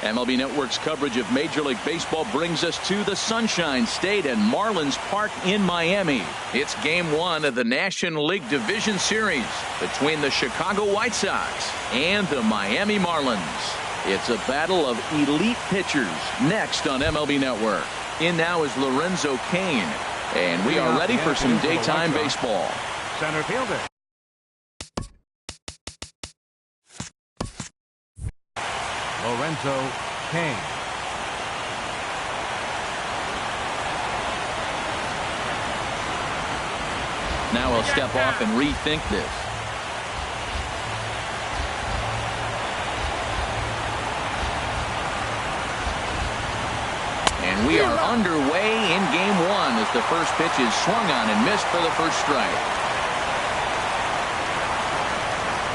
MLB Network's coverage of Major League Baseball brings us to the Sunshine State and Marlins Park in Miami. It's Game 1 of the National League Division Series between the Chicago White Sox and the Miami Marlins. It's a battle of elite pitchers next on MLB Network. In now is Lorenzo Cain, and we are ready for some daytime baseball. Center fielder. Lorenzo Cain. Now he'll step off and rethink this. And we are underway in Game 1 as the first pitch is swung on and missed for the first strike.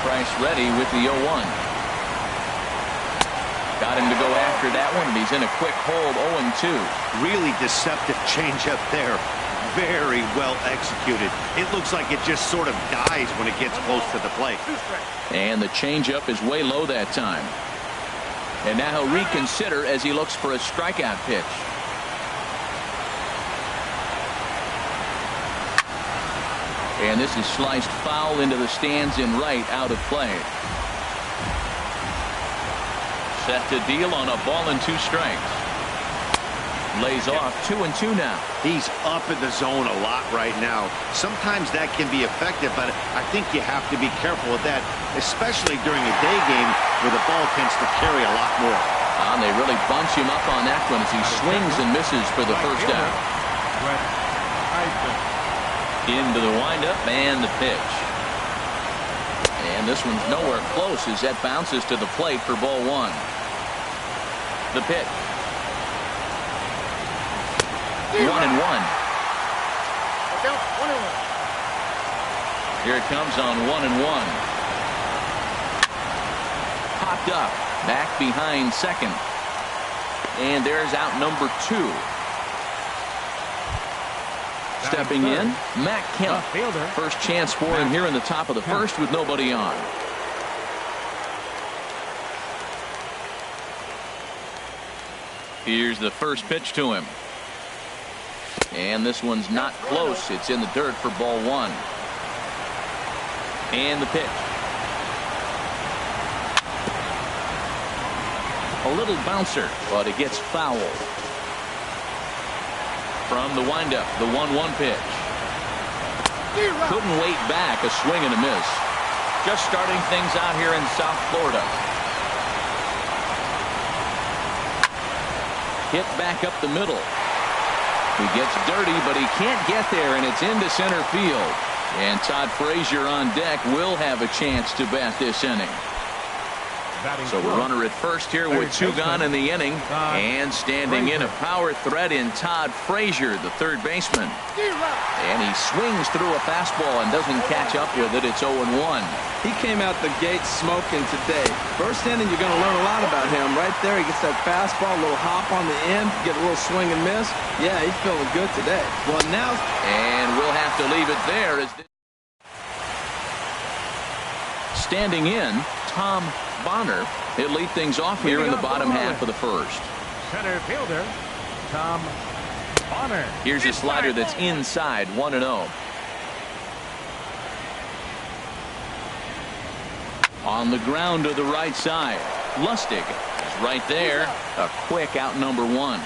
Price ready with the 0-1. Got him to go after that one, and he's in a quick hold, 0-2. Really deceptive changeup there. Very well executed. It looks like it just sort of dies when it gets close to the plate. And the changeup is way low that time. And now he'll reconsider as he looks for a strikeout pitch. And this is sliced foul into the stands in right, out of play. Set to deal on a ball and 2 strikes. Lays off 2-2 now. He's up in the zone a lot right now. Sometimes that can be effective, but I think you have to be careful with that, especially during a day game where the ball tends to carry a lot more. And they really bunch him up on that one as he swings and misses for the first out. Into the windup and the pitch. And this one's nowhere close as that bounces to the plate for ball 1. The pitch. 1-1. Here it comes on 1-1. Popped up. Back behind second. And there's out number 2. Stepping in, Matt Kemp. First chance for him here in the top of the first with nobody on. Here's the first pitch to him. And this one's not close. It's in the dirt for ball 1. And the pitch. A little bouncer, but it gets fouled. From the windup, the 1-1 pitch. Couldn't wait back, a swing and a miss. Just starting things out here in South Florida. Hit back up the middle. He gets dirty, but he can't get there, and it's into center field. And Todd Frazier on deck will have a chance to bat this inning. So the runner at first here with 2 gone in the inning. And standing in a power threat in Todd Frazier, the third baseman. And he swings through a fastball and doesn't catch up with it. It's 0-1. He came out the gate smoking today. First inning, you're going to learn a lot about him. Right there, he gets that fastball, a little hop on the end, get a little swing and miss. Yeah, he's feeling good today. Well, now... And we'll have to leave it there. Standing in, Tom Bonner. He'll lead things off here in the bottom half of the first. Center fielder, Tom Bonner. Here's a slider that's inside, 1-0. On the ground to the right side. Lustig is right there. A quick out number 1.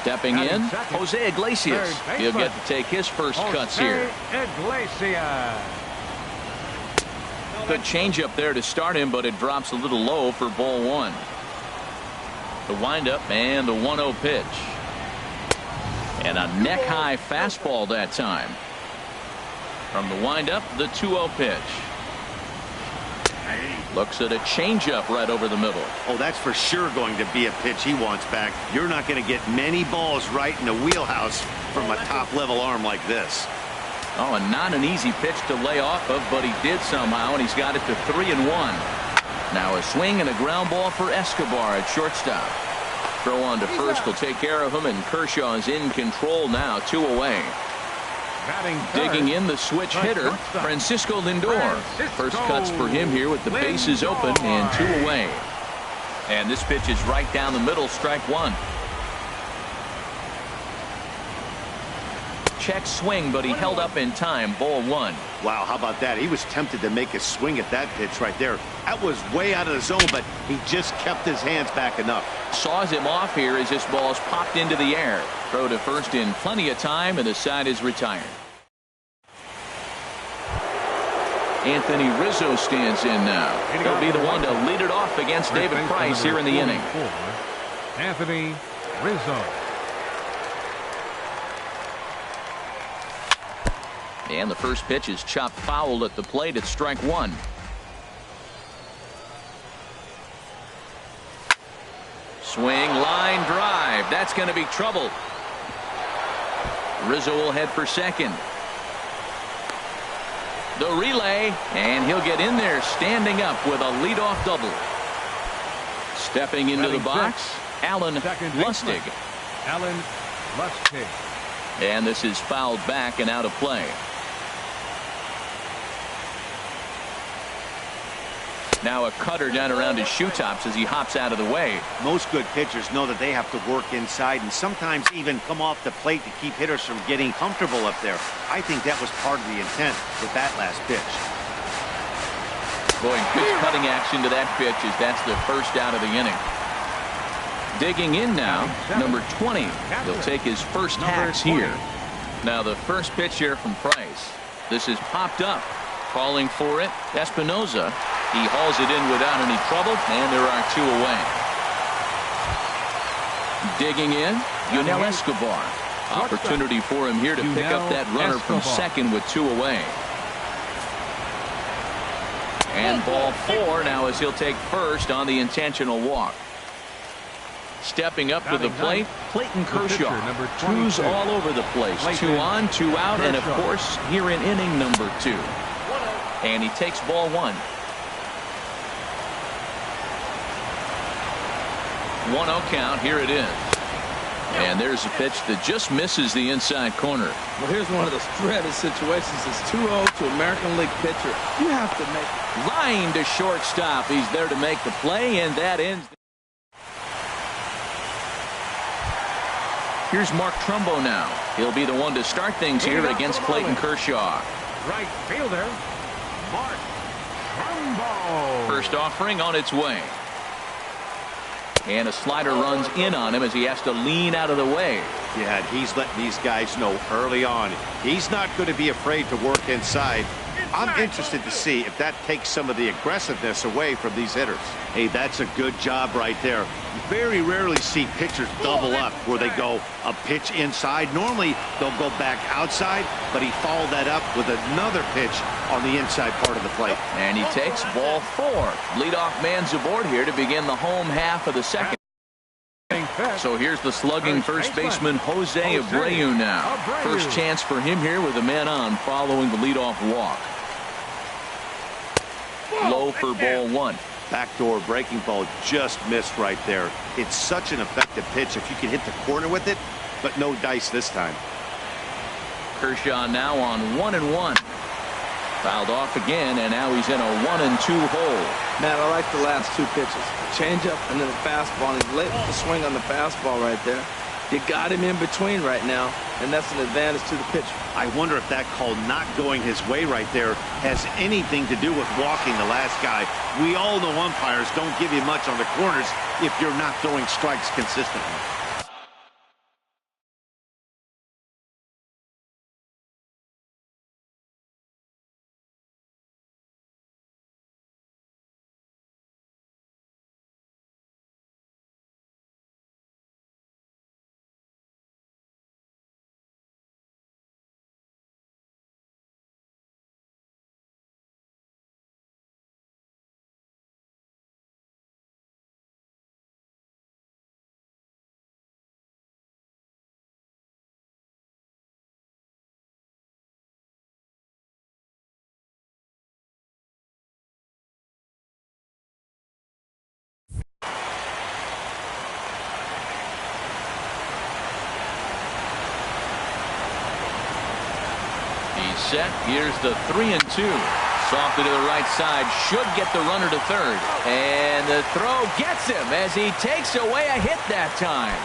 Stepping in, Jose Iglesias. He'll get to take his first cuts here. Iglesias. Good changeup there to start him, but it drops a little low for ball 1. The windup and the 1-0 pitch. And a neck-high fastball that time. From the windup, the 2-0 pitch. Looks at a changeup right over the middle. Oh, that's for sure going to be a pitch he wants back. You're not going to get many balls right in the wheelhouse from a top-level arm like this. Oh, and not an easy pitch to lay off of, but he did somehow, and he's got it to 3-1. Now a swing and a ground ball for Escobar at shortstop. Throw on to first will take care of him, and Kershaw is in control now, 2 away. Digging in the switch hitter, Francisco Lindor. First cuts for him here with the bases open and 2 away. And this pitch is right down the middle, strike one. Check swing, but he held up in time, ball one. Wow, how about that? He was tempted to make a swing at that pitch right there. That was way out of the zone, but he just kept his hands back enough. Saws him off here as this ball's popped into the air. Throw to first in plenty of time, and the side is retired. Anthony Rizzo stands in now. He'll be the one to lead it off against David Price here in the inning. Anthony Rizzo. And the first pitch is chopped foul at the plate. It's strike one. Swing, line drive. That's going to be trouble. Rizzo will head for second. The relay, and he'll get in there standing up with a leadoff double. Stepping into the box, Alan Lustig. Alan Lustig. And this is fouled back and out of play. Now a cutter down around his shoe tops as he hops out of the way. Most good pitchers know that they have to work inside and sometimes even come off the plate to keep hitters from getting comfortable up there. I think that was part of the intent with that last pitch. Boy, good cutting action to that pitch as that's the first out of the inning. Digging in now, number 20. He'll take his first hacks here. Now the first pitch here from Price. This is popped up. Calling for it, Espinoza. He hauls it in without any trouble, and there are two away. Digging in, Yunel Escobar. Opportunity for him here to pick up that runner from second with two away. And ball four now as he'll take first on the intentional walk. Stepping up to the plate, Clayton Kershaw. Twos all over the place. 2 on, 2 out, and of course here in inning number 2. And he takes ball one. 1-0 count. Here it is. And there's a pitch that just misses the inside corner. Well, here's one of those dreaded situations. It's 2-0 to American League pitcher. You have to make line to shortstop. He's there to make the play, and that ends. Here's Mark Trumbo now. He'll be the one to start things here against Clayton Kershaw. Right fielder, Mark Trumbo. First offering on its way. And a slider runs in on him as he has to lean out of the way. Yeah, he's letting these guys know early on he's not going to be afraid to work inside. I'm interested to see if that takes some of the aggressiveness away from these hitters. Hey, that's a good job right there. You very rarely see pitchers double up where they go a pitch inside. Normally they'll go back outside, but he followed that up with another pitch on the inside part of the plate. And he takes ball four. Leadoff man's aboard here to begin the home half of the second. So here's the slugging first baseman Jose Abreu now. First chance for him here with a man on following the leadoff walk. Low for ball one. Backdoor breaking ball just missed right there. It's such an effective pitch if you can hit the corner with it, but no dice this time. Kershaw now on 1-1. Fouled off again, and now he's in a 1-2 hole. Matt, I like the last two pitches. Changeup and then the fastball. And he's late with the swing on the fastball right there. You got him in between right now, and that's an advantage to the pitcher. I wonder if that call not going his way right there has anything to do with walking the last guy. We all know umpires don't give you much on the corners if you're not throwing strikes consistently. Set. Here's the 3-2. Softly to the right side. Should get the runner to third. And the throw gets him as he takes away a hit that time.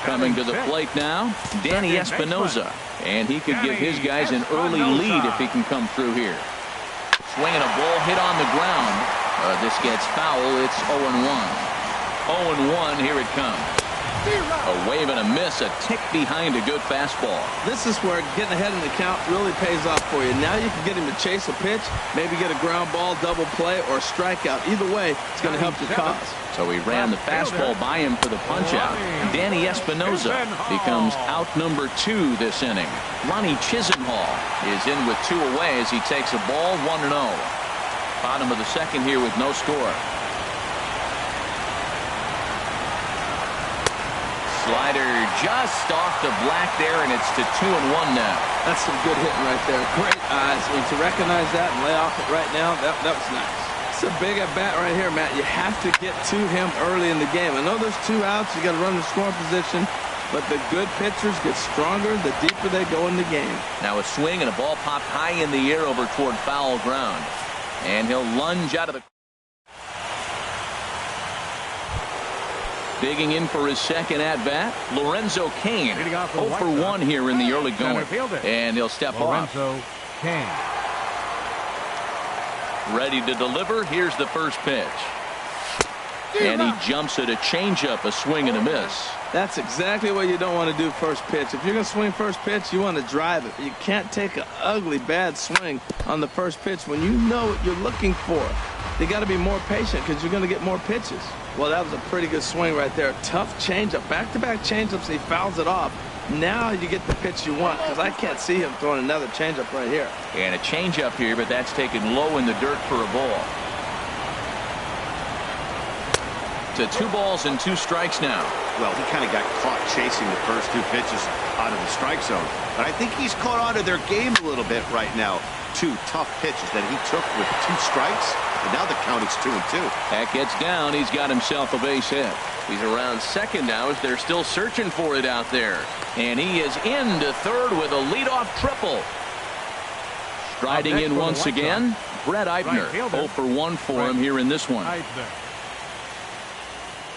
Coming to the plate now, Danny Espinoza. And he could give his guys an early lead if he can come through here. Swinging a ball hit on the ground. This gets foul. It's 0-1. 0-1. Here it comes. A wave and a miss, a tick behind a good fastball. This is where getting ahead in the count really pays off for you. Now you can get him to chase a pitch, maybe get a ground ball, double play, or a strikeout. Either way, it's going to help your cause. So he ran the fastball by him for the punch-out. Danny Espinoza becomes out number 2 this inning. Ronnie Chisenhall is in with 2 away as he takes a ball 1-0. Bottom of the second here with no score. Slider just off the black there, and it's to 2-1 now. That's some good hitting right there. Great eyes. And to recognize that and lay off it right now, that was nice. It's a big at-bat right here, Matt. You have to get to him early in the game. I know there's 2 outs. You got to run the scoring position. But the good pitchers get stronger the deeper they go in the game. Now a swing and a ball popped high in the air over toward foul ground. And he'll lunge out of the... Digging in for his second at-bat, Lorenzo Cain. 0 for 1 here in the early going. And he'll step off. Lorenzo Cain. Ready to deliver. Here's the first pitch. And he jumps at a changeup, a swing and a miss. That's exactly what you don't want to do first pitch. If you're going to swing first pitch, you want to drive it. You can't take an ugly, bad swing on the first pitch when you know what you're looking for. You got to be more patient because you're going to get more pitches. Well, that was a pretty good swing right there. Tough changeup. Back-to-back changeups, he fouls it off. Now you get the pitch you want because I can't see him throwing another changeup right here. And a changeup here, but that's taken low in the dirt for a ball. To 2 balls and 2 strikes now. Well, he kind of got caught chasing the first 2 pitches out of the strike zone. But I think he's caught on to their game a little bit right now. 2 tough pitches that he took with 2 strikes. And now the count is 2-2. That gets down. He's got himself a base hit. He's around second now as they're still searching for it out there. And he is into third with a leadoff triple. Striding in once again, Brett Eibner. 0 for 1 for him here in this one.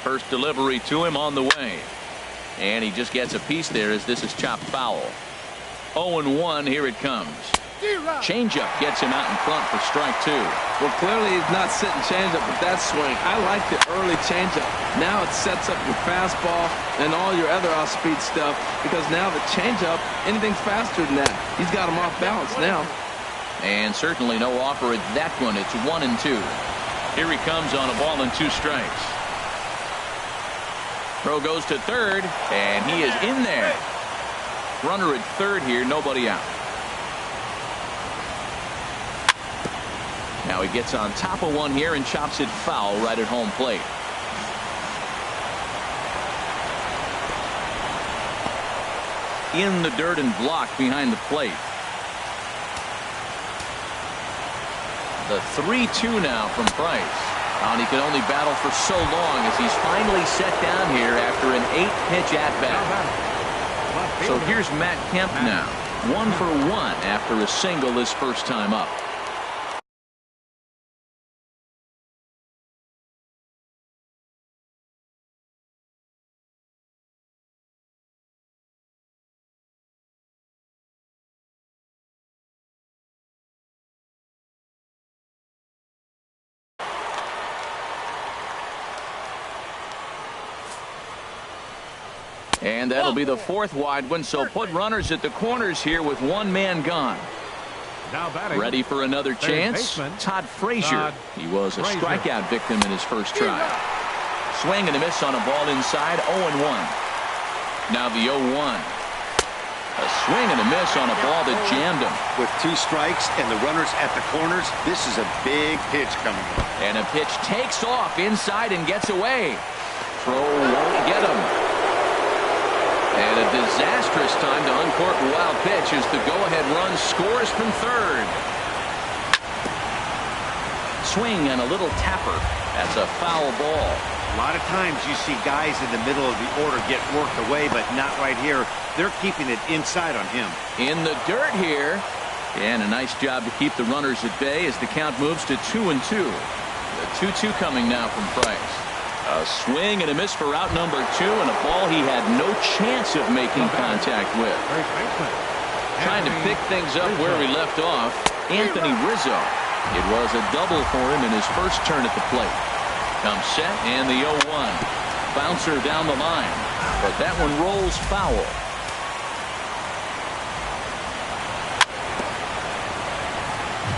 First delivery to him on the way. And he just gets a piece there as this is chopped foul. 0-1. Here it comes. Changeup gets him out in front for strike 2. Well, clearly he's not sitting changeup with that swing. I like the early changeup. Now it sets up your fastball and all your other off-speed stuff because now the changeup, anything's faster than that. He's got him off balance now. And certainly no offer at that one. It's 1-2. Here he comes on a ball and 2 strikes. Throw goes to third, and he is in there. Runner at third here, nobody out. Now he gets on top of one here and chops it foul right at home plate. In the dirt and blocked behind the plate. The 3-2 now from Price. And he could only battle for so long as he's finally set down here after an 8-pitch at-bat. So here's Matt Kemp now. 1 for 1 after a single his first time up. And that'll be the 4th wide one, so put runners at the corners here with 1 man gone. Ready for another chance? Todd Frazier. He was a strikeout victim in his first try. Swing and a miss on a ball inside, 0-1. Now the 0-1. A swing and a miss on a ball that jammed him. With 2 strikes and the runners at the corners, this is a big pitch coming up. And a pitch takes off inside and gets away. Throw won't get him. And a disastrous time to uncork a wild pitch as the go-ahead run scores from third. Swing and a little tapper. That's a foul ball. A lot of times you see guys in the middle of the order get worked away, but not right here. They're keeping it inside on him. In the dirt here. And a nice job to keep the runners at bay as the count moves to 2-2. The 2-2 coming now from Price. A swing and a miss for out number 2, and a ball he had no chance of making contact with. Trying to pick things up where we left off, Anthony Rizzo. It was a double for him in his first turn at the plate. Comes set and the 0-1. Bouncer down the line, but that one rolls foul.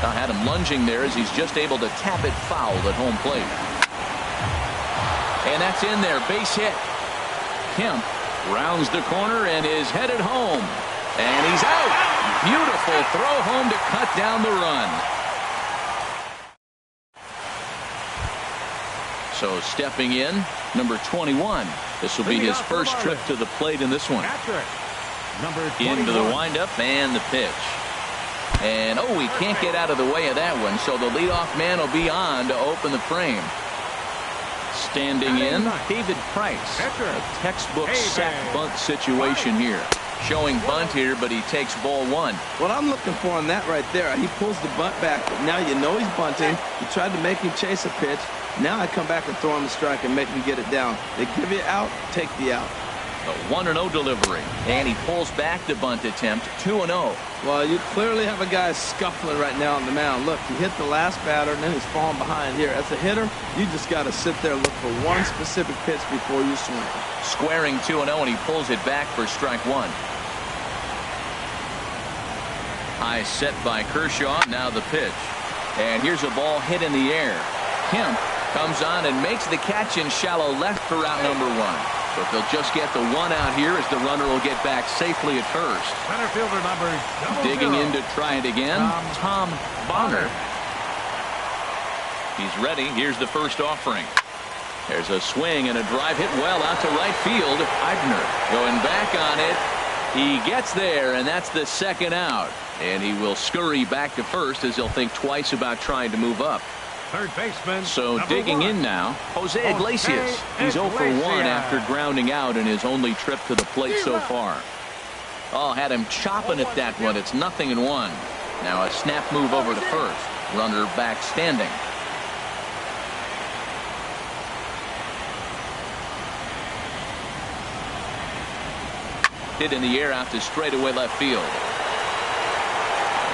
Now had him lunging there as he's just able to tap it foul at home plate. And that's in there, base hit. Kemp rounds the corner and is headed home. And he's out. Beautiful throw home to cut down the run. So stepping in, number 21. This will be his first trip to the plate in this one. Into the windup and the pitch. And oh, he can't get out of the way of that one, so the leadoff man will be on to open the frame. Standing in, David Price. A textbook sack bunt situation here. Showing bunt here, but he takes ball 1. What I'm looking for on that right there, he pulls the bunt back, but now you know he's bunting. You tried to make him chase a pitch. Now I come back and throw him the strike and make him get it down. They give you out, take the out. A 1-0 delivery, and he pulls back the bunt attempt. 2-0. Well, you clearly have a guy scuffling right now on the mound. Look, he hit the last batter, and then he's falling behind here. As a hitter, you just got to sit there and look for one specific pitch before you swing. Squaring 2-0, and he pulls it back for strike 1. High set by Kershaw. Now the pitch, and here's a ball hit in the air. Kemp comes on and makes the catch in shallow left for out number 1. But they'll just get the 1 out here as the runner will get back safely at first. Center fielder number 00. Digging in to try it again, Tom Bonner. He's ready. Here's the first offering. There's a swing and a drive hit well out to right field. Eibner going back on it. He gets there, and that's the second out. And he will scurry back to first as he'll think twice about trying to move up. Third baseman. So digging in now, Jose Iglesias. He's 0 for 1 after grounding out in his only trip to the plate so far. Oh, had him chopping at that one. It's 0-1. Now a snap move over to first. Runner back standing. Hit in the air out to straightaway left field.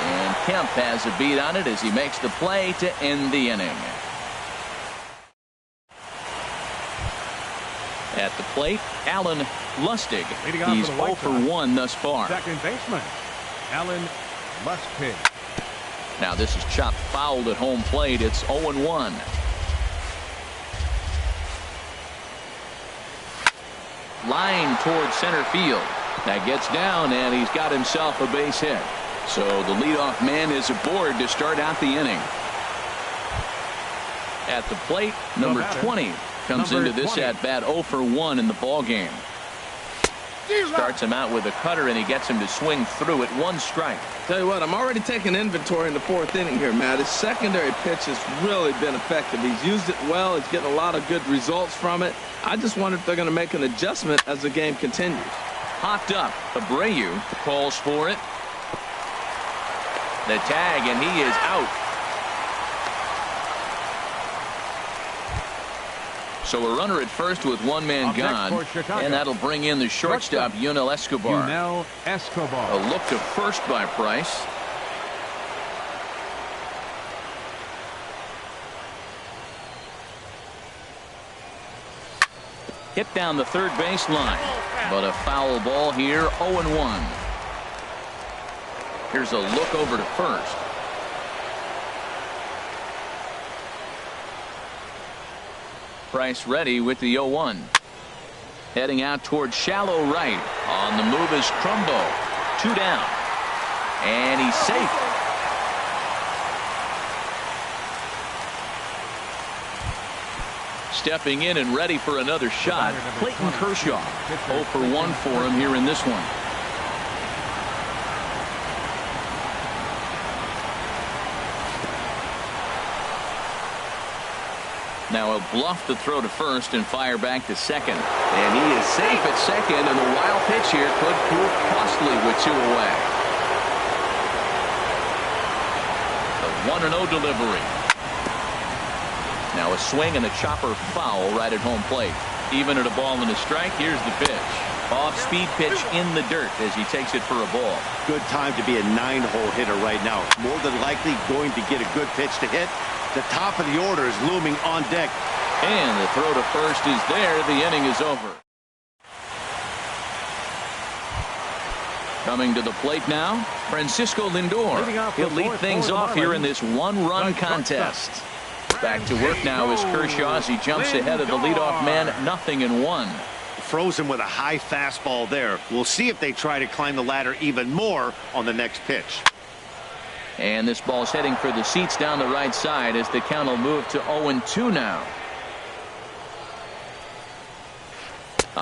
And Kemp has a beat on it as he makes the play to end the inning. At the plate, Alan Lustig. He's 0 for 1 thus far. Second baseman, Alan Lustig. Now this is chopped fouled at home plate. It's 0-1. Line towards center field. That gets down, and he's got himself a base hit. So the leadoff man is aboard to start out the inning. At the plate, number 20 comes into this at bat 0 for 1 in the ball game. Starts him out with a cutter, and he gets him to swing through it. 1 strike. Tell you what, I'm already taking inventory in the 4th inning here, Matt. His secondary pitch has really been effective. He's used it well. He's getting a lot of good results from it. I just wonder if they're going to make an adjustment as the game continues. Hopped up. Abreu calls for it. The tag, and he is out. So a runner at first with 1 man gone, and that'll bring in the shortstop, Yunel Escobar. A look to first by Price. Hit down the third baseline, but a foul ball here, 0-1. Here's a look over to first. Price ready with the 0-1. Heading out towards shallow right. On the move is Crumbo. 2 down. And he's safe. Stepping in and ready for another shot, Clayton Kershaw. 0 for 1 for him here in this one. Now he'll bluff the throw to first and fire back to second. And he is safe at second, and the wild pitch here could prove costly with 2 away. 1-0 delivery. Now a swing and a chopper foul right at home plate. Even at a ball and a strike, here's the pitch. Off-speed pitch in the dirt as he takes it for a ball. Good time to be a 9-hole hitter right now. More than likely going to get a good pitch to hit. The top of the order is looming on deck. And the throw to first is there. The inning is over. Coming to the plate now, Francisco Lindor. He'll lead things off here in this one-run contest. Back to work now is Kershaw as he jumps ahead of the leadoff man, 0-1. Frozen with a high fastball there. We'll see if they try to climb the ladder even more on the next pitch. And this ball's heading for the seats down the right side as the count will move to 0-2 now.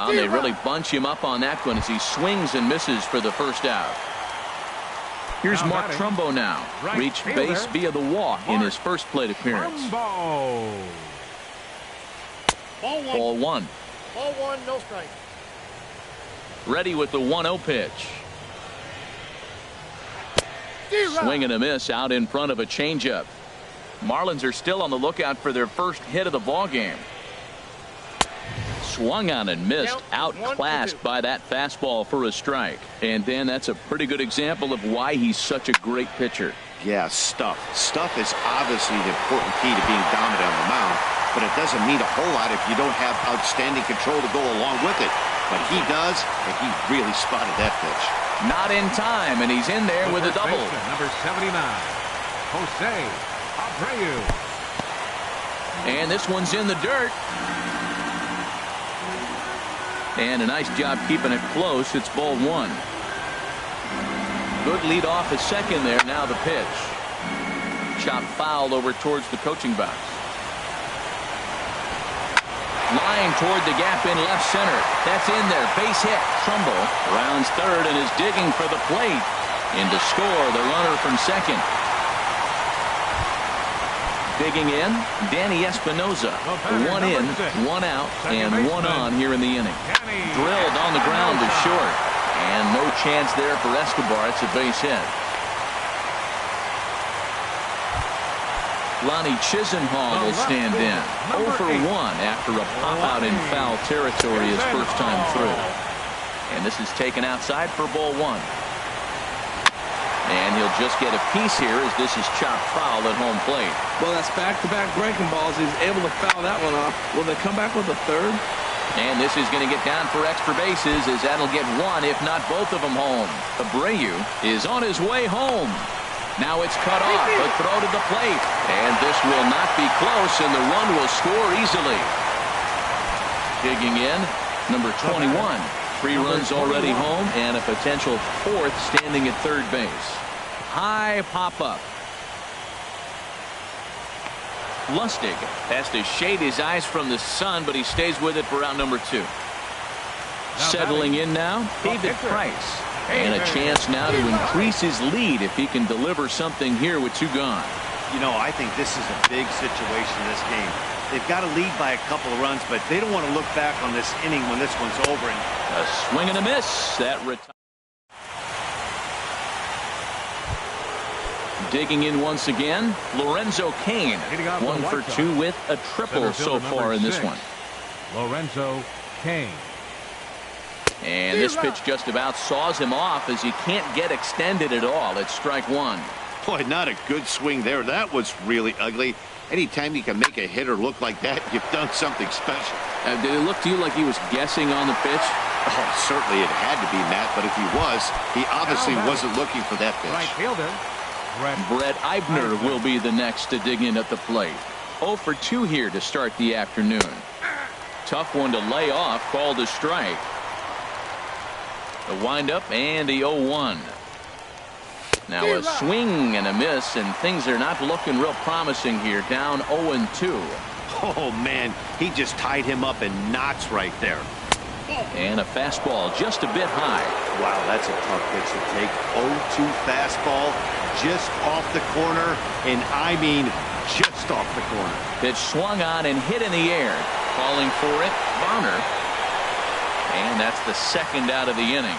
They really bunch him up on that one as he swings and misses for the first out. Here's Mark Trumbo now. Reached base via the walk in his first plate appearance. Ball 1. Ball 1, no strike. Ready with the 1-0 pitch. Swing and a miss out in front of a changeup. Marlins are still on the lookout for their first hit of the ball game. Swung on and missed, outclassed by that fastball for a strike. And then that's a pretty good example of why he's such a great pitcher. Yeah, stuff. Stuff is obviously the important key to being dominant on the mound, but it doesn't mean a whole lot if you don't have outstanding control to go along with it. But he does, and he really spotted that pitch. Not in time, and he's in there with a double. Number 79, Jose Abreu. And this one's in the dirt. And a nice job keeping it close. It's ball 1. Good lead off at second there. Now the pitch. Chop foul over towards the coaching box. Line toward the gap in left center. That's in there. Base hit. Trumbo rounds third and is digging for the plate. In to score the runner from second. Digging in, Danny Espinosa. 1 in, 1 out, and 1 on here in the inning. Drilled on the ground to short. And no chance there for Escobar. It's a base hit. Lonnie Chisenhall will stand in. 0 for 1 after a pop-out in foul territory his first time through. And this is taken outside for ball 1. And he'll just get a piece here as this is chopped foul at home plate. Well, that's back-to-back breaking balls. He's able to foul that one off. Will they come back with a third? And this is going to get down for extra bases as that'll get one, if not both of them, home. Abreu is on his way home. Now it's cut off, a throw to the plate. And this will not be close, and the run will score easily. Digging in, number 21. 3 runs already home, and a potential 4th standing at third base. High pop-up. Lustig has to shade his eyes from the sun, but he stays with it for out number 2. Settling in now, David Price. And a chance now to increase his lead if he can deliver something here with 2 gone. You know, I think this is a big situation in this game. They've got to lead by a couple of runs, but they don't want to look back on this inning when this one's over. A swing and a miss. That digging in once again, Lorenzo Cain. 1 for 2 with a triple so far in this one. Lorenzo Cain. And this pitch just about saws him off as he can't get extended at all. It's strike 1. Boy, not a good swing there. That was really ugly. Anytime you can make a hitter look like that, you've done something special. Did it look to you like he was guessing on the pitch? Oh, certainly it had to be, Matt, but if he was, he obviously wasn't looking for that pitch. Right fielder, Brett Eibner will be the next to dig in at the plate. 0 for 2 here to start the afternoon. Tough one to lay off, called a strike. The windup and the 0-1. Now a swing and a miss, and things are not looking real promising here. Down 0-2. Oh, man, he just tied him up in knots right there. And a fastball just a bit high. Wow, that's a tough pitch to take. 0-2 fastball just off the corner, and I mean just off the corner. Pitch swung on and hit in the air. Calling for it, Bonner. And that's the second out of the inning.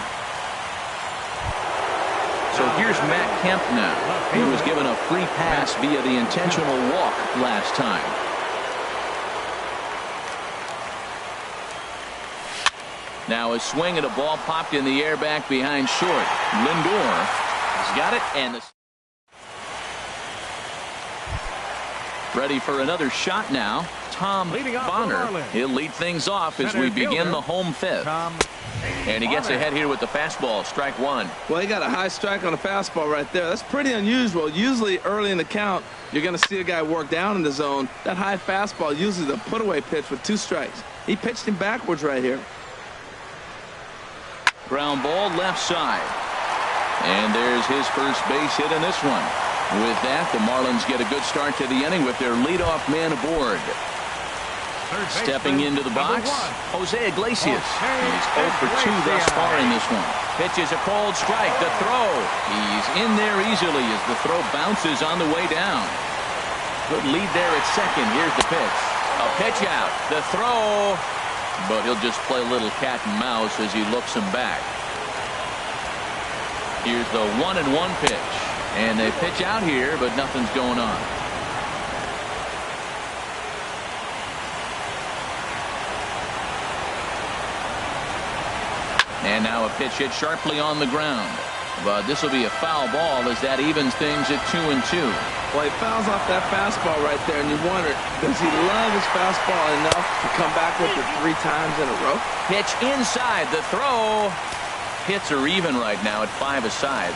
So here's Matt Kemp now. He was given a free pass via the intentional walk last time. Now a swing and a ball popped in the air back behind short. Lindor has got it, and ready for another shot now. Tom Bonner. He'll lead things off as we begin the home fifth. And he gets ahead here with the fastball. Strike one. Well, he got a high strike on the fastball right there. That's pretty unusual. Usually early in the count, you're going to see a guy work down in the zone. That high fastball, usually the put-away pitch with 2 strikes. He pitched him backwards right here. Ground ball left side. And there's his first base hit in this one. With that, the Marlins get a good start to the inning with their leadoff man aboard. Stepping into the box, Jose Iglesias. He's 0 for 2 thus far in this one. Pitches a cold strike. The throw. He's in there easily as the throw bounces on the way down. Good lead there at second. Here's the pitch. A pitch out. The throw. But he'll just play a little cat and mouse as he looks him back. Here's the 1-1 pitch. And they pitch out here, but nothing's going on. And now a pitch hit sharply on the ground. But this will be a foul ball as that evens things at 2-2. Well, he fouls off that fastball right there, and you wonder, does he love his fastball enough to come back with it 3 times in a row? Pitch inside. The throw. Hits are even right now at 5 aside.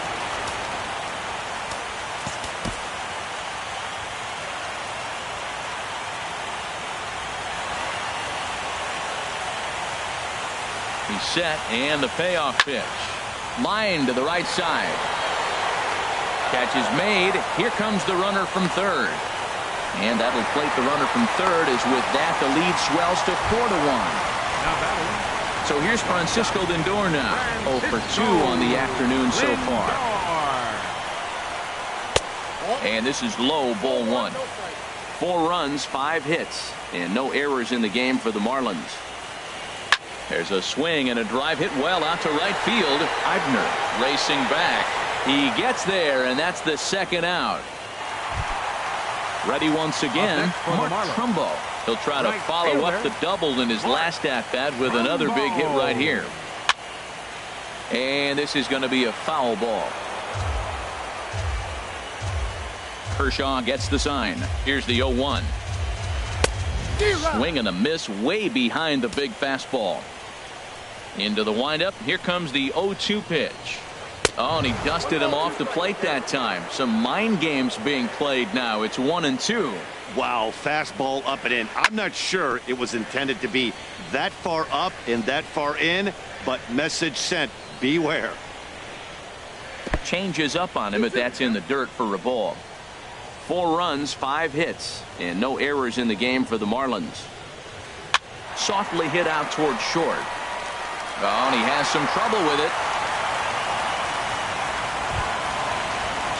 He's set, and the payoff pitch. Line to the right side. Catch is made. Here comes the runner from third. And that'll plate the runner from third as with that the lead swells to 4-1. So here's Francisco Lindor now. 0 for 2 on the afternoon so far. And this is low, ball 1. 4 runs, 5 hits, and no errors in the game for the Marlins. There's a swing and a drive hit well out to right field. Eibner racing back. He gets there, and that's the second out. Ready once again, Mark Trumbo. He'll try to follow up the double in his last at-bat with another big hit right here. And this is going to be a foul ball. Kershaw gets the sign. Here's the 0-1. Swing and a miss way behind the big fastball. Into the windup. Here comes the 0-2 pitch. Oh, and he dusted him off the plate that time. Some mind games being played now. It's 1-2. Wow, fastball up and in. I'm not sure it was intended to be that far up and that far in, but message sent. Beware. Changes up on him, but that's in the dirt for a ball. 4 runs, 5 hits, and no errors in the game for the Marlins. Softly hit out toward short. Oh, and he has some trouble with it.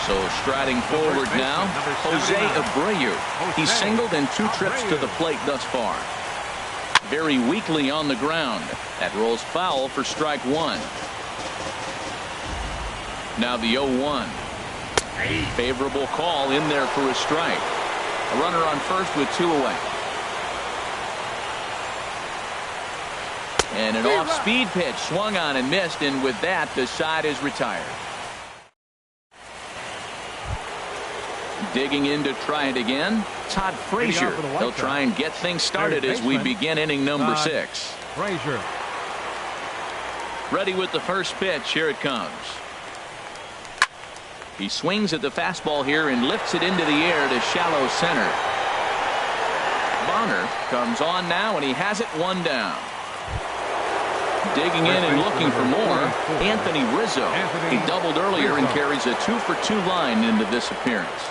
So striding forward now, Jose Abreu. He's singled in 2 trips to the plate thus far. Very weakly on the ground. That rolls foul for strike 1. Now the 0-1. Favorable call in there for a strike. A runner on first with 2 away. And an off-speed pitch swung on and missed, and with that the side is retired. Digging in to try it again, Todd Frazier. He'll try and get things started as we begin inning number 6. Frazier. Ready with the first pitch. Here it comes. He swings at the fastball here and lifts it into the air to shallow center. Bonner comes on now, and he has it 1 down. Digging in and looking for more, Anthony Rizzo. He doubled earlier and carries a 2 for 2 line into this appearance.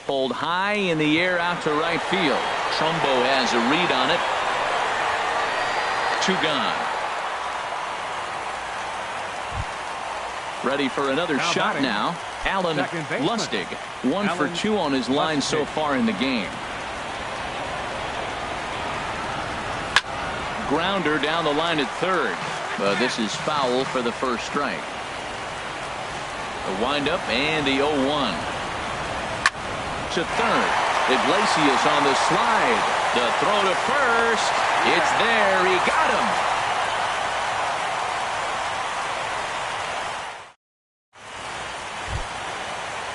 Pulled high in the air out to right field. Trumbo has a read on it. 2 gone. Ready for another shot now. Alan Lustig. 1 for 2 on his line so far in the game. Grounder down the line at third. But this is foul for the first strike. The windup and the 0-1. To third. Iglesias on the slide. The throw to first. It's there. He got him.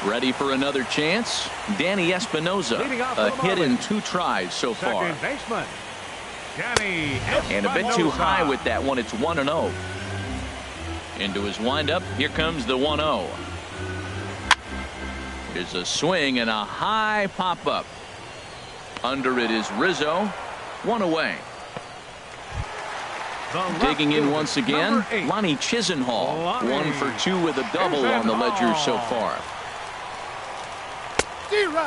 Ready for another chance? Danny Espinosa. A hit in 2 tries so far. Second baseman, Danny Espinosa. And a bit too high with that one. It's 1-0. Into his windup. Here comes the 1-0. Here's a swing and a high pop-up. Under it is Rizzo. 1 away. Digging in once again, Lonnie Chisenhall. 1 for 2 with a double on the ledger so far.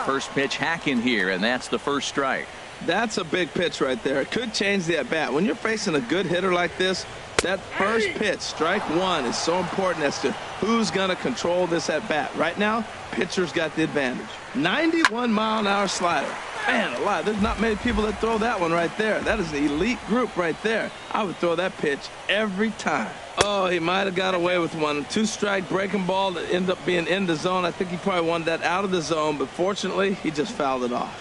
First pitch hacking here, and that's the first strike. That's a big pitch right there. It could change the at-bat. When you're facing a good hitter like this, that first pitch, strike 1, is so important as to who's going to control this at-bat. Right now, pitcher's got the advantage. 91-mile-an-hour slider. Man alive, there's not many people that throw that one right there. That is an elite group right there. I would throw that pitch every time. Oh, he might have got away with one. 2-strike breaking ball that ended up being in the zone. I think he probably wanted that out of the zone, but fortunately, he just fouled it off.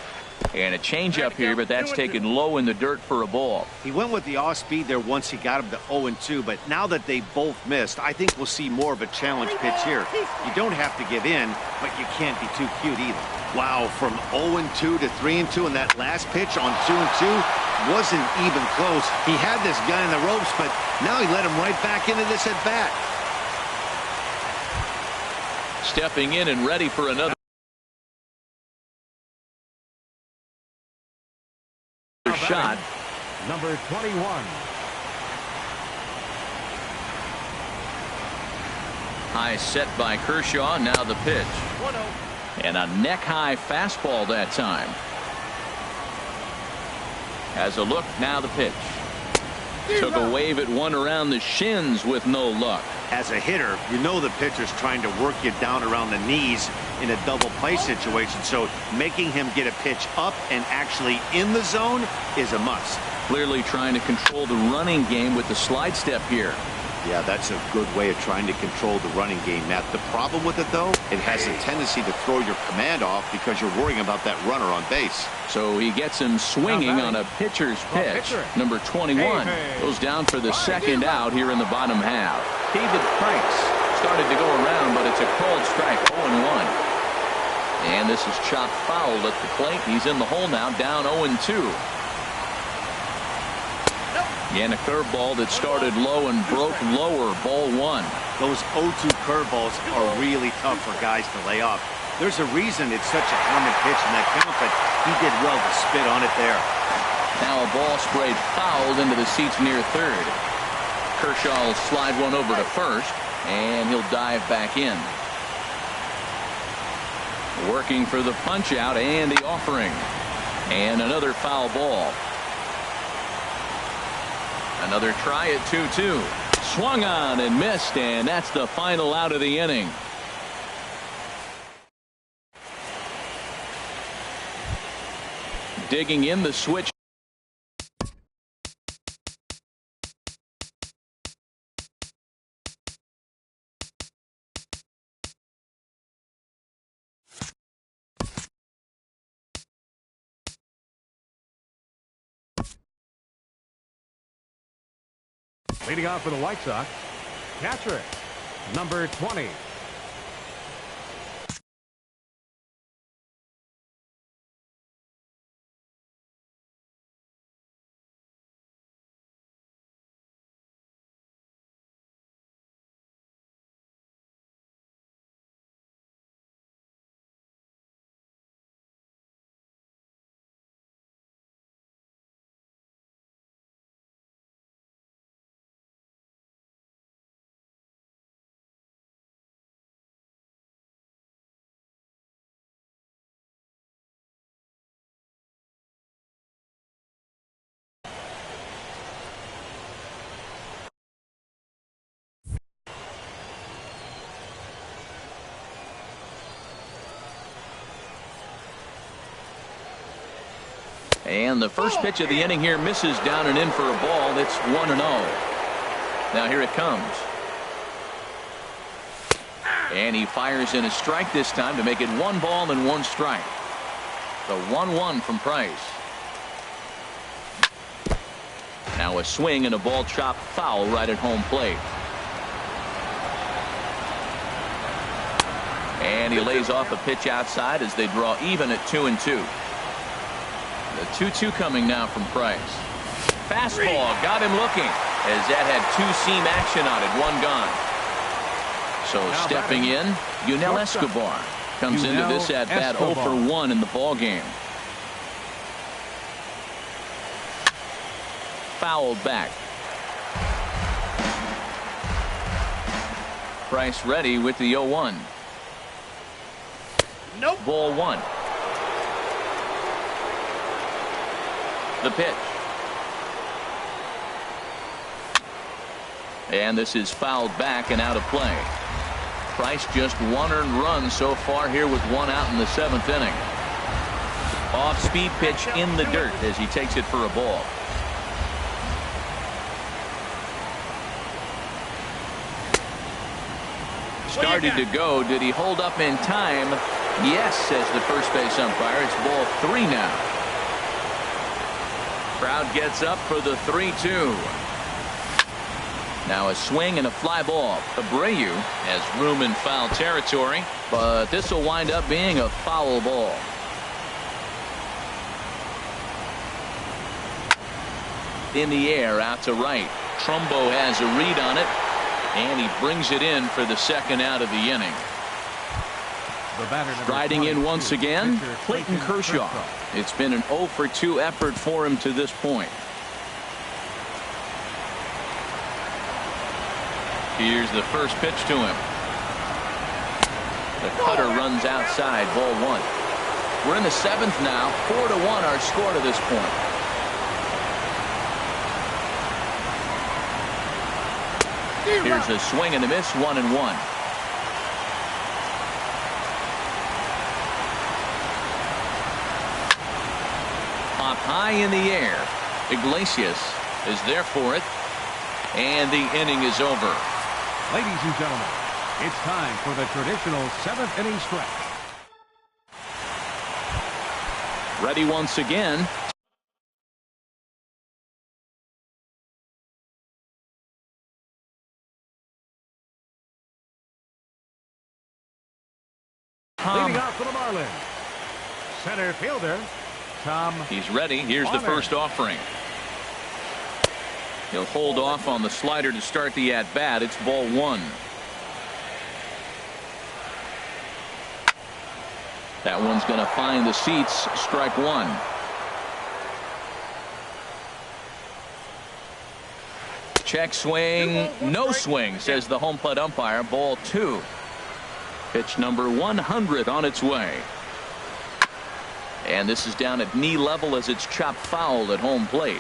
And a changeup here, but that's taken low in the dirt for a ball. He went with the off-speed there once he got him to 0-2, but now that they both missed, I think we'll see more of a challenge pitch here. You don't have to give in, but you can't be too cute either. Wow, from 0-2 to 3-2, and that last pitch on 2-2 wasn't even close. He had this guy in the ropes, but now he let him right back into this at-bat. Stepping in and ready for another shot. Number 21. High set by Kershaw. Now the pitch. 1-0. And a neck-high fastball that time. Has a look. Now the pitch. Took a wave at one around the shins with no luck. As a hitter, you know the pitcher's trying to work you down around the knees in a double play situation, so making him get a pitch up and actually in the zone is a must. Clearly trying to control the running game with the slide step here. Yeah, that's a good way of trying to control the running game, Matt. The problem with it, though, it has a tendency to throw your command off because you're worrying about that runner on base. So he gets him swinging on a pitcher's pitch. Number 21 goes down for the second out here in the bottom half. David Price started to go around, but it's a called strike, 0-1. And this is chopped foul at the plate. He's in the hole now, down 0-2. And a curveball that started low and broke lower, ball 1. Those 0-2 curveballs are really tough for guys to lay off. There's a reason it's such a common pitch in that count, but he did well to spit on it there. Now a ball sprayed fouled into the seats near third. Kershaw will slide one over to first, and he'll dive back in. Working for the punch out and the offering. And another foul ball. Another try at 2-2. Swung on and missed, and that's the final out of the inning. Digging in the switch. Leading off for the White Sox, catcher, number 20. And the first pitch of the inning here misses down and in for a ball. It's 1-0. Now here it comes. And he fires in a strike this time to make it 1 ball and 1 strike. The 1-1 from Price. Now a swing and a ball chopped foul right at home plate. And he lays off a pitch outside as they draw even at 2-2. The 2-2 coming now from Price. Fastball got him looking as that had 2-seam action on it. 1 gone. So stepping in, Yunel Escobar comes into this at bat 0 for 1 in the ball game. Fouled back. Price ready with the 0-1. Nope. Ball 1. The pitch. And this is fouled back and out of play. Price just 1 earned run so far here with 1 out in the 7th inning. Off-speed pitch in the dirt as he takes it for a ball. Started to go. Did he hold up in time? Yes, says the first base umpire. It's ball 3 now. Crowd gets up for the 3-2. Now a swing and a fly ball. Abreu has room in foul territory, but this will wind up being a foul ball. In the air out to right. Trumbo has a read on it, and he brings it in for the 2nd out of the inning. Striding in once again, Clayton Kershaw. It's been an 0 for 2 effort for him to this point. Here's the first pitch to him. The cutter runs outside, ball 1. We're in the 7th now. 4-1 our score to this point. Here's a swing and a miss, 1-1. Pop high in the air. Iglesias is there for it, and the inning is over. Ladies and gentlemen, it's time for the traditional 7th inning stretch. Ready once again. Leading off for the Marlins, center fielder Tom. He's ready. Here's the first offering. He'll hold off on the slider to start the at-bat. It's ball 1. That one's going to find the seats. Strike 1. Check swing. No swing, says the home plate umpire. Ball 2. Pitch number 100 on its way. And this is down at knee level as it's chopped foul at home plate.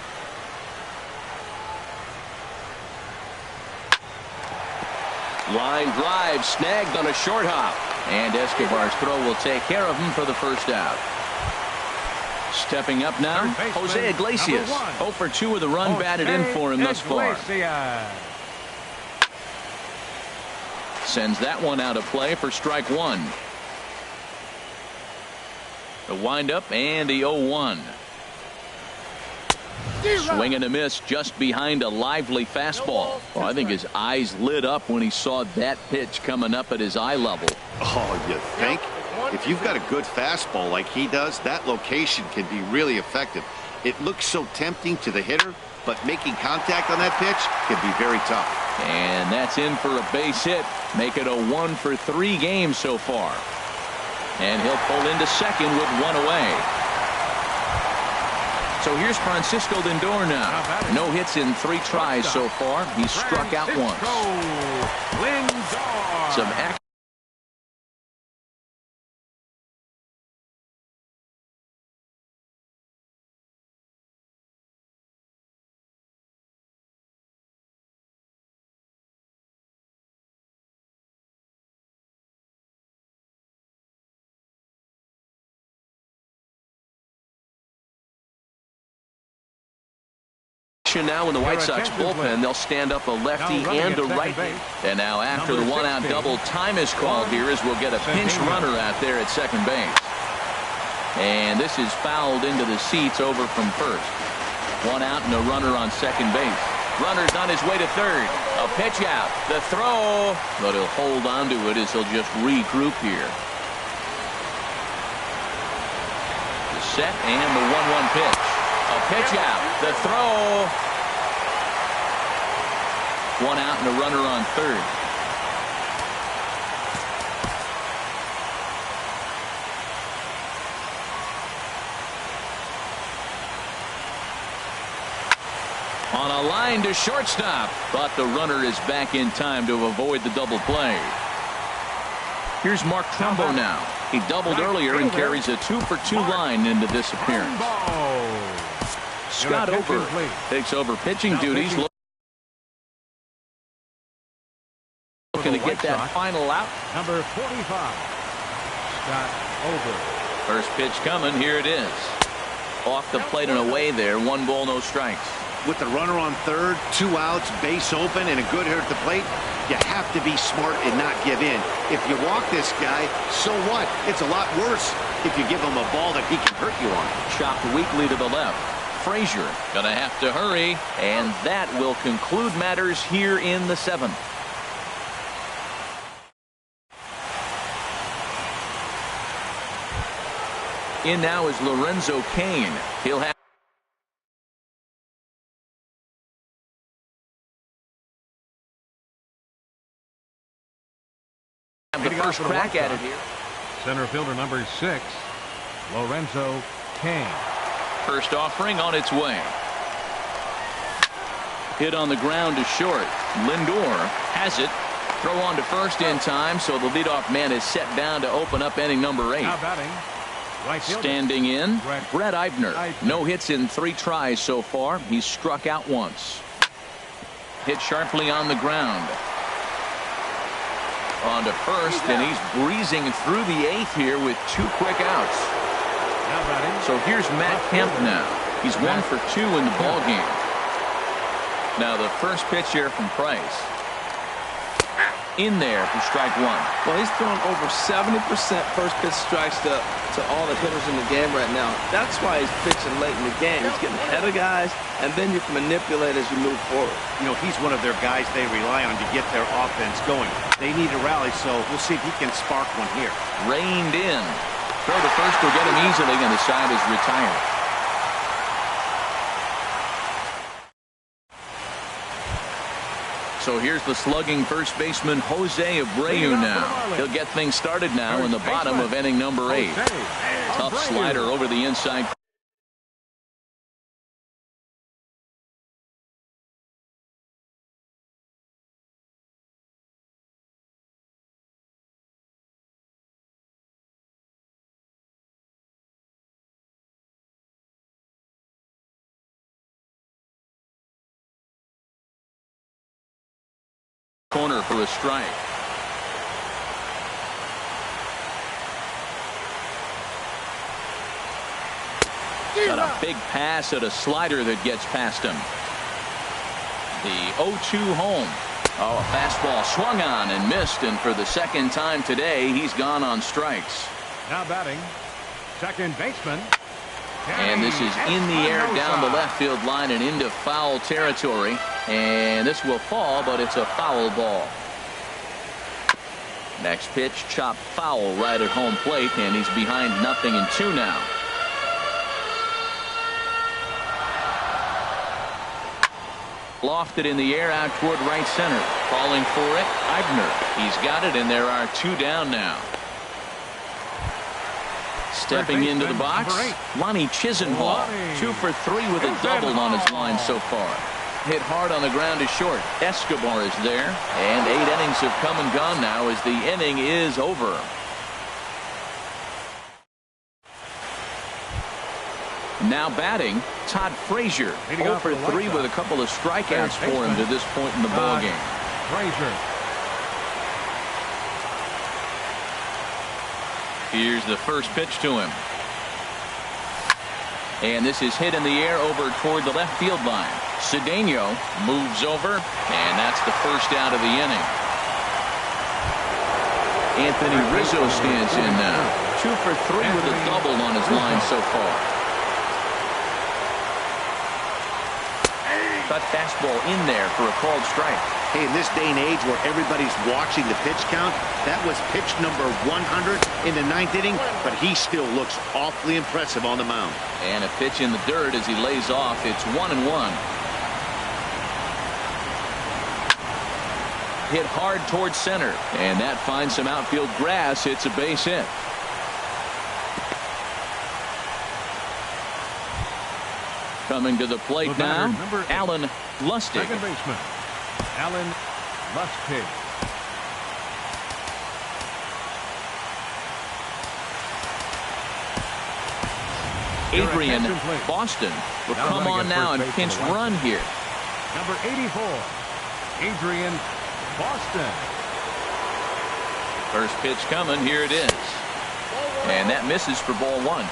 Line drive snagged on a short hop, and Escobar's throw will take care of him for the first out. Stepping up now, Jose Iglesias. 0 for 2 with a run batted in for him thus far. Sends that one out of play for strike 1. The windup and the 0-1. Swing and a miss just behind a lively fastball. Oh, I think his eyes lit up when he saw that pitch coming up at his eye level. Oh, you think? If you've got a good fastball like he does, that location can be really effective. It looks so tempting to the hitter, but making contact on that pitch can be very tough. And that's in for a base hit. Make it a 1 for 3 games so far. And he'll pull into second with 1 away. So here's Francisco Lindor now. No hits in 3 tries so far. He's struck out once. Some action. action now in the White Sox bullpen. They'll stand up a lefty and a righty. And now after the one-out double, time is called here as we'll get a pinch runner out there at second base. And this is fouled into the seats over from first. One out and a runner on second base. Runner's on his way to third. A pitch out. The throw. But he'll hold on to it as he'll just regroup here. The set and the 1-1 pitch. A pitch out. The throw. One out and a runner on third. On a line to shortstop, but the runner is back in time to avoid the double play. Here's Mark Trumbo now. He doubled earlier and carries a 2-for-2 line into this appearance. Scott Over takes over pitching duties. Looking to get that final out. Number 45, Scott Over. First pitch coming. Here it is. Off the plate and away there. 1 ball, no strikes. With the runner on third, 2 outs, base open, and a good hitter at the plate, you have to be smart and not give in. If you walk this guy, so what? It's a lot worse if you give him a ball that he can hurt you on. Chopped weakly to the left. Frazier gonna have to hurry, and that will conclude matters here in the 7th. In now is Lorenzo Cain. He'll have the first crack at it here. Center fielder number 6, Lorenzo Cain. First offering on its way. Hit on the ground to short. Lindor has it. Throw on to first in time, so the leadoff man is set down to open up inning number 8. Now batting, right fielder. Standing in, Brett Eibner. No hits in 3 tries so far. He's struck out once. Hit sharply on the ground. On to first, and he's breezing through the 8th here with 2 quick outs. So here's Matt Kemp now. He's 1 for 2 in the ball game. Now the first pitch here from Price. In there for strike 1. Well, he's throwing over 70% first pitch strikes to all the hitters in the game right now. That's why he's pitching late in the game. He's getting ahead of guys, and then you can manipulate as you move forward. You know, he's one of their guys they rely on to get their offense going. They need a rally, so we'll see if he can spark one here. Reined in. Throw to first will get him easily, and the side is retired. So here's the slugging first baseman Jose Abreu now. He'll get things started now in the bottom of inning number 8. Tough slider over the inside. Corner for a strike. Got a big pass at a slider that gets past him. The 0-2 home. Oh, a fastball swung on and missed, and for the second time today, he's gone on strikes. Now batting, second baseman. And this is in the air down the left field line and into foul territory. And this will fall, but it's a foul ball. Next pitch, chopped foul right at home plate, and he's behind 0-2 now. Lofted in the air out toward right center. Calling for it, Eibner. He's got it, and there are 2 down now. Stepping into the box, Lonnie Chisenhall. 2 for 3 with a double on his line so far. Hit hard on the ground to short. Escobar is there, and 8 innings have come and gone now as the inning is over. Now batting, Todd Frazier. 0 for 3 with a couple of strikeouts for him to this point in the ballgame. Frazier. Here's the first pitch to him. And this is hit in the air over toward the left field line. Cedeno moves over, and that's the first out of the inning. Anthony Rizzo stands in now. 2 for 3 with a double on his line so far. Cut fastball in there for a called strike. Hey, in this day and age where everybody's watching the pitch count, that was pitch number 100 in the 9th inning, but he still looks awfully impressive on the mound. And a pitch in the dirt as he lays off. It's 1-1. Hit hard towards center, and that finds some outfield grass. It's a base hit. Coming to the plate now, Alan Lustig. Second baseman, Alan Lustig. Adrian Boston will come on now and pinch run here. Number 84, Adrian Boston. First pitch coming. Here it is. And that misses for ball 1.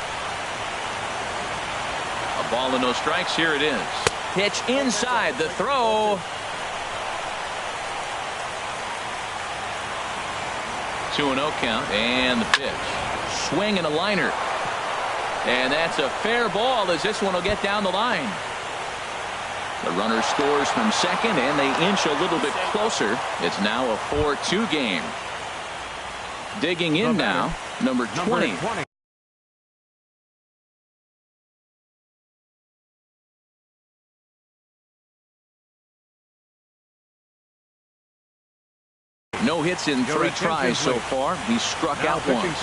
A ball and no strikes. Here it is. Pitch inside. The throw. 2-0 count. And the pitch. Swing and a liner. And that's a fair ball as this one will get down the line. The runner scores from second, and they inch a little bit closer. It's now a 4-2 game. Digging in now, number 20. No hits in 3 tries so far. He's struck out once.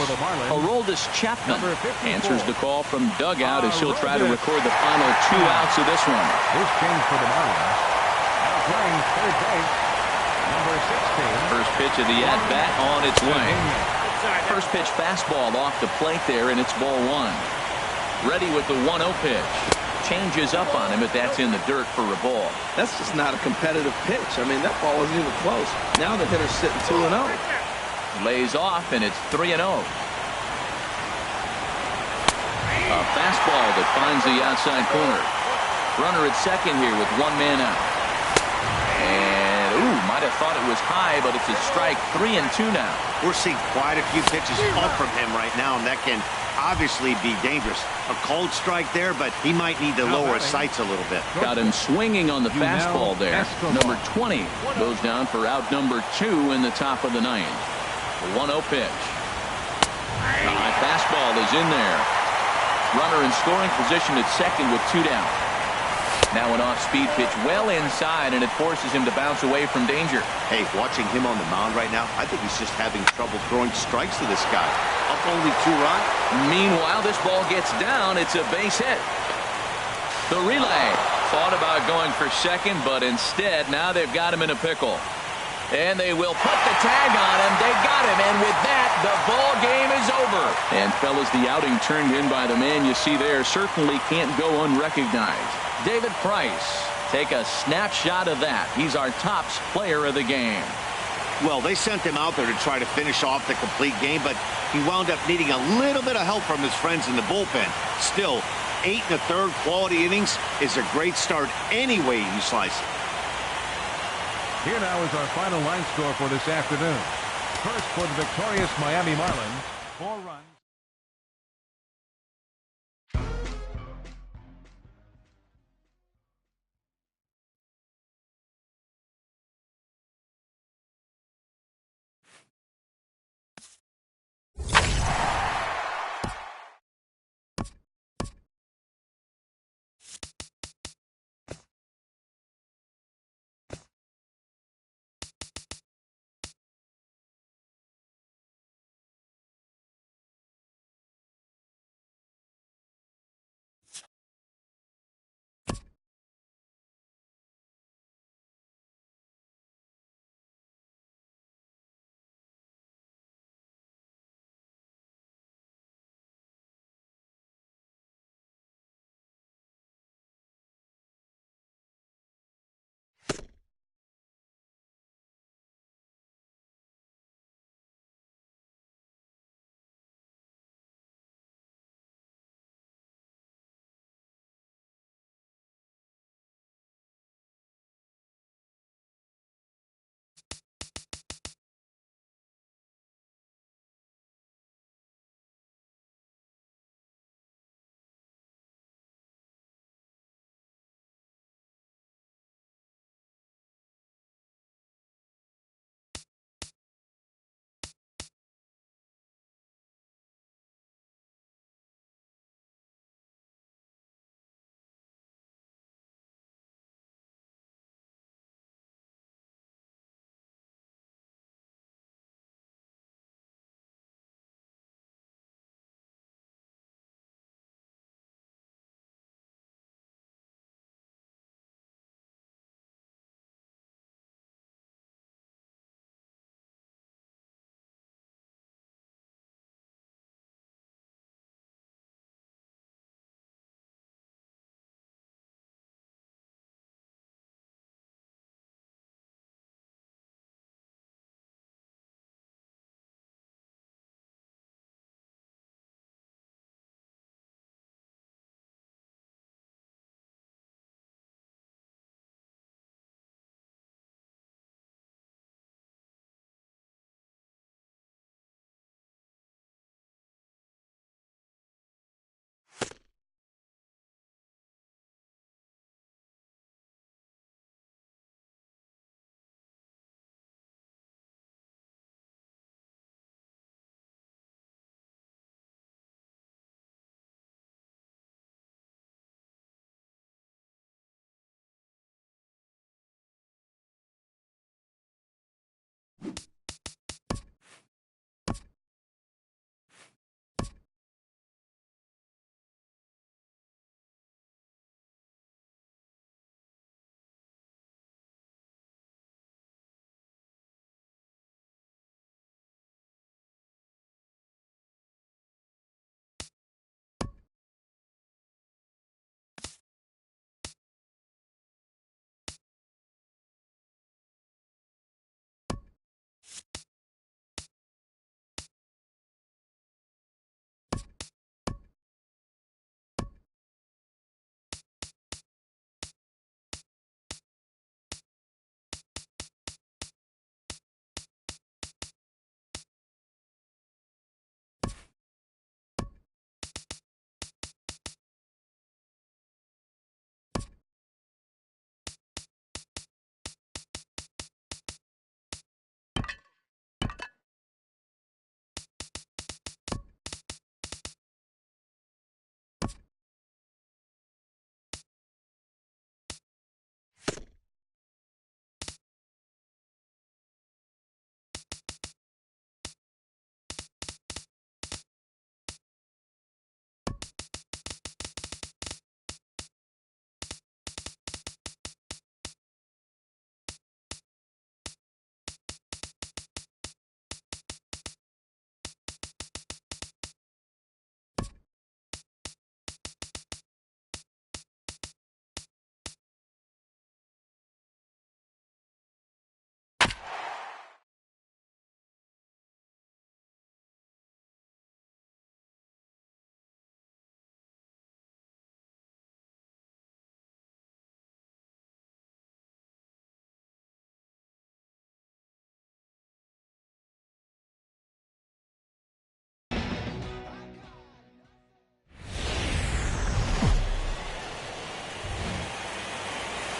Aroldis Chapman answers the call from dugout as he'll try to record the final 2 outs of this one. This change for the Marlins. Now playing third base, number 16. First pitch of the at-bat on its way. First pitch fastball off the plate there, and it's ball 1. Ready with the 1-0 pitch. Changes up on him, but that's in the dirt for a ball. That's just not a competitive pitch. I mean, that ball wasn't even close. Now the hitter's sitting 2-0. Lays off, and it's 3-0. A fastball that finds the outside corner. Runner at second here with 1 man out. And, might have thought it was high, but it's a strike. 3-2 now. We're seeing quite a few pitches up from him right now, and that can obviously be dangerous. A cold strike there, but he might need to lower his sights a little bit. Got him swinging on the fastball there. Number 20 goes down for out number 2 in the top of the 9th. The 1-0 pitch. The high fastball is in there. Runner in scoring position at second with 2 down. Now an off-speed pitch well inside, and it forces him to bounce away from danger. Hey, watching him on the mound right now, I think he's just having trouble throwing strikes to this guy. Up only 2 runs. Meanwhile, this ball gets down. It's a base hit. The relay thought about going for second, but instead, now they've got him in a pickle. And they will put the tag on him. They got him, and with that, the ball game is over. And, fellas, the outing turned in by the man you see there certainly can't go unrecognized. David Price, take a snapshot of that. He's our tops player of the game. Well, they sent him out there to try to finish off the complete game, but he wound up needing a little bit of help from his friends in the bullpen. Still, 8 1/3 quality innings is a great start any way you slice it. Here now is our final line score for this afternoon. First for the victorious Miami Marlins, 4 runs.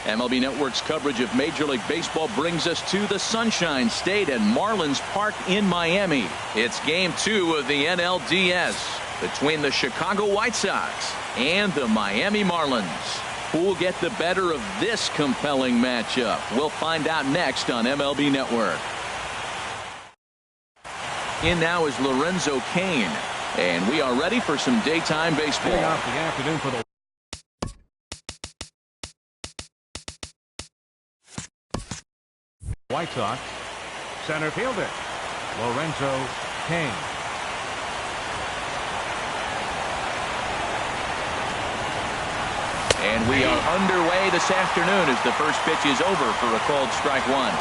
MLB Network's coverage of Major League Baseball brings us to the Sunshine State at Marlins Park in Miami. It's Game 2 of the NLDS between the Chicago White Sox and the Miami Marlins. Who will get the better of this compelling matchup? We'll find out next on MLB Network. In now is Lorenzo Cain, and we are ready for some daytime baseball. Starting off the afternoon for the White Sox, center fielder Lorenzo Cain. And we are underway this afternoon as the first pitch is over for a called strike one.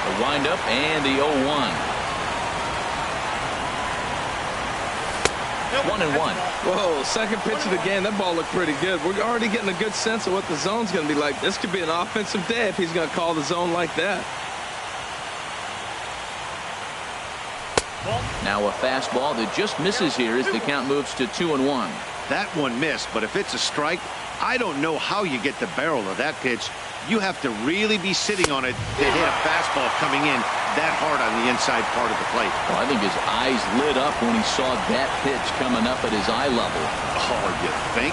The windup and the 0-1. 1-1. Whoa, second pitch of the game. That ball looked pretty good. We're already getting a good sense of what the zone's going to be like. This could be an offensive day if he's going to call the zone like that. Now a fastball that just misses here as the count moves to 2-1. That one missed, but if it's a strike, I don't know how you get the barrel of that pitch. You have to really be sitting on it to hit a fastball coming in that hard on the inside part of the plate. Well, I think his eyes lit up when he saw that pitch coming up at his eye level. Oh, you think?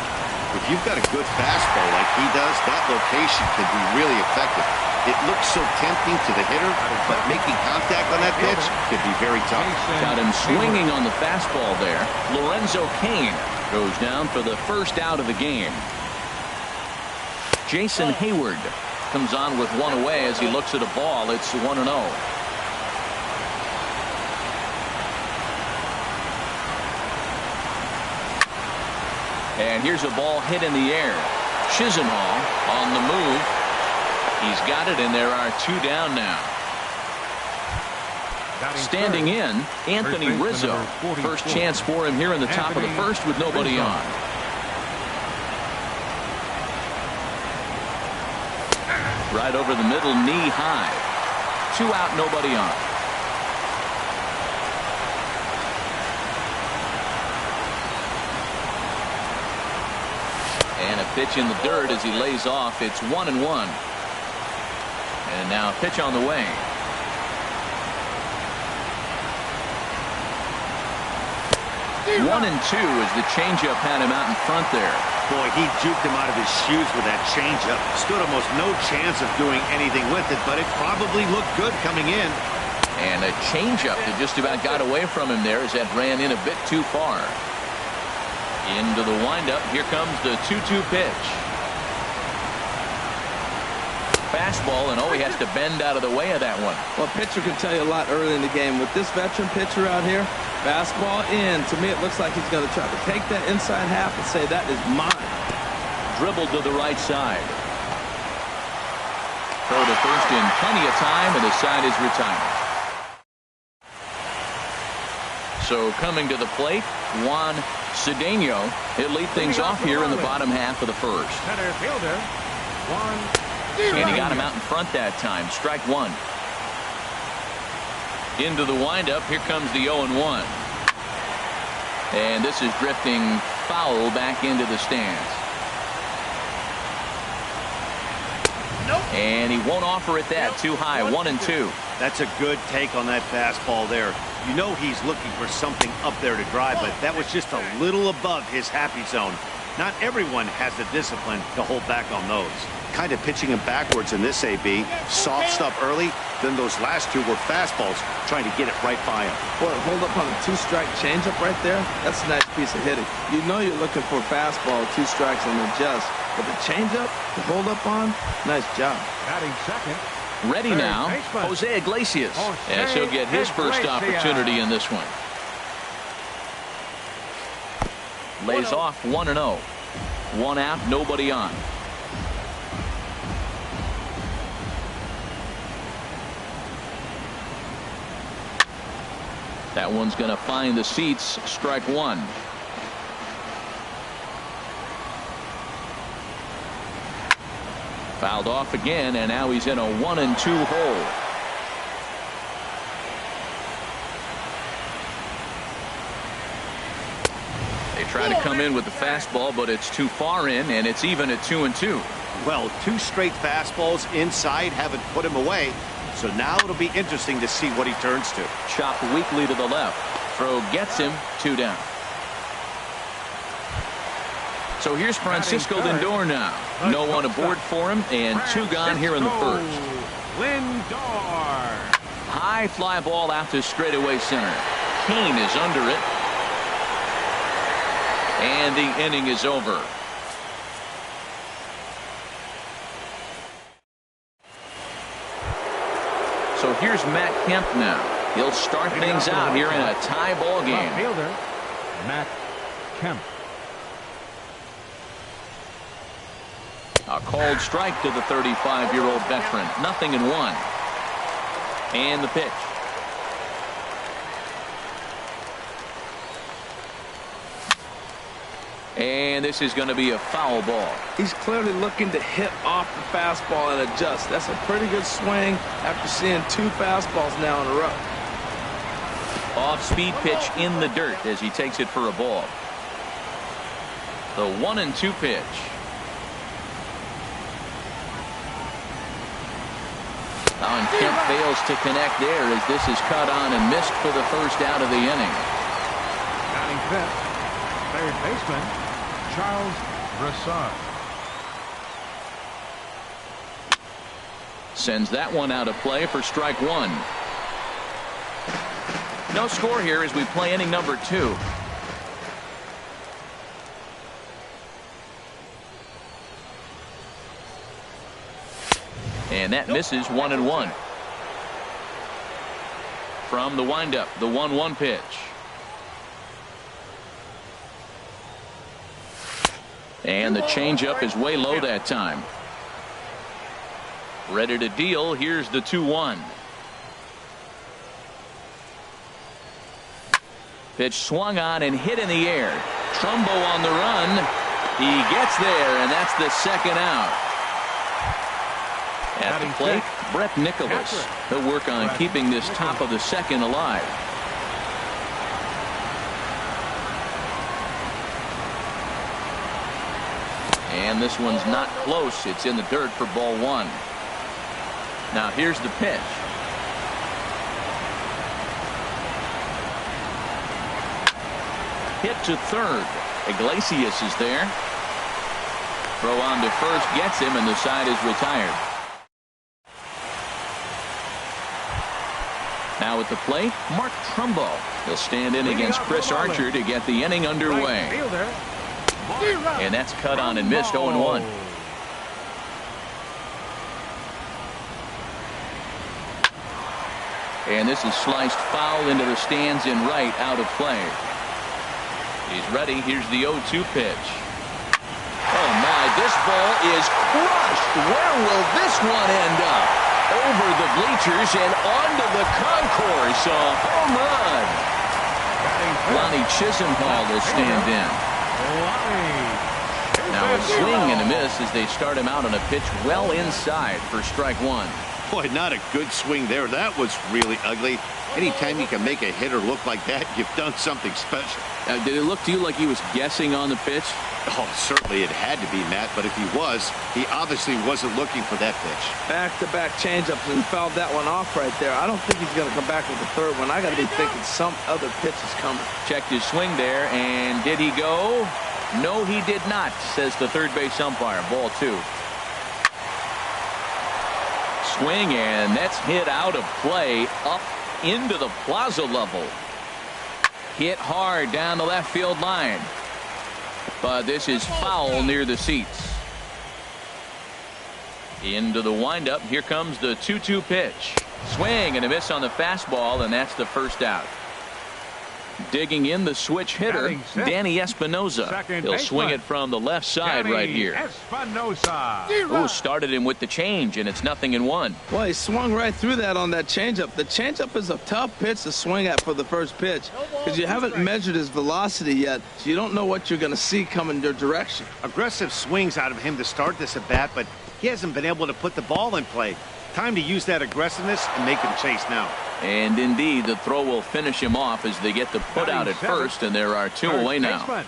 If you've got a good fastball like he does, that location can be really effective. It looks so tempting to the hitter, but making contact on that pitch could be very tough. Got him swinging on the fastball there. Lorenzo Cain goes down for the first out of the game. Jason Hayward comes on with one away as he looks at a ball. It's 1-0. And here's a ball hit in the air. Chisenhall on the move. He's got it, and there are two down now. Standing in, Anthony Rizzo. First chance for him here in the top of the first with nobody on. Right over the middle, knee high. 2 out, nobody on. And a pitch in the dirt as he lays off. It's 1-1. And now a pitch on the way. One and two as the changeup had him out in front there. Boy, he juked him out of his shoes with that changeup. Stood almost no chance of doing anything with it, but it probably looked good coming in. And a changeup that just about got away from him there as that ran in a bit too far. Into the windup. Here comes the 2-2 pitch. Fastball, and he has to bend out of the way of that one. Well, a pitcher can tell you a lot early in the game. With this veteran pitcher out here, fastball in. To me, it looks like he's going to try to take that inside half and say, that is mine. Dribbled to the right side. Throw to first in plenty of time, and the side is retired. So coming to the plate, Juan Cedeno. He'll lead things off here in the bottom half of the first. Center fielder, Juan. And he got him out in front that time. Strike one. Into the windup. Here comes the 0-1. And this is drifting foul back into the stands. Nope. And he won't offer it that. Too high. 1-2. That's a good take on that fastball there. You know he's looking for something up there to drive, but that was just a little above his happy zone. Not everyone has the discipline to hold back on those. Kind of pitching him backwards in this AB. Soft stuff early, then those last two were fastballs, trying to get it right by him. Boy, hold up on a 2-strike changeup right there. That's a nice piece of hitting. You know you're looking for a fastball, 2 strikes and adjust. But the changeup to hold up on, nice job. Batting second. Ready now, Jose Iglesias. As he'll get his first opportunity in this one. Lays off 1-0. 1 out, nobody on. That one's going to find the seats. Strike one. Fouled off again, and now he's in a 1-2 hole. They try to come in with the fastball, but it's too far in, and it's even at 2-2. Well, 2 straight fastballs inside haven't put him away. So now it'll be interesting to see what he turns to. Chop weakly to the left. Throw gets him. 2 down. So here's Francisco Lindor now. No one aboard for him, and 2 gone here in the first. Lindor. High fly ball out to straightaway center. Kane is under it. And the inning is over. So here's Matt Kemp now. He'll start things out here in a tie ball game. Fielder, Matt Kemp. A called strike to the 35-year-old veteran. 0-1. And the pitch. And this is going to be a foul ball. He's clearly looking to hit off the fastball and adjust. That's a pretty good swing after seeing 2 fastballs now in a row. Off-speed pitch in the dirt as he takes it for a ball. The 1-2 pitch. And Kemp fails to connect there as this is cut on and missed for the first out of the inning. Batting fifth, third baseman, Charles Brassard. Sends that one out of play for strike 1. No score here as we play inning number 2. And that misses. 1-1. From the windup, the 1-1 pitch. And the changeup is way low that time. Ready to deal. Here's the 2-1. Pitch swung on and hit in the air. Trumbo on the run. He gets there, and that's the second out. At the plate, Brett Nicholas. He'll work on keeping this top of the second alive. And this one's not close. It's in the dirt for ball 1. Now here's the pitch. Hit to third. Iglesias is there. Throw on to first gets him, and the side is retired. Now at the plate, Mark Trumbo. He'll stand in against Chris Archer to get the inning underway. And that's cut on and missed. 0-1. And this is sliced foul into the stands in right, out of play. He's ready. Here's the 0-2 pitch. Oh my, this ball is crushed. Where will this one end up? Over the bleachers and onto the concourse. A home run. Lonnie Chisenhall will stand in. Now a swing and a miss as they start him out on a pitch well inside for strike 1. Boy, not a good swing there. That was really ugly. Anytime you can make a hitter look like that, you've done something special. Did it look to you like he was guessing on the pitch? Oh, certainly it had to be, Matt, but if he was, he obviously wasn't looking for that pitch. Back-to-back changeups and fouled that one off right there. I don't think he's going to come back with the third one. I got to be thinking some other pitch is coming. Checked his swing there, and did he go? No, he did not, says the third base umpire. Ball 2. Swing, and that's hit out of play up into the plaza level. Hit hard down the left field line. But this is foul near the seats. Into the windup. Here comes the 2-2 pitch. Swing and a miss on the fastball, and that's the first out. Digging in the switch hitter, Danny Espinosa. He'll swing it from the left side right here. Ooh, started him with the change, and it's 0-1. Well, he swung right through that on that changeup. The changeup is a tough pitch to swing at for the first pitch because you haven't measured his velocity yet, so you don't know what you're going to see coming your direction. Aggressive swings out of him to start this at bat, but he hasn't been able to put the ball in play. Time to use that aggressiveness and make him chase now. And indeed, the throw will finish him off as they get the put out at first, and there are 2 away now.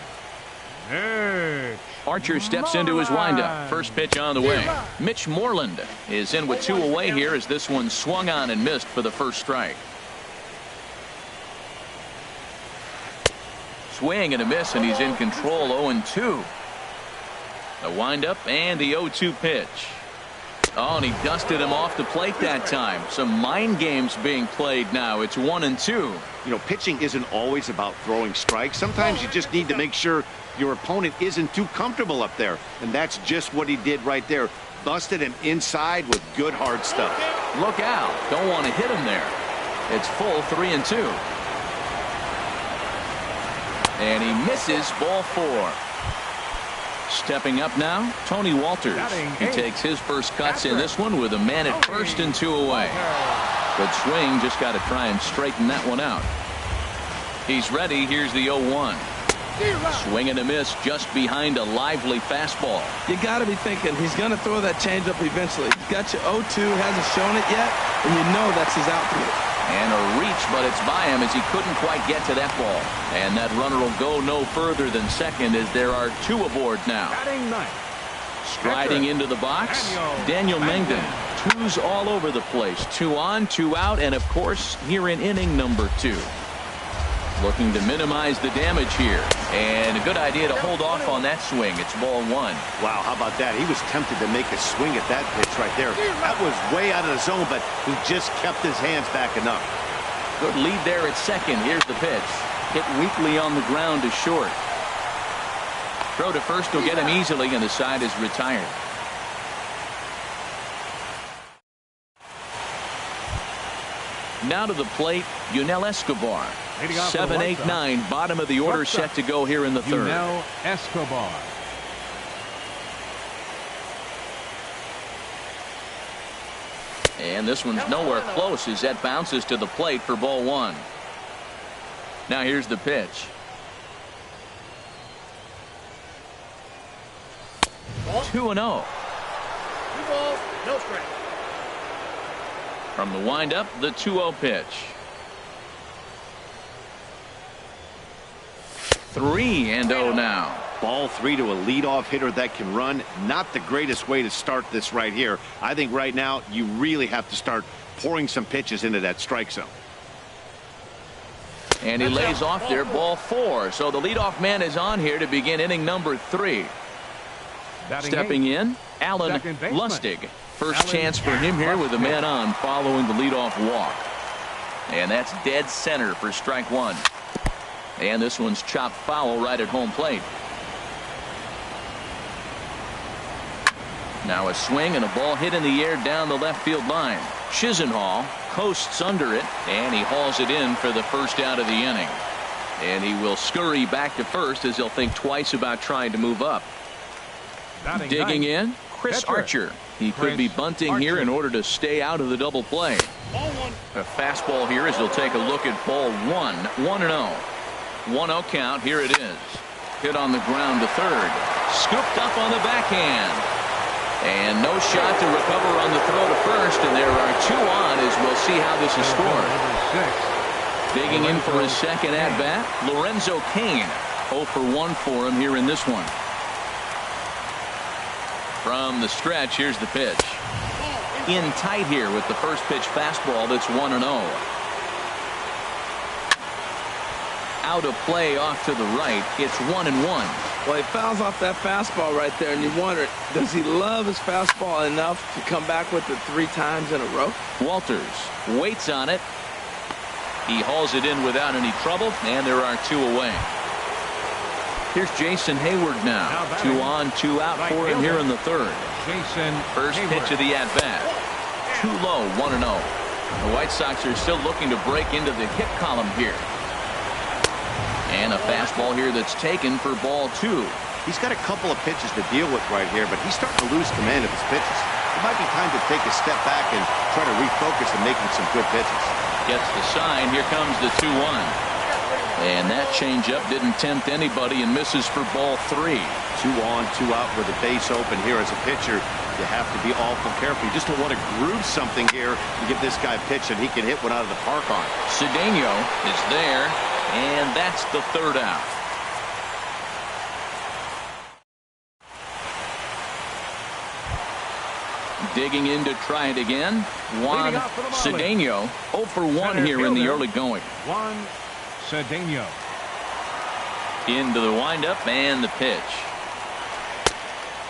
Archer steps into his windup. First pitch on the way. Mitch Moreland is in with 2 away here as this one swung on and missed for the first strike. Swing and a miss, and he's in control. 0-2. The windup and the 0-2 pitch. Oh, and he dusted him off the plate that time. Some mind games being played now. It's 1-2. You know, pitching isn't always about throwing strikes. Sometimes you just need to make sure your opponent isn't too comfortable up there. And that's just what he did right there. Busted him inside with good hard stuff. Look out. Don't want to hit him there. It's full 3-2. And he misses ball 4. Stepping up now, Tony Walters. He takes his first cuts in this one with a man at first and 2 away. Good swing, just got to try and straighten that one out. He's ready. Here's the 0-1. Swing and a miss just behind a lively fastball. You got to be thinking he's going to throw that changeup eventually. He's got you 0-2, hasn't shown it yet, and you know that's his outfield. And a reach, but it's by him as he couldn't quite get to that ball. And that runner will go no further than second as there are 2 aboard now. Striding into the box, Daniel Mengden. 2s all over the place. 2 on, 2 out, and of course here in inning number 2. Looking to minimize the damage here. And a good idea to hold off on that swing. It's ball 1. Wow, how about that? He was tempted to make a swing at that pitch right there. That was way out of the zone, but he just kept his hands back enough. Good lead there at second. Here's the pitch. Hit weakly on the ground to short. Throw to first will get him easily, and the side is retired. Now to the plate, Yunel Escobar. 7-8-9, bottom of the order, set to go here in the third. Yunel Escobar. And this one's nowhere close as that bounces to the plate for ball 1. Now here's the pitch. 2-0. 2 balls, no strike. From the windup, the 2-0 pitch. 3-0 now. Ball 3 to a leadoff hitter that can run. Not the greatest way to start this right here. I think right now you really have to start pouring some pitches into that strike zone. And he lays off there, ball 4. So the leadoff man is on here to begin inning number 3. Stepping in, Alan Lustig. First chance for him here with a man on following the leadoff walk. And that's dead center for strike 1. And this one's chopped foul right at home plate. Now a swing and a ball hit in the air down the left field line. Chisenhall coasts under it, and he hauls it in for the first out of the inning. And he will scurry back to first as he'll think twice about trying to move up. Digging in, Chris Archer. He could be bunting here in order to stay out of the double play. A fastball here as he'll take a look at ball 1. 1-0. 1-0 count. Here it is. Hit on the ground to third. Scooped up on the backhand. And no shot to recover on the throw to first. And there are 2 on as we'll see how this is scored. Digging in for his second at-bat, Lorenzo Cain. 0 for 1 for him here in this one. From the stretch, here's the pitch. In tight here with the first pitch fastball. That's 1-0. Out of play off to the right. It's 1-1. Well, he fouls off that fastball right there, and you wonder, does he love his fastball enough to come back with it 3 times in a row? Walters waits on it. He hauls it in without any trouble, and there are 2 away. Here's Jason Hayward now. 2 on, 2 out for him here in the third. First pitch of the at-bat. Too low, 1-0. The White Sox are still looking to break into the hit column here. And a fastball here that's taken for ball 2. He's got a couple of pitches to deal with right here, but he's starting to lose command of his pitches. It might be time to take a step back and try to refocus on making some good pitches. Gets the sign. Here comes the 2-1. And that changeup didn't tempt anybody and misses for ball 3. 2 on, 2 out with a base open here. As a pitcher, you have to be awful careful. You just don't want to groove something here and give this guy a pitch that he can hit one out of the park on. Cedeno is there, and that's the third out. Digging in to try it again. Juan Cedeno 0 for 1 here in the early going. Juan Cedeno. Into the windup and the pitch.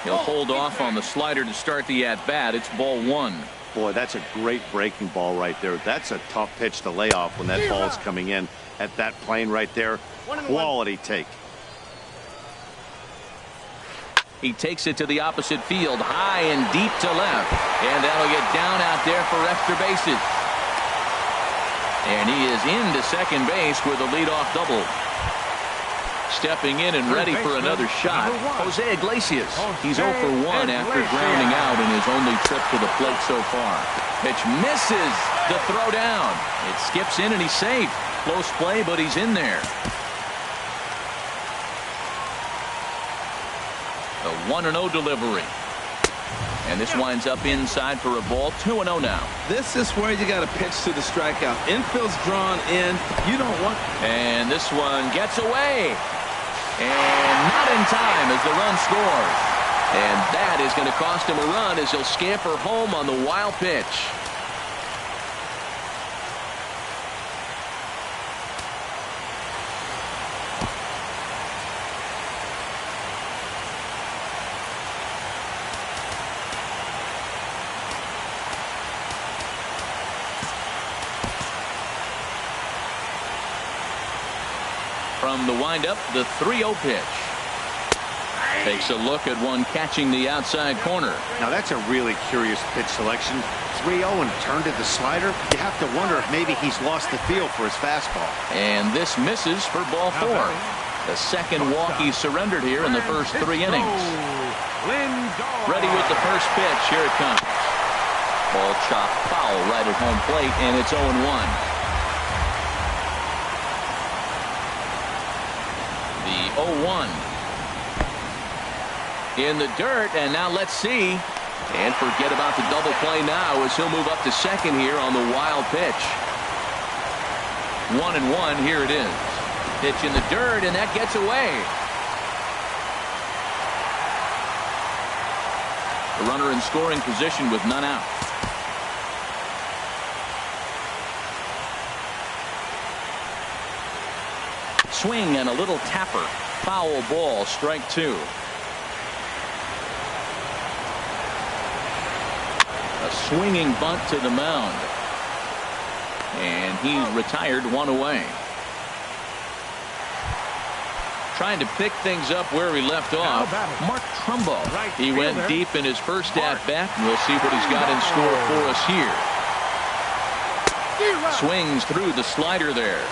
He'll hold off on the slider to start the at-bat. It's ball 1. Boy, that's a great breaking ball right there. That's a tough pitch to lay off when that ball's coming in at that plane right there. Quality take. He takes it to the opposite field, high and deep to left. And that'll get down out there for extra bases. And he is into second base with a leadoff double. Stepping in and ready for another shot, Jose Iglesias. He's 0 for 1 after grounding out in his only trip to the plate so far. Pitch misses the throw down. It skips in and he's safe. Close play, but he's in there. The 1-0 delivery. And this winds up inside for a ball. 2-0 now. This is where you got to pitch to the strikeout. Infield's drawn in. You don't want. And this one gets away. And not in time as the run scores. And that is going to cost him a run as he'll scamper home on the wild pitch. From the windup, the 3-0 pitch. Takes a look at one catching the outside corner. Now that's a really curious pitch selection. 3-0 and turned to the slider. You have to wonder if maybe he's lost the feel for his fastball. And this misses for ball 4. The second walk he surrendered here in the first 3 innings. Ready with the first pitch. Here it comes. Ball chopped foul right at home plate, and it's 0-1. The 0-1 in the dirt, and now let's see. And forget about the double play now as he'll move up to second here on the wild pitch. 1-1. Here it is. Pitch in the dirt, and that gets away. The runner in scoring position with none out. Swing and a little tapper. Foul ball, strike 2. A swinging bunt to the mound. And he retired 1 away. Trying to pick things up where he left off. Mark Trumbo. He went deep in his first at-bat. We'll see what he's got in store for us here. Swings through the slider there.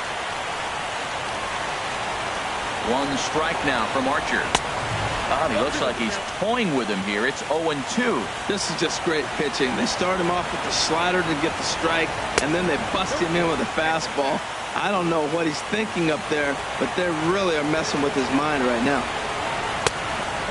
1 strike now from Archer. He looks like he's toying with him here. It's 0-2. This is just great pitching. They start him off with the slider to get the strike, and then they bust him in with a fastball. I don't know what he's thinking up there, but they really are messing with his mind right now.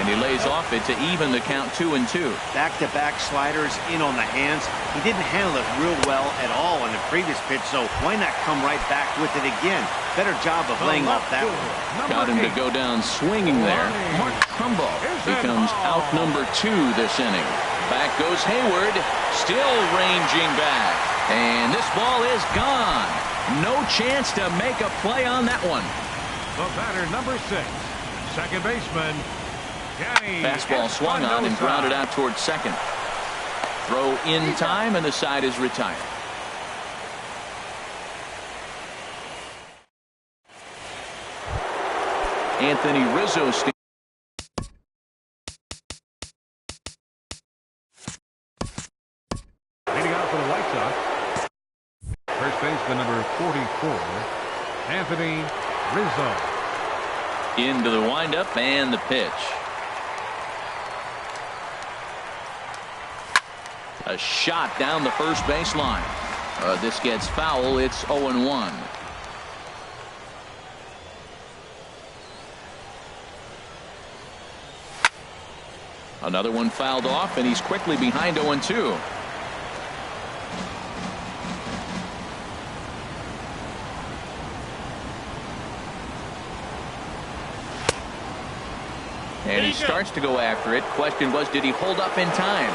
And he lays off it to even the count 2-2. Back-to-back sliders in on the hands. He didn't handle it real well at all in the previous pitch, so why not come right back with it again? Better job of laying off that one. Got him to go down swinging there. Mark Trumbo becomes out number 2 this inning. Back goes Hayward, still ranging back. And this ball is gone. No chance to make a play on that one. The batter, number 6, second baseman. Fastball swung on and grounded out towards second. Throw in time, and the side is retired. Anthony Rizzo leading out for the White Sox. First baseman number 44, Anthony Rizzo. Into the windup and the pitch. A shot down the first baseline. This gets foul. It's 0-1. Another one fouled off, and he's quickly behind 0-2. And he starts to go after it. Question was, did he hold up in time?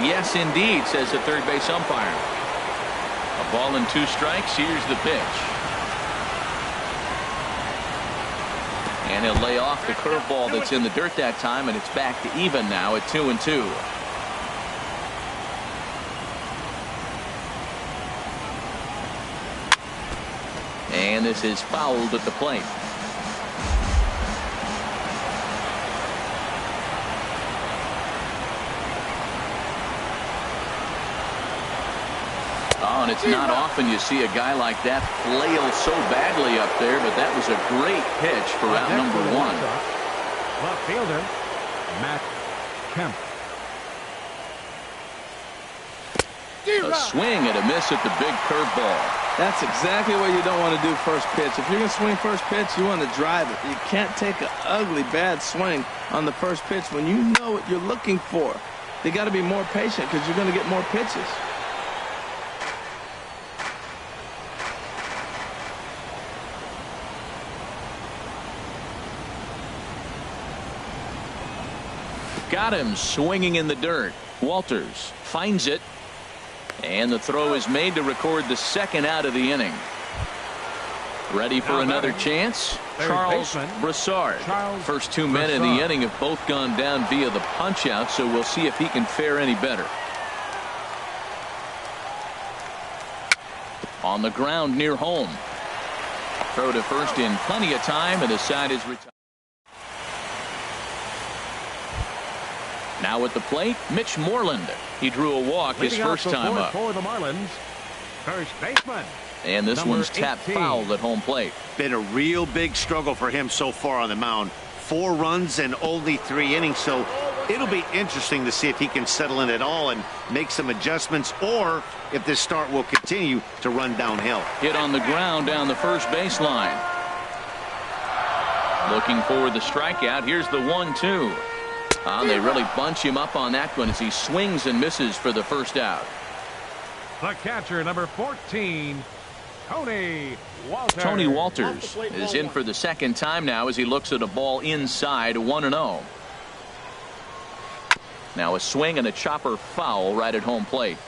Yes, indeed, says the third base umpire. A ball and 2 strikes. Here's the pitch. And he'll lay off the curveball that's in the dirt that time, and it's back to even now at 2-2. And this is fouled at the plate. Oh, and it's not often you see a guy like that flail so badly up there, but that was a great pitch for out number 1. Left fielder, Matt Kemp. A swing and a miss at the big curveball. That's exactly what you don't want to do first pitch. If you're going to swing first pitch, you want to drive it. You can't take an ugly, bad swing on the first pitch when you know what you're looking for. You got to be more patient because you're going to get more pitches. Got him swinging in the dirt. Walters finds it. And the throw is made to record the second out of the inning. Ready for another chance? Charles Broussard. First 2 men in the inning have both gone down via the punch out, so we'll see if he can fare any better. On the ground near home. Throw to first in plenty of time, and the side is retired. Now at the plate, Mitch Moreland. He drew a walk his first time up. For the Marlins, first baseman. And this one's tapped foul at home plate. Been a real big struggle for him so far on the mound. 4 runs and only 3 innings, so it'll be interesting to see if he can settle in at all and make some adjustments, or if this start will continue to run downhill. Hit on the ground down the first baseline. Looking for the strikeout. Here's the 1-2. They really bunch him up on that one as he swings and misses for the first out. The catcher, number 14, Tony Walters. Tony Walters is in for the second time now as he looks at a ball inside, 1-0. Now a swing and a chopper foul right at home plate.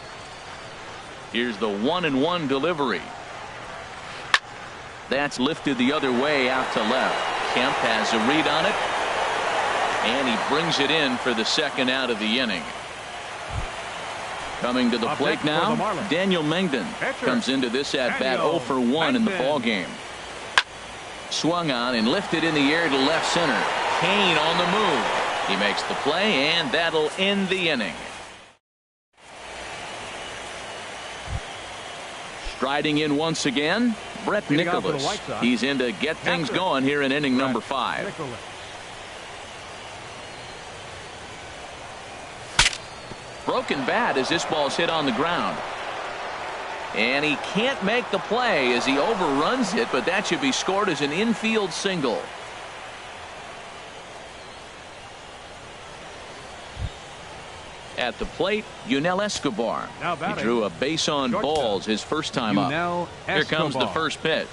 Here's the 1-1 delivery. That's lifted the other way out to left. Kemp has a read on it. And he brings it in for the second out of the inning. Coming to the plate now, Daniel Mengden comes into this at bat 0 for 1 in the ball game. Swung on and lifted in the air to left center. Kane on the move. He makes the play, and that'll end the inning. Striding in once again, Brett Nicholas. He's in to get things going here in inning number 5. Broken bat as this ball's hit on the ground. And he can't make the play as he overruns it, but that should be scored as an infield single. At the plate, Yunel Escobar. He drew a base on balls his first time up. Here comes the first pitch.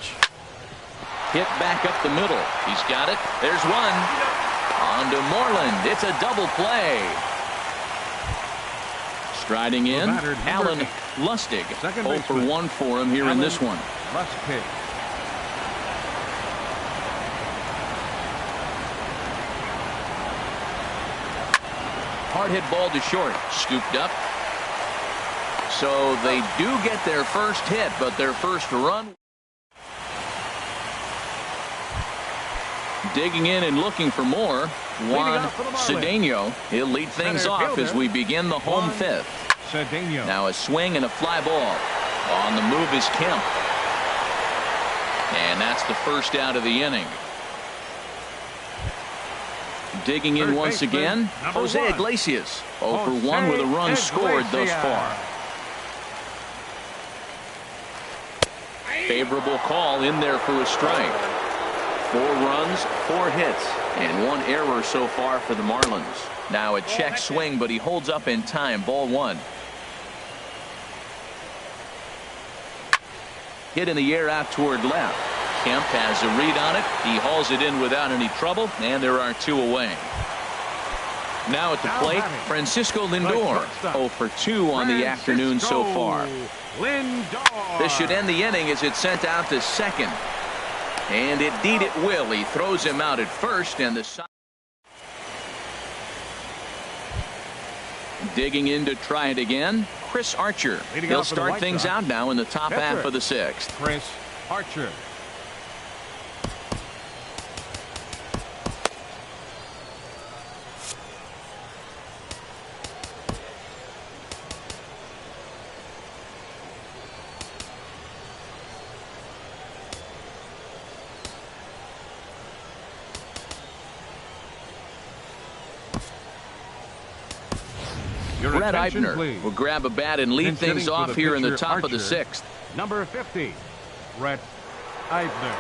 Hit back up the middle. He's got it. There's one. On to Moreland. It's a double play. Striding in, Alan Lustig. 0 for 1 for him here in this one. Lustig. Hard hit ball to short. Scooped up. So they do get their first hit, but their first run. Digging in and looking for more. Juan Cedeno. He'll lead things off as we begin the home 5th. Now a swing and a fly ball. On the move is Kemp. And that's the first out of the inning. Digging in once again, Jose Iglesias. 0 for 1 with a run scored thus far. Favorable call in there for a strike. 4 runs, 4 hits, and 1 error so far for the Marlins. Now a check swing, but he holds up in time. Ball 1. Hit in the air out toward left. Kemp has a read on it. He hauls it in without any trouble, and there are 2 away. Now at the plate, Francisco Lindor. 0 for 2 on the afternoon so far. This should end the inning as it's sent out to second. And indeed it will. He throws him out at first, and the side digging in to try it again. Chris Archer. He'll start things out now in the top half of the sixth. Chris Archer. Brett Eibner will grab a bat and lead things off here in the top Archer, of the sixth. Number 50, Brett Eibner.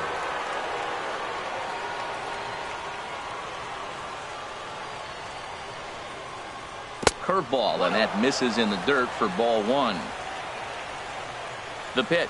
Curveball, and that misses in the dirt for ball one. The pitch.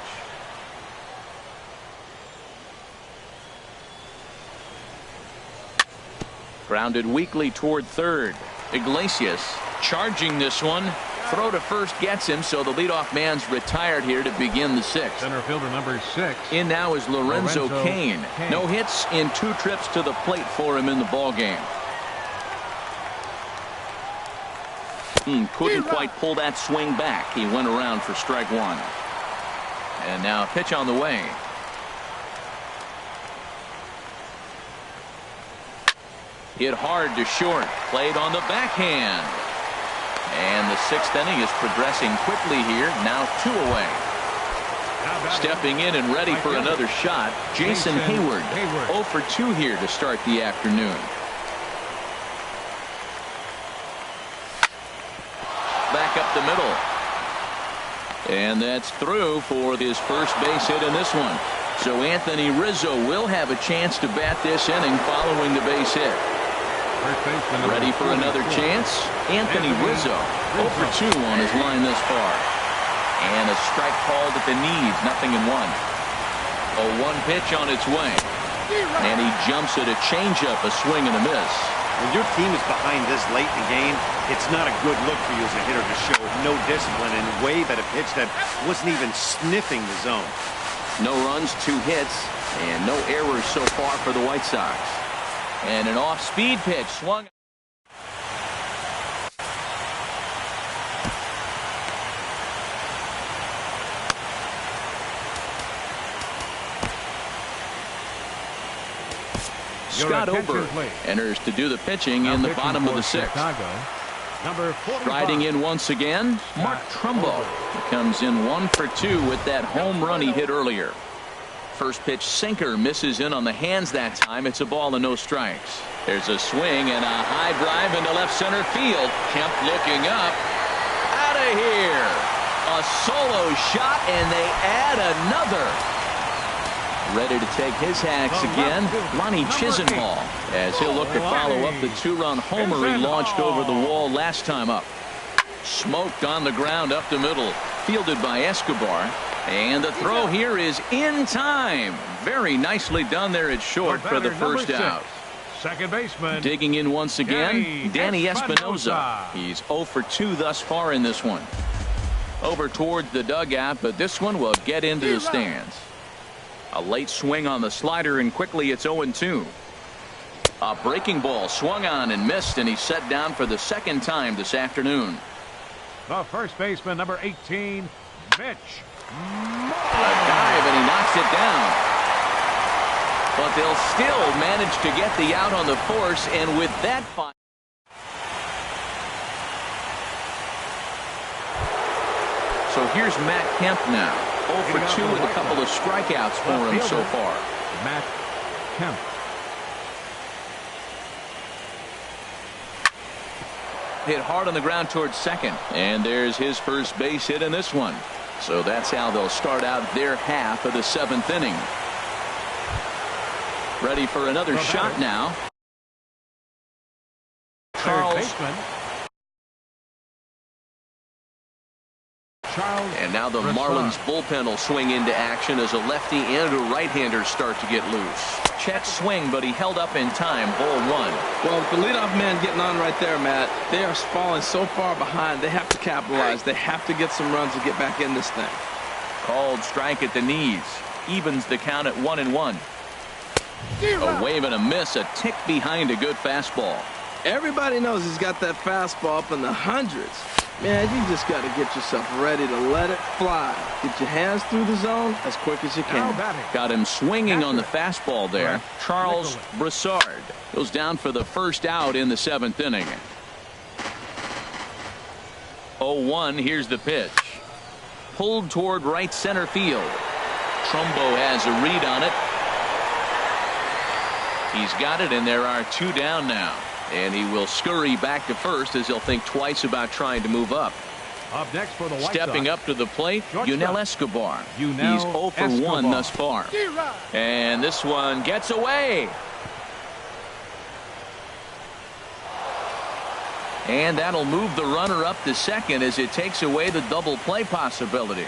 Grounded weakly toward third. Iglesias charging this one. Throw to first gets him, so the leadoff man's retired here to begin the sixth. Center fielder number 6. In now is Lorenzo Cain. No hits in 2 trips to the plate for him in the ball game. Couldn't quite pull that swing back. He went around for strike one. And now a pitch on the way. Hit hard to short. Played on the backhand. And the sixth inning is progressing quickly here. Now 2 away. Stepping in and ready for another shot, Jason Hayward. 0 for 2 here to start the afternoon. Back up the middle. And that's through for his first base hit in this one. So Anthony Rizzo will have a chance to bat this inning following the base hit. Ready for another chance? Anthony Rizzo. 0 for 2 on his line thus far. And a strike called at the knees. 0-1. A 1 pitch on its way. And he jumps at a changeup, a swing and a miss. When your team is behind this late in the game, it's not a good look for you as a hitter to show no discipline and wave at a pitch that wasn't even sniffing the zone. No runs, 2 hits, and no errors so far for the White Sox. And an off-speed pitch swung. Scott Ober enters to do the pitching in the bottom of the sixth. Riding in once again, Mark Trumbo comes in 1 for 2 with that home run he hit earlier. First pitch sinker misses in on the hands that time. It's a ball and no strikes. There's a swing and a high drive into left center field. Kemp looking up. Out of here. A solo shot, and they add another. Ready to take his hacks again, Lonnie Chisenhall, as he'll look to follow up the 2-run homer he launched over the wall last time up. Smoked on the ground up the middle, fielded by Escobar. And the throw here is in time. Very nicely done there at short for the first out. Second baseman. Digging in once again, Danny Espinosa. He's 0 for 2 thus far in this one. Over towards the dugout, but this one will get into the stands. A late swing on the slider, and quickly it's 0-2. A breaking ball swung on and missed, and he's set down for the second time this afternoon. The first baseman, number 18, Mitch. A dive, and he knocks it down. But they'll still manage to get the out on the force, and with that fire. So here's Matt Kemp now. 0 for 2 with a couple of strikeouts for him so far. Matt Kemp. Hit hard on the ground towards second. And there's his first base hit in this one. So that's how they'll start out their half of the 7th inning. Ready for another shot now. Charles And now the Broussard. Marlins bullpen will swing into action as a lefty and a right-hander start to get loose. Check swing, but he held up in time. Ball one. Well, with the leadoff man getting on right there, Matt, they are falling so far behind. They have to capitalize. They have to get some runs to get back in this thing. Called strike at the knees. Evens the count at 1-1. A wave and a miss, a tick behind a good fastball. Everybody knows he's got that fastball up in the hundreds. Man, you just got to get yourself ready to let it fly. Get your hands through the zone as quick as you can. Got him swinging on the fastball there. Charles Broussard goes down for the first out in the 7th inning. 0-1, here's the pitch. Pulled toward right center field. Trumbo has a read on it. He's got it, and there are 2 down now. And he will scurry back to first as he'll think twice about trying to move up. Up next for the White Stepping Sox. up to the plate, Yunel Escobar. Yunel He's 0 for 1 Escobar. thus far. And this one gets away. And that'll move the runner up to second as it takes away the double play possibility.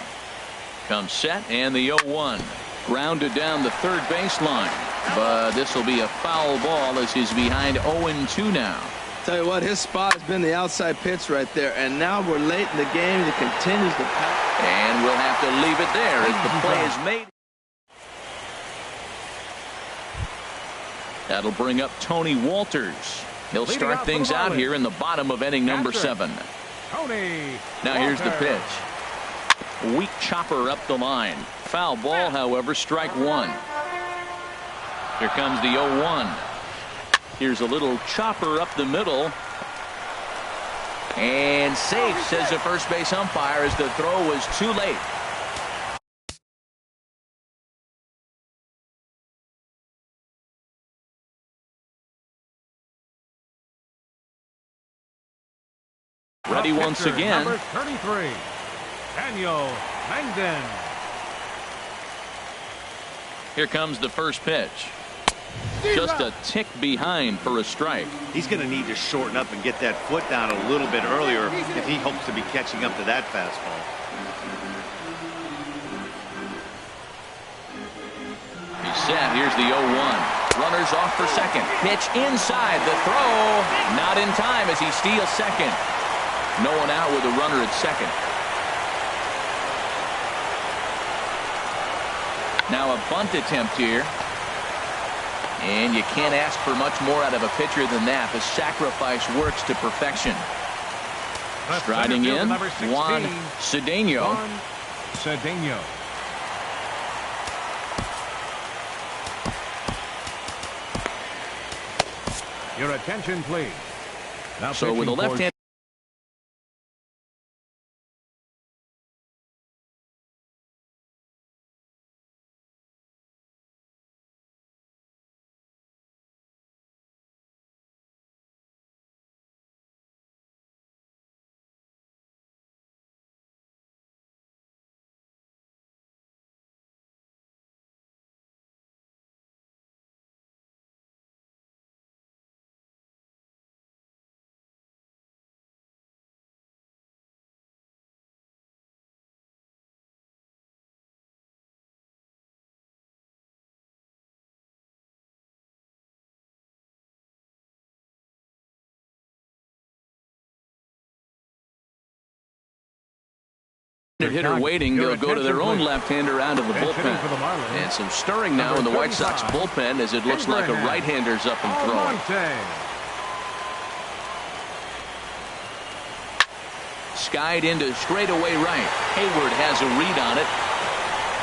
Comes set, and the 0-1. Grounded down the third baseline. But this will be a foul ball as he's behind 0-2 now. Tell you what, his spot has been the outside pitch right there, and now we're late in the game. He continues to pass. And we'll have to leave it there as the play is made. That'll bring up Tony Walters. He'll start things out here in the bottom of inning number 7. Tony Now here's the Walters. pitch. Weak chopper up the line. Foul ball, however, strike 1. Here comes the 0-1. Here's a little chopper up the middle. And safe, says the first base umpire, as the throw was too late. Ready once Pitcher, again. Number 33, Daniel Langdon. Here comes the first pitch. Just a tick behind for a strike. He's going to need to shorten up and get that foot down a little bit earlier if he hopes to be catching up to that fastball. He's set. Here's the 0-1. Runners off for second. Pitch inside. The throw not in time as he steals second. No one out with a runner at second. Now a bunt attempt here. And you can't ask for much more out of a pitcher than that. The sacrifice works to perfection. Striding in, Juan Cedeno. Cedeno. Your attention, please. Now So with a pitching for- left hand. Hitter waiting. They'll go to their own left-hander out of the bullpen. And some stirring now in the White Sox bullpen as it looks like a right-hander's up and throwing. Skied into straightaway right. Hayward has a read on it.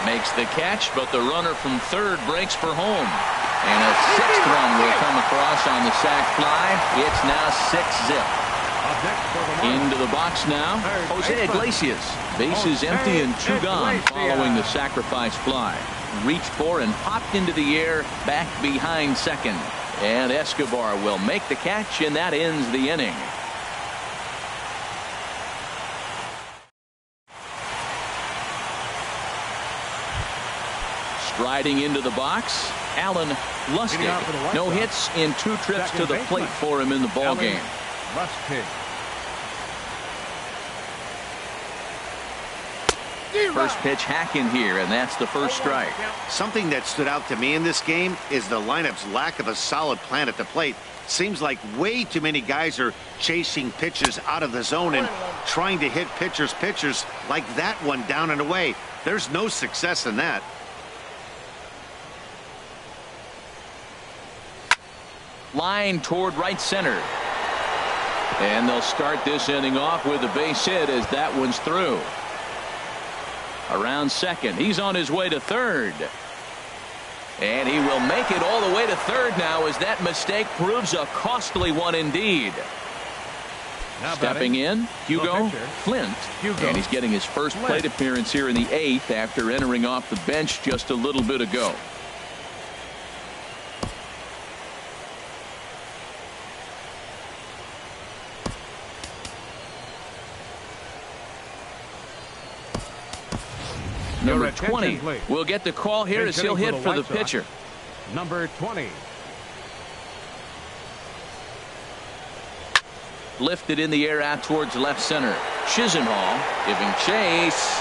Makes the catch, but the runner from third breaks for home. And a 6th run will come across on the sac fly. It's now 6-zip. Into the box now, Jose Iglesias. Bases empty and 2 gone following the sacrifice fly. Reached for and popped into the air back behind second. And Escobar will make the catch, and that ends the inning. Striding into the box, Alan Lustig. No hits in 2 trips to the plate for him in the ballgame. First pitch hacking here, and that's the first strike. Something that stood out to me in this game is the lineup's lack of a solid plan at the plate. Seems like way too many guys are chasing pitches out of the zone and trying to hit pitchers like that one down and away. There's no success in that. Line toward right center. And they'll start this inning off with a base hit as that one's through. Around second. He's on his way to third. And he will make it all the way to third now as that mistake proves a costly one indeed. Now Stepping in, Hugo Flint. And he's getting his first plate appearance here in the 8th after entering off the bench just a little bit ago. Number 20 will get the call here as he'll hit for the pitcher. Number 20. Lifted in the air out towards left center. Chisenhall giving chase.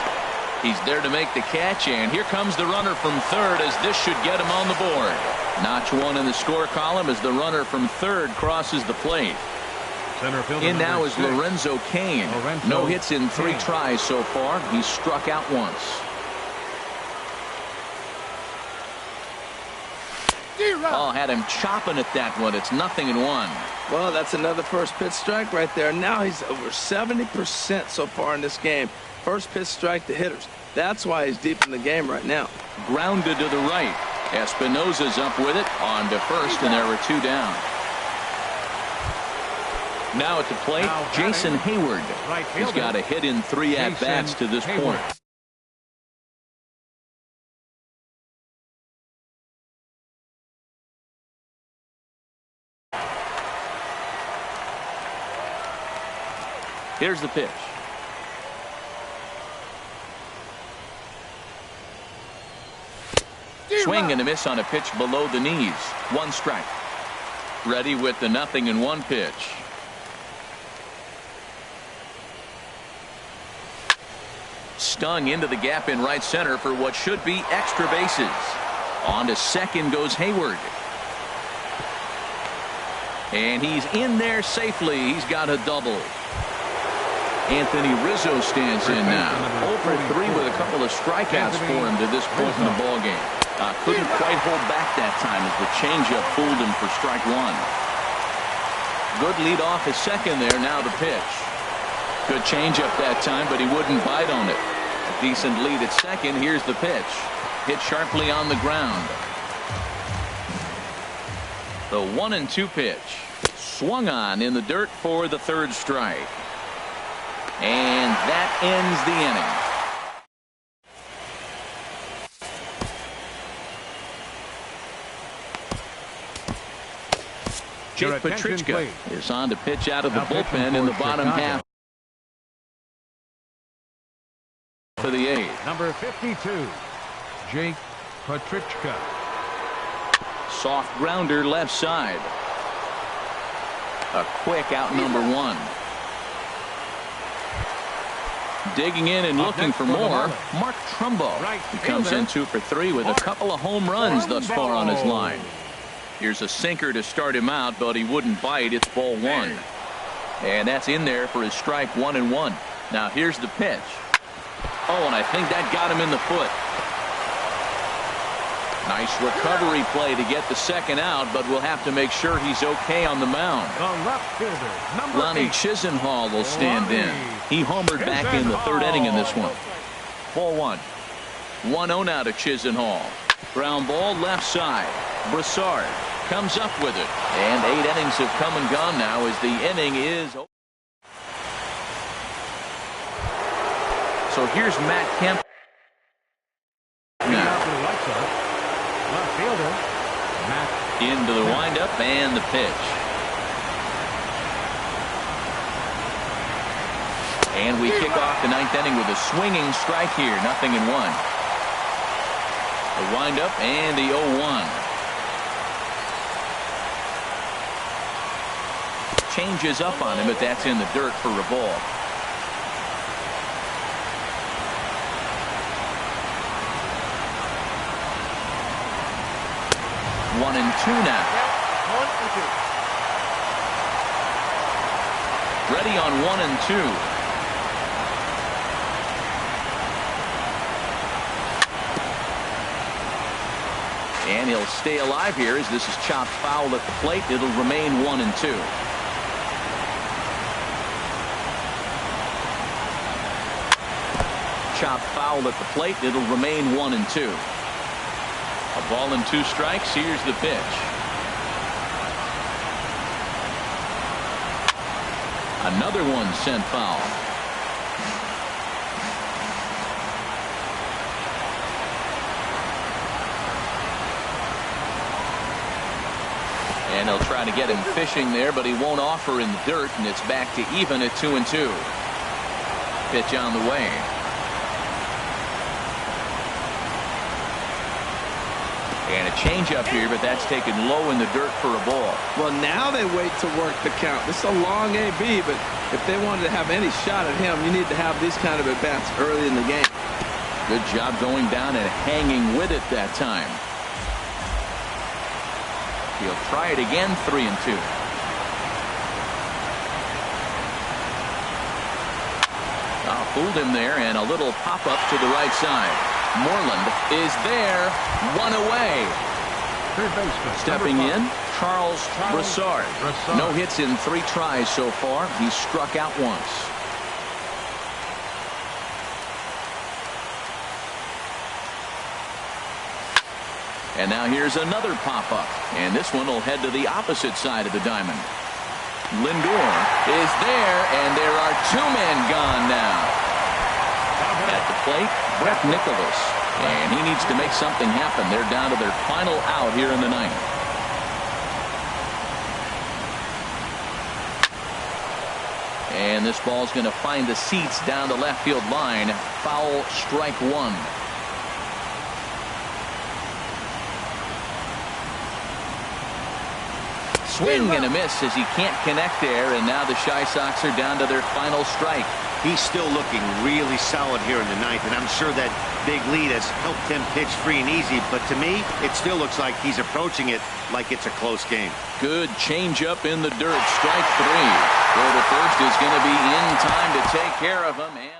He's there to make the catch, and here comes the runner from third as this should get him on the board. Notch one in the score column as the runner from third crosses the plate. In now is Lorenzo Cain. No hits in 3 tries so far. He's struck out once. Oh, had him chopping at that one. It's 0-1. Well, that's another first pitch strike right there. Now he's over 70% so far in this game. First pitch strike to hitters. That's why he's deep in the game right now. Grounded to the right. Espinosa's up with it on to first, and there were 2 down. Now at the plate, Jason Hayward. He's got a hit in 3 at-bats to this point. Here's the pitch. Swing and a miss on a pitch below the knees. 1 strike. Ready with the 0-1 pitch. Stung into the gap in right center for what should be extra bases. On to second goes Hayward. And he's in there safely. He's got a double. Anthony Rizzo stands in now. 0 for 3 with a couple of strikeouts for him to this point in the ballgame. Couldn't quite hold back that time as the changeup fooled him for strike 1. Good lead off his second there. Now the pitch. Good changeup that time, but he wouldn't bite on it. A decent lead at second. Here's the pitch. Hit sharply on the ground. The 1-2 pitch. Swung on in the dirt for the 3rd strike. And that ends the inning. Jake Petrichka is on to pitch out of the bullpen in the bottom half for the 8th. Number 52, Jake Petrichka. Soft grounder left side. A quick out number 1. Digging in and looking for more, Mark Trumbo. He comes in 2 for 3 with a couple of home runs thus far on his line. Here's a sinker to start him out, but he wouldn't bite. It's ball 1. And that's in there for his strike 1-1. Now here's the pitch. Oh, and I think that got him in the foot. Nice recovery play to get the second out, but we'll have to make sure he's okay on the mound. The left fielder, number Lonnie 8. Chisenhall will stand in. He homered back in the 3rd inning in this one. Ball 1. 1-0 now to Chisenhall. Ground ball left side. Brassard comes up with it. And 8 innings have come and gone now as the inning is over. So here's Matt Kemp. Left fielder, Matt. Into the windup and the pitch. And we kick off the 9th inning with a swinging strike here. 0-1. The windup and the 0-1. Changes up on him, but that's in the dirt for a ball. 1-2 now. Count 1-2. Ready on 1-2. And he'll stay alive here as this is chopped foul at the plate. It'll remain 1-2. Chopped foul at the plate. It'll remain 1-2. A ball and 2 strikes. Here's the pitch. Another one sent foul. And he'll try to get him fishing there, but he won't offer in the dirt, and it's back to even at 2-2. Pitch on the way. And a changeup here, but that's taken low in the dirt for a ball. Well, now they wait to work the count. This is a long AB, but if they wanted to have any shot at him, you need to have these kind of at-bats early in the game. Good job going down and hanging with it that time. He'll try it again, 3-2. Fooled him there, and a little pop-up to the right side. Moreland is there, one away. Third baseman. Stepping in, Charles Broussard. No hits in 3 tries so far. He's struck out once. And now here's another pop-up, and this one will head to the opposite side of the diamond. Lindor is there, and there are 2 men gone now. At the plate, Brett Nicholas, and he needs to make something happen. They're down to their final out here in the 9th. And this ball's going to find the seats down the left field line. Foul, strike 1. Swing and a miss as he can't connect there, and now the Chi Sox are down to their final strike. He's still looking really solid here in the 9th, and I'm sure that big lead has helped him pitch free and easy, but to me, it still looks like he's approaching it like it's a close game. Good changeup in the dirt, strike 3. Go to first is going to be in time to take care of him. And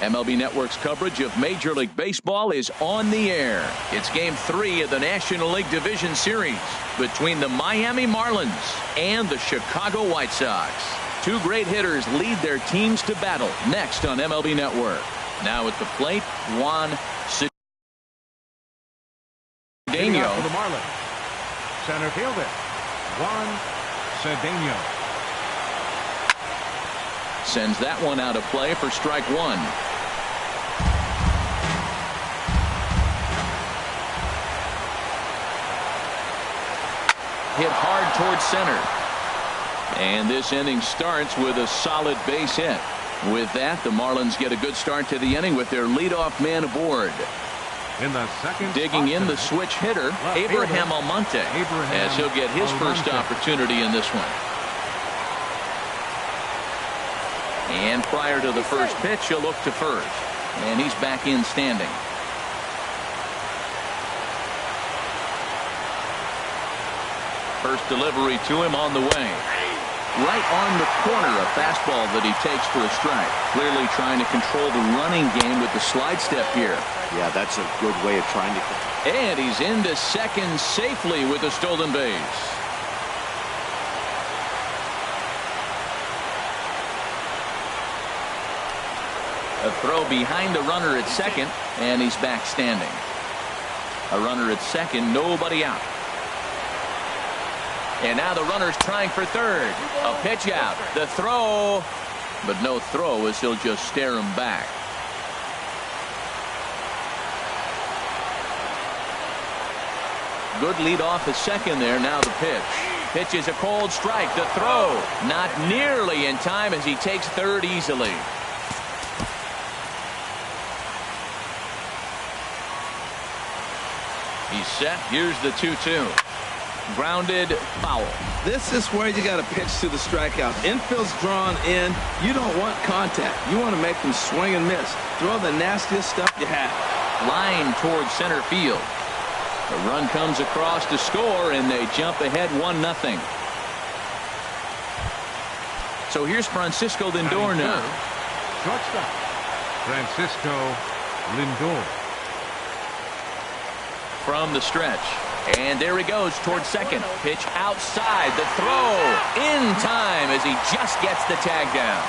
MLB Network's coverage of Major League Baseball is on the air. It's Game 3 of the National League Division Series between the Miami Marlins and the Chicago White Sox. Two great hitters lead their teams to battle next on MLB Network. Now at the plate, Juan Cedeno. For the Marlins. Center fielder, Juan Cedeno. Sends that one out of play for strike one. Hit hard towards center. And this inning starts with a solid base hit. With that, the Marlins get a good start to the inning with their leadoff man aboard. In the second digging in the switch hitter, Abraham Almonte, as he'll get his first opportunity in this one. And prior to the first pitch, he'll look to first. And he's back in standing. First delivery to him on the way. Right on the corner, a fastball that he takes for a strike. Clearly trying to control the running game with the slide step here. Yeah, that's a good way of trying to. And he's into second safely with a stolen base. A throw behind the runner at second, and he's back standing. A runner at second, nobody out. And now the runner's trying for third. A pitch out. The throw. But no throw as he'll just stare him back. Good lead off at second there. Now the pitch. Pitch is a cold strike. The throw. Not nearly in time as he takes third easily. He's set. Here's the 2-2. Grounded, foul. This is where you got to pitch to the strikeout. Infield's drawn in. You don't want contact. You want to make them swing and miss. Throw the nastiest stuff you have. Line towards center field. The run comes across to score, and they jump ahead 1-0. So here's Francisco Lindor now. Shortstop, Francisco Lindor. From the stretch. And there he goes towards second. Pitch outside. The throw in time as he just gets the tag down.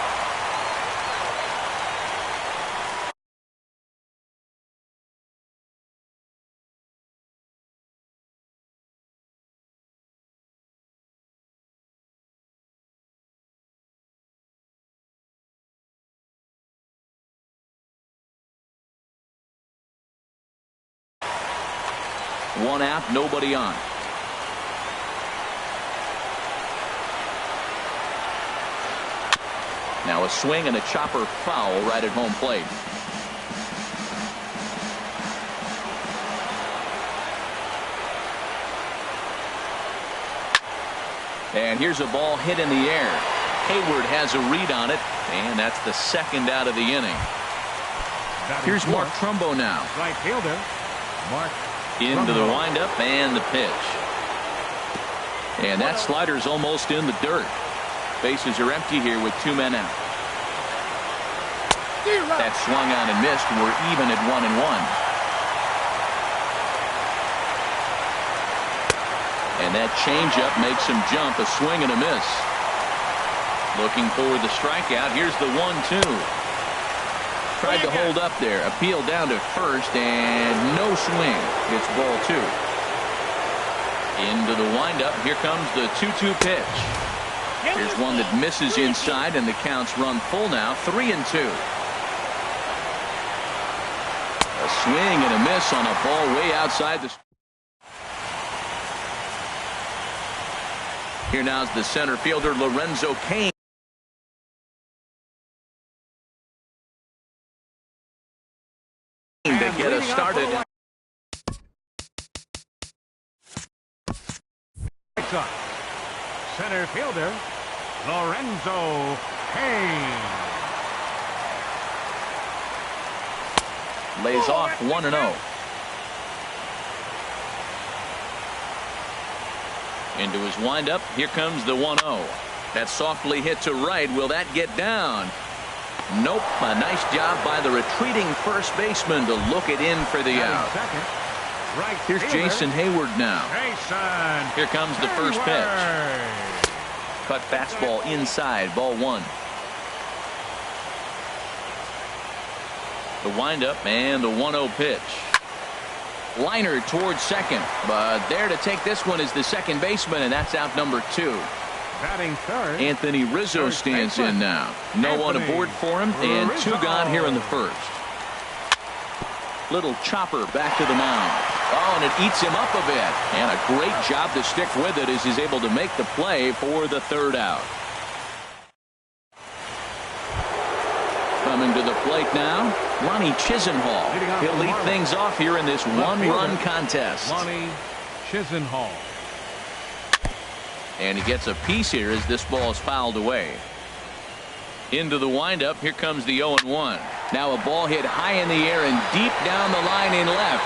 One out, nobody on. Now a swing and a chopper foul right at home plate. And here's a ball hit in the air. Hayward has a read on it, and that's the second out of the inning. Here's Mark Trumbo now. Right fielder, Mark. Into the windup and the pitch. And that slider's almost in the dirt. Bases are empty here with two men out. That swung on and missed. We're even at 1-1. And that changeup makes him jump. A swing and a miss. Looking for the strikeout. Here's the 1-2. Tried to hold up there. Appeal down to first, and no swing. It's ball two. Into the windup. Here comes the 2-2 pitch. Here's one that misses inside, and the count's run full now. 3-2. A swing and a miss on a ball way outside the. Here now's the center fielder, Lorenzo Cain. To get us started. Center fielder, Lorenzo Cain. Lays off 1-0. Into his windup. Here comes the 1-0. That softly hit to right. Will that get down? Nope. A nice job by the retreating first baseman to look it in for the out. Second, right Here's fielder, Jason Hayward now. Jason Here comes the first pitch. Hayward. Cut fastball inside, ball one. The windup and the 1-0 pitch. Liner towards second, but there to take this one is the second baseman, and that's out number 2. Batting third, Anthony Rizzo third stands baseman. in now. No one Anthony aboard for him, and 2 Rizzo. gone here in the first. Little chopper back to the mound. Oh, and it eats him up a bit. And a great job to stick with it as he's able to make the play for the third out. Coming to the plate now, Lonnie Chisenhall. Leading off He'll for the lead Marlins. things off here in this Left one-run fielder, contest. Lonnie Chisenhall. And he gets a piece here as this ball is fouled away. Into the windup. Here comes the 0-1. Now a ball hit high in the air and deep down the line in left.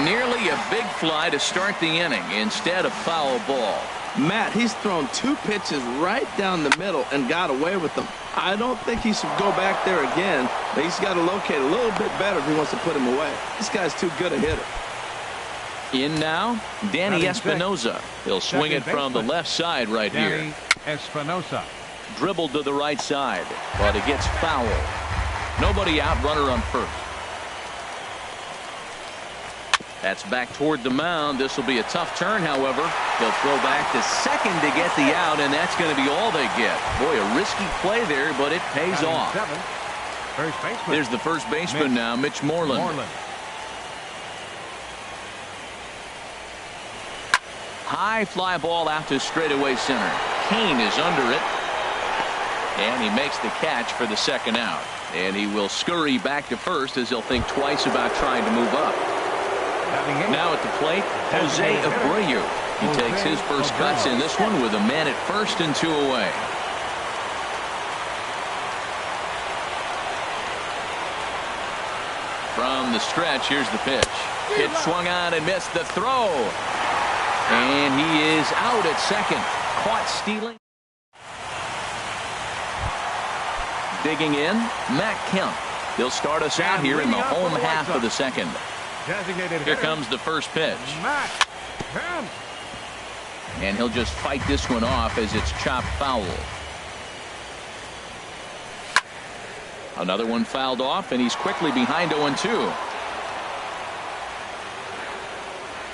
Nearly a big fly to start the inning. Instead, a foul ball. Matt, he's thrown 2 pitches right down the middle and got away with them. I don't think he should go back there again, but he's got to locate a little bit better if he wants to put him away. This guy's too good a hitter. In now, Danny Batting sixth. Espinosa. He'll swing it Second from the baseman. left side right Danny here. Espinosa. Dribbled to the right side, but it gets foul. Nobody out, runner on first. That's back toward the mound. This will be a tough turn, however. They'll throw back to second to get the out, and that's going to be all they get. Boy, a risky play there, but it pays Batting off. seventh, first baseman. There's the first baseman now, Mitch Moreland. High fly ball out to straightaway center. Kane is under it. And he makes the catch for the second out. And he will scurry back to first as he'll think twice about trying to move up. Batting eighth, Now at the plate, Jose Abreu. He takes his first cuts in this one with a man at first and 2 away. From the stretch, here's the pitch. It swung on and missed the throw. And he is out at second. Caught stealing. Digging in, Matt Kemp. He'll start us out here in the home half of the second. designated Here hitter, comes the first pitch. Matt Kemp. And he'll just fight this one off as it's chopped foul. Another one fouled off, and he's quickly behind 0-2.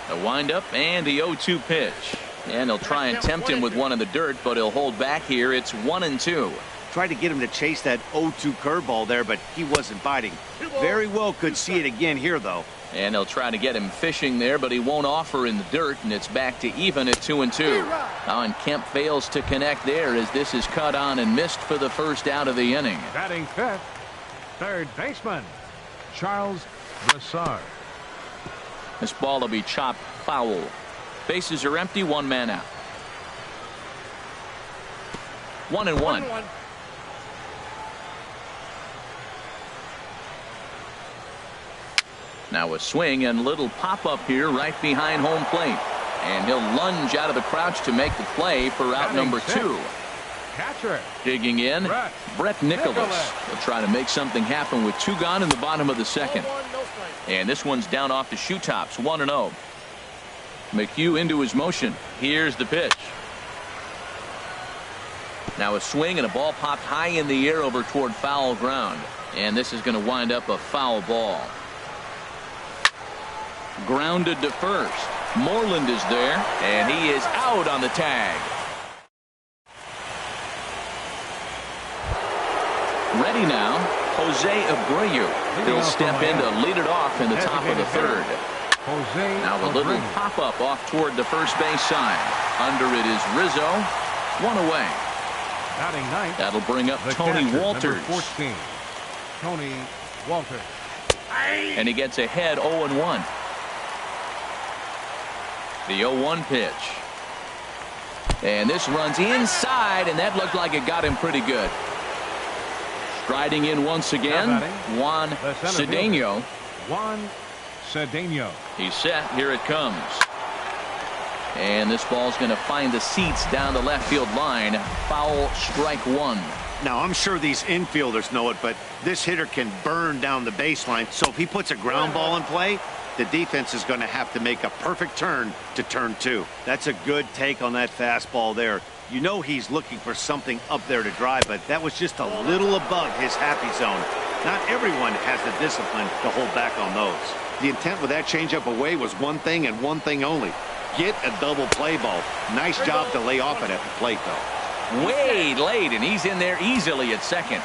The windup and the 0-2 pitch. And he'll try and tempt him with one in the dirt, but he'll hold back here. It's 1-2. Tried to get him to chase that 0-2 curveball there, but he wasn't biting. Very well could see it again here, though. And they'll try to get him fishing there, but he won't offer in the dirt, and it's back to even at 2-2. Now, and Kemp fails to connect there as this is cut on and missed for the first out of the inning. Batting fifth, third baseman, Charles Brassard. This ball will be chopped foul. Bases are empty, 1 man out. 1-1. Now a swing and little pop-up here right behind home plate. And he'll lunge out of the crouch to make the play for out number 2. Catcher, Digging in, Brett Nicholas. Nicholas. Will try to make something happen with 2 gone in the bottom of the second. And this one's down off the shoe tops, 1-0. McHugh into his motion. Here's the pitch. Now a swing and a ball popped high in the air over toward foul ground. And this is going to wind up a foul ball. Grounded to first. Moreland is there, and he is out on the tag. Ready now, Jose Abreu. He'll step in to lead it off in the top of the third. Jose Now a little Abreu. pop-up off toward the first base side. Under it is Rizzo. 1 away. Batting ninth, That'll bring up the Tony catcher, Walters. number 14, Tony Walters. And he gets ahead 0-1. The 0-1 pitch. And this runs inside, and that looked like it got him pretty good. Striding in once again, Now batting, Juan the center Cedeno. Juan Cedeno. He's set. Here it comes. And this ball's going to find the seats down the left field line. Foul, strike 1. Now, I'm sure these infielders know it, but this hitter can burn down the baseline. So if he puts a ground ball in play, the defense is going to have to make a perfect turn to turn 2. That's a good take on that fastball there. You know he's looking for something up there to drive, but that was just a little above his happy zone. Not everyone has the discipline to hold back on those. The intent with that changeup away was one thing and one thing only. Get a double play ball. Nice job to lay off it at the plate, though. Way late, and he's in there easily at second.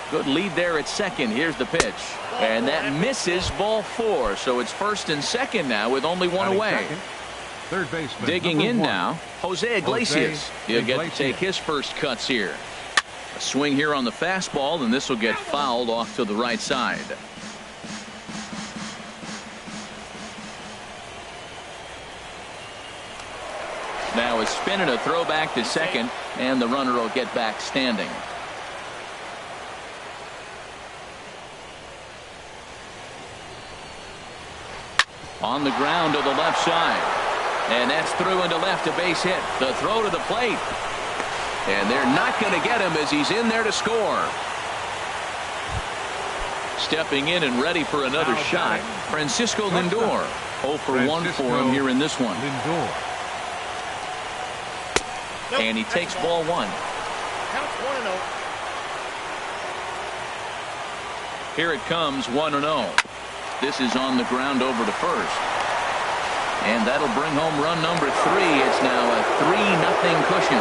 Good lead there at second. Here's the pitch. And that misses, ball 4. So it's first and second now with only one away. Third baseman. Digging in 1. now, Jose Iglesias. He'll get to take his first cuts here. A swing here on the fastball, and this will get fouled off to the right side. Now a spin and a throw back to second, and the runner will get back standing. On the ground to the left side, and that's through into left, a base hit. The throw to the plate, and they're not going to get him as he's in there to score. Stepping in and ready for another shot, Francisco Lindor. 0 for 1 for him here in this one. And he takes ball 1. Counts 1-0. Here it comes, 1-0. This is on the ground over to first. And that'll bring home run number 3. It's now a 3-0 cushion.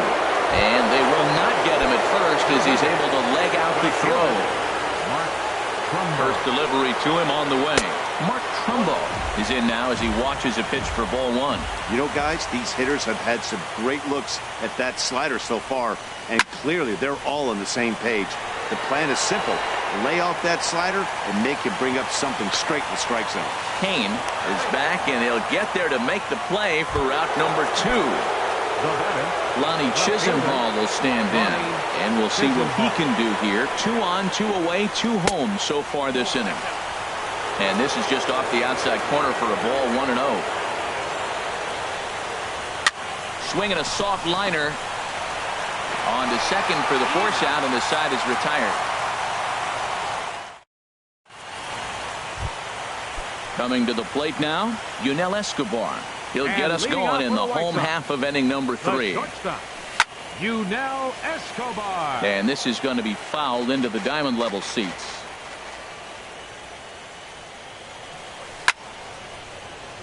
And they will not get him at first as he's able to leg out the throw. First delivery to him on the way. Mark Trumbo is in now as he watches a pitch for ball 1. You know, guys, these hitters have had some great looks at that slider so far, and clearly they're all on the same page. The plan is simple. Lay off that slider and make him bring up something straight in the strike zone. Kane is back, and he'll get there to make the play for route number 2. Lonnie Chisenhall will stand in, and we'll see what he can do here. 2 on, 2 away, 2 home so far this inning. And this is just off the outside corner for a ball, 1-0. Swinging a soft liner on to second for the force out, and the side is retired. Coming to the plate now, Yunel Escobar. He'll get us going in the home half of inning number 3. Yunel Escobar. And this is going to be fouled into the diamond level seats.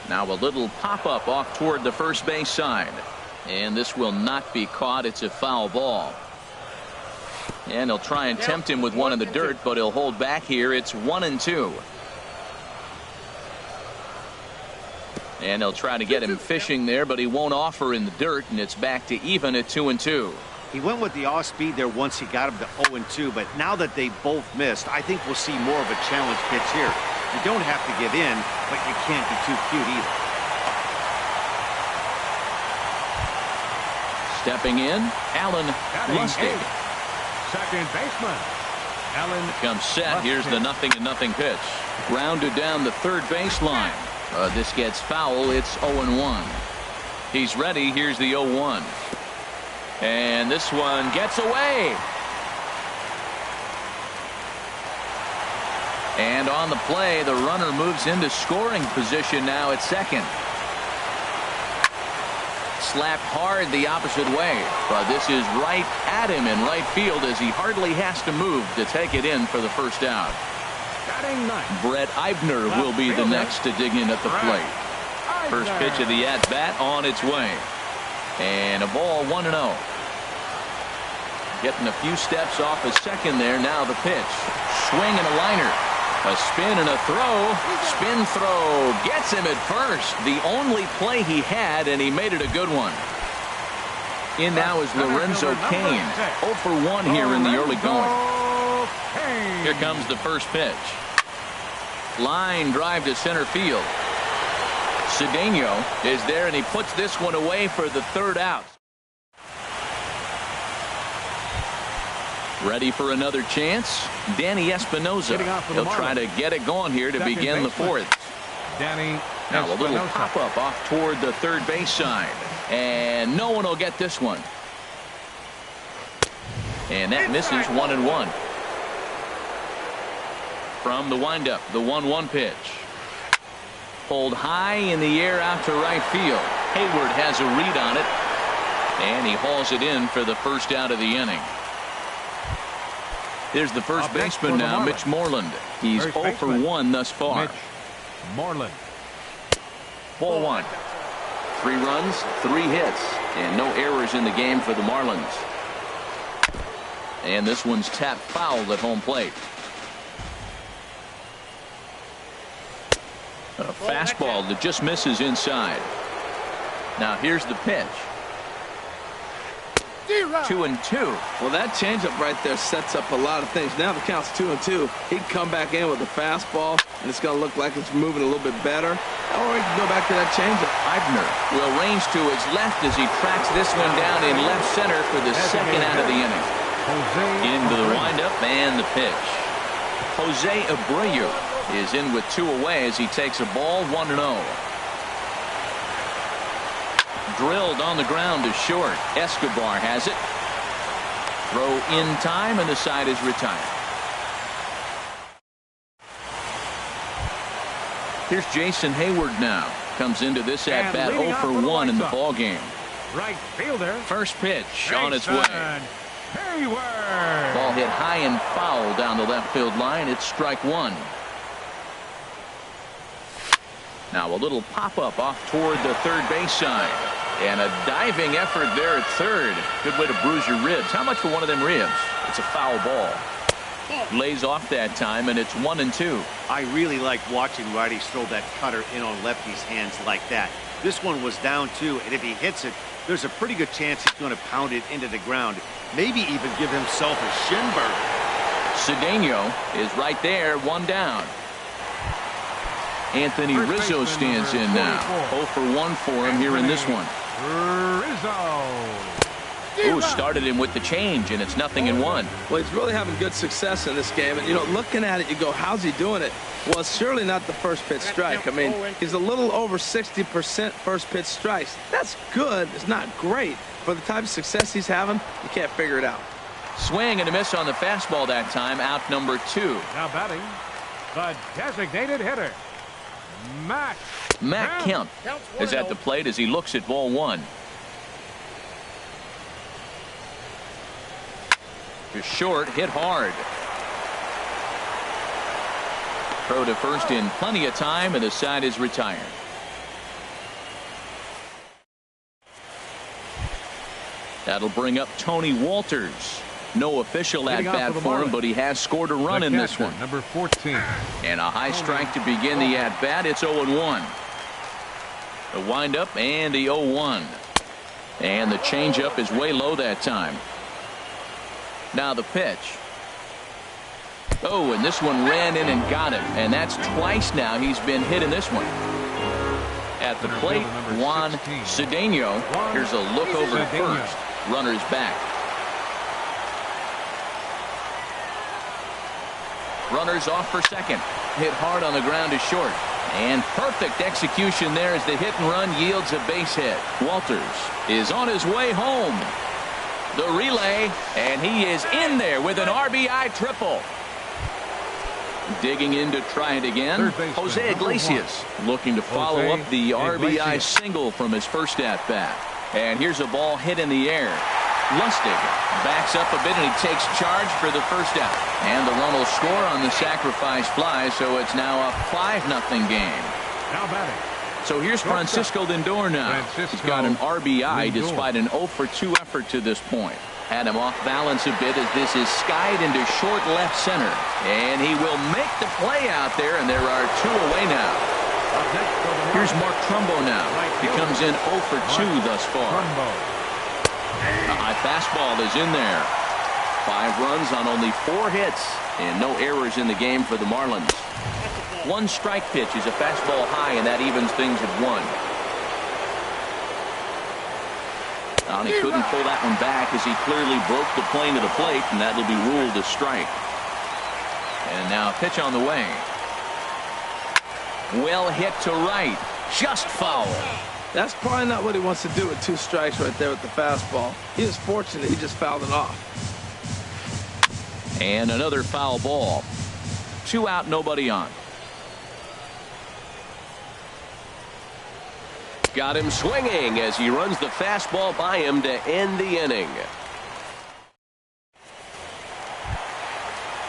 Now a little pop-up off toward the first base side. And this will not be caught. It's a foul ball. And he'll try and tempt him with one in the dirt, but he'll hold back here. It's 1-2. And they'll try to get him fishing there, but he won't offer in the dirt, and it's back to even at 2-2. He went with the off speed there once he got him to 0-2, but now that they both missed, I think we'll see more of a challenge pitch here. You don't have to give in, but you can't be too cute either. Stepping in, Alan Lustig. Second baseman, Alan Comes set. Lustig. Here's the 0-0 pitch. Grounded down the third baseline. This gets foul. It's 0-1. He's ready. Here's the 0-1. And this one gets away. And on the play, the runner moves into scoring position now at second. Slapped hard the opposite way, but this is right at him in right field as he hardly has to move to take it in for the first out. Brett Eibner will be the next to dig in at the plate. First pitch of the at-bat on its way. And a ball, 1-0. Getting a few steps off a second there. Now the pitch. Swing and a liner. A spin and a throw. Spin throw. Gets him at first. The only play he had, and he made it a good one. In now is Lorenzo Cain. 0 for 1 here in the early going. Here comes the first pitch. Line drive to center field. Cedeno is there, and he puts this one away for the third out. Ready for another chance? Danny Espinosa. He'll try to get it going here to begin the fourth. Now a little pop-up off toward the third base side. And no one will get this one. And that misses 1-1. From the windup, the 1-1 pitch. Pulled high in the air out to right field. Hayward has a read on it. And he hauls it in for the first out of the inning. Here's the first baseman now, Mitch Moreland. He's 0 for 1 thus far. Mitch Moreland. Ball 1. 3 runs, 3 hits, and no errors in the game for the Marlins. And this one's tapped foul at home plate. A fastball that just misses inside. Now here's the pitch. 2-2. Well, that changeup right there sets up a lot of things. Now the count's 2-2. He can come back in with a fastball, and it's going to look like it's moving a little bit better. Or he can go back to that changeup. Eibner will range to his left as he tracks this one down in left center for the second out of the inning. Into the windup and the pitch. Jose Abreu is in with 2 away as he takes a ball 1-0. Drilled on the ground to short. Escobar has it. Throw in time, and the side is retired. Here's Jason Hayward now. Comes into this at bat 0 for 1 in the ball game. Right fielder. First pitch on its way. Hayward. Ball hit high and foul down the left field line. It's strike 1. Now a little pop-up off toward the third base side. And a diving effort there at third. Good way to bruise your ribs. How much for one of them ribs? It's a foul ball. Lays off that time, and it's 1-2. I really like watching righties throw that cutter in on lefties' hands like that. This one was down 2, and if he hits it, there's a pretty good chance he's going to pound it into the ground. Maybe even give himself a shin burn. Cedeno is right there, 1 down. Anthony Rizzo stands in now. 0 for 1 for him here in this one. Ooh, started him with the change, and it's 0-1. Well, he's really having good success in this game. And, you know, looking at it, you go, how's he doing it? Well, it's surely not the first pitch strike. I mean, he's a little over 60% first pitch strikes. That's good. It's not great. For the type of success he's having, you can't figure it out. Swing and a miss on the fastball that time. Out number 2. Now batting, the designated hitter, Matt Kemp is at the plate as he looks at ball 1. To short, hit hard. Throw to first in plenty of time, and the side is retired. That'll bring up Tony Walters. No official at-bat for him, but he has scored a run in this one. Number 14. And a high strike to begin the at-bat. It's 0-1. The windup and the 0-1. And the changeup is way low that time. Now the pitch. Oh, and this one ran in and got it. And that's twice now he's been hit in this one. At the plate, Juan Cedeno. Here's a look over at first. Runner's back. Runners off for second. Hit hard on the ground to short. And perfect execution there as the hit and run yields a base hit. Walters is on his way home. The relay, and he is in there with an RBI triple. Digging in to try it again. Jose Iglesias looking to follow up the RBI single from his first at-bat. And here's a ball hit in the air. Lustig backs up a bit, and he takes charge for the first out. And the run will score on the sacrifice fly, so it's now a 5-0 game. Now batting. So here's Francisco Lindor now. He's got an RBI despite an 0 for 2 effort to this point. Had him off balance a bit as this is skied into short left center. And he will make the play out there, and there are 2 away now. Here's Mark Trumbo now. He comes in 0 for 2 thus far. A high fastball is in there. 5 runs on only 4 hits, and no errors in the game for the Marlins. 1 strike pitch is a fastball high, and that evens things at 1. And he couldn't pull that one back as he clearly broke the plane to the plate, and that will be ruled a strike. And now a pitch on the way. Well hit to right. Just foul. That's probably not what he wants to do with 2 strikes right there with the fastball. He was fortunate he just fouled it off. And another foul ball. 2 out, nobody on. Got him swinging as he runs the fastball by him to end the inning.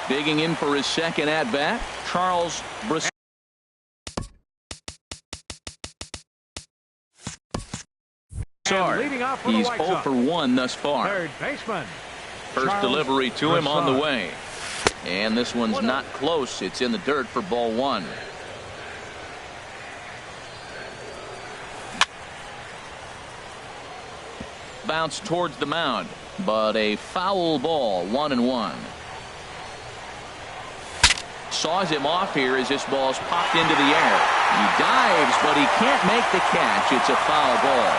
Digging in for his second at-bat, Charles Briscoe. He's 0 for 1 thus far. Third baseman. First Charles delivery to him on the Broussard. way. And this one's not close. It's in the dirt for ball 1. Bounce towards the mound, but a foul ball. 1-1. Saws him off here as this ball's popped into the air. He dives, but he can't make the catch. It's a foul ball.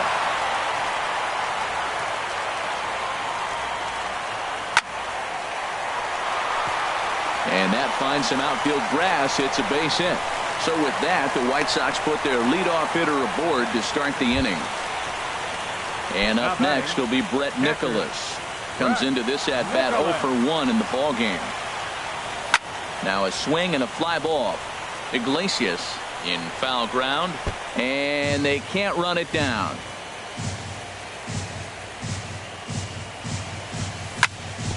And that finds some outfield grass. It's a base hit. So with that, the White Sox put their leadoff hitter aboard to start the inning. And up next will be Brett Nicholas. Comes into this at bat 0 for 1 in the ball game. Now a swing and a fly ball. Iglesias in foul ground, and they can't run it down.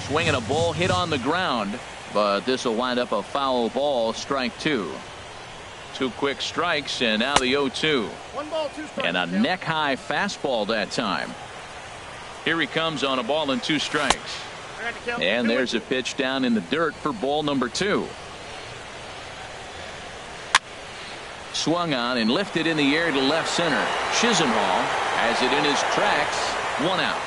Swing and a ball hit on the ground, but this will wind up a foul ball. Strike 2. 2 quick strikes, and now the 0-2. 1 ball, 2 strikes. And a neck high fastball that time. Here he comes on a ball and 2 strikes. And there's a pitch down in the dirt for ball number 2. Swung on and lifted in the air to left center. Chisenhall has it in his tracks. 1 out.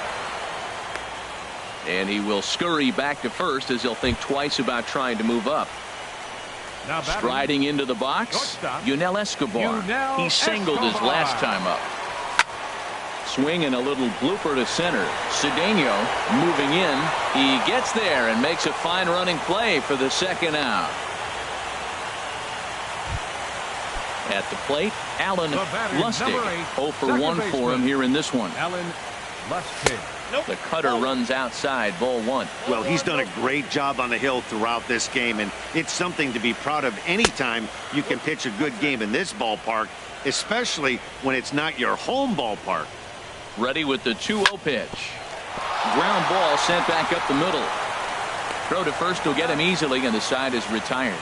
And he will scurry back to first as he'll think twice about trying to move up. Now striding into the box, Yunel Escobar. He singled his last time up. Swing and a little blooper to center. Cedeno moving in. He gets there and makes a fine running play for the 2nd out. At the plate, Alan Lustig. 0 for 1 for him here in this one. Alan Lustig. The cutter runs outside, ball 1. Well, he's done a great job on the hill throughout this game, and it's something to be proud of anytime you can pitch a good game in this ballpark, especially when it's not your home ballpark. Ready with the 2-0 pitch. Ground ball sent back up the middle. Throw to first will get him easily, and the side is retired.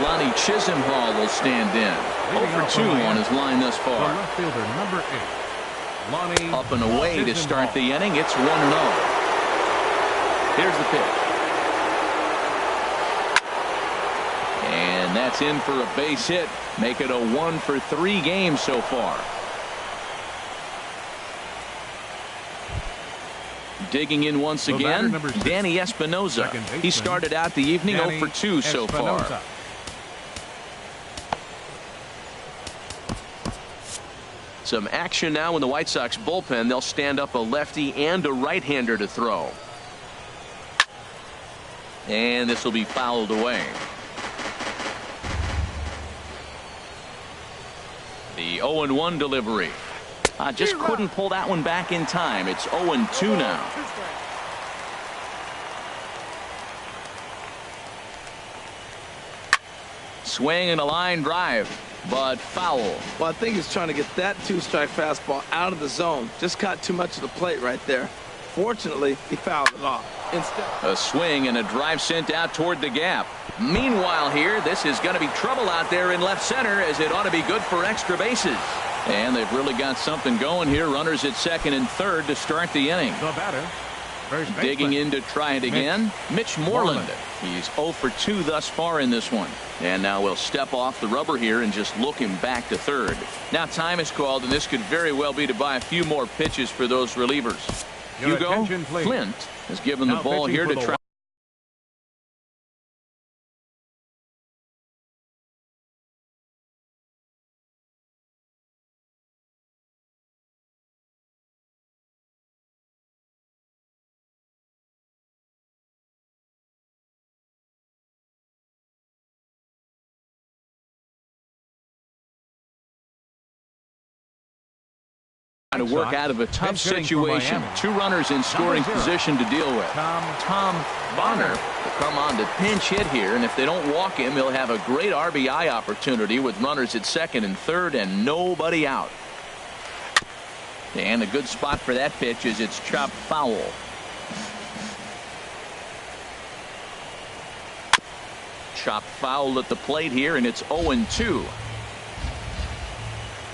Lonnie Chisenhall will stand in. 0 for 2 on his line thus The far. left fielder, number 8. Lonnie Up and away to start the inning. It's 1-0. Here's the pitch. And that's in for a base hit. Make it a 1 for 3 game so far. Digging in once again, Danny Espinosa. He started out the evening 0 for 2 so far. Some action now in the White Sox bullpen. They'll stand up a lefty and a right-hander to throw. And this will be fouled away. The 0-1 delivery. Just couldn't pull that one back in time. It's 0-2 now. Swing and a line drive, but foul. Well, I think he's trying to get that 2-strike fastball out of the zone. Just caught too much of the plate right there. Fortunately, he fouled it off. Instead, a swing and a drive sent out toward the gap. Meanwhile here, this is going to be trouble out there in left center, as it ought to be good for extra bases. And they've really got something going here. Runners at 2nd and 3rd to start the inning. The batter, first baseman. Digging in to try it again, Mitch Moreland. He's 0 for 2 thus far in this one. And now we'll step off the rubber here and just look him back to 3rd. Now time is called, and this could very well be to buy a few more pitches for those relievers. Your Hugo attention, please. Flint has given the Now ball pitching here for to the try. to work out of a tough situation. 2 runners in scoring position to deal with. Tom Bonner will come on to pinch hit here, and if they don't walk him, he'll have a great RBI opportunity with runners at second and third and nobody out. And a good spot for that pitch is it's chopped foul. Chopped foul at the plate here, and it's 0-2.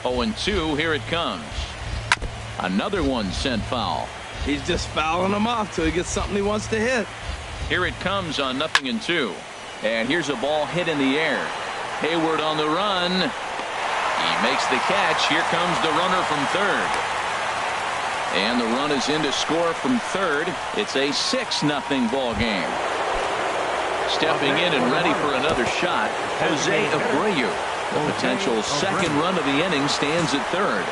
0-2, here it comes. Another one sent foul. He's just fouling them off till he gets something he wants to hit. Here it comes on 0-2. And here's a ball hit in the air. Hayward on the run. He makes the catch. Here comes the runner from third. And the run is in to score from third. It's a 6-0 ball game. Stepping in and ready for another shot, Jose Abreu. The potential second run of the inning stands at third.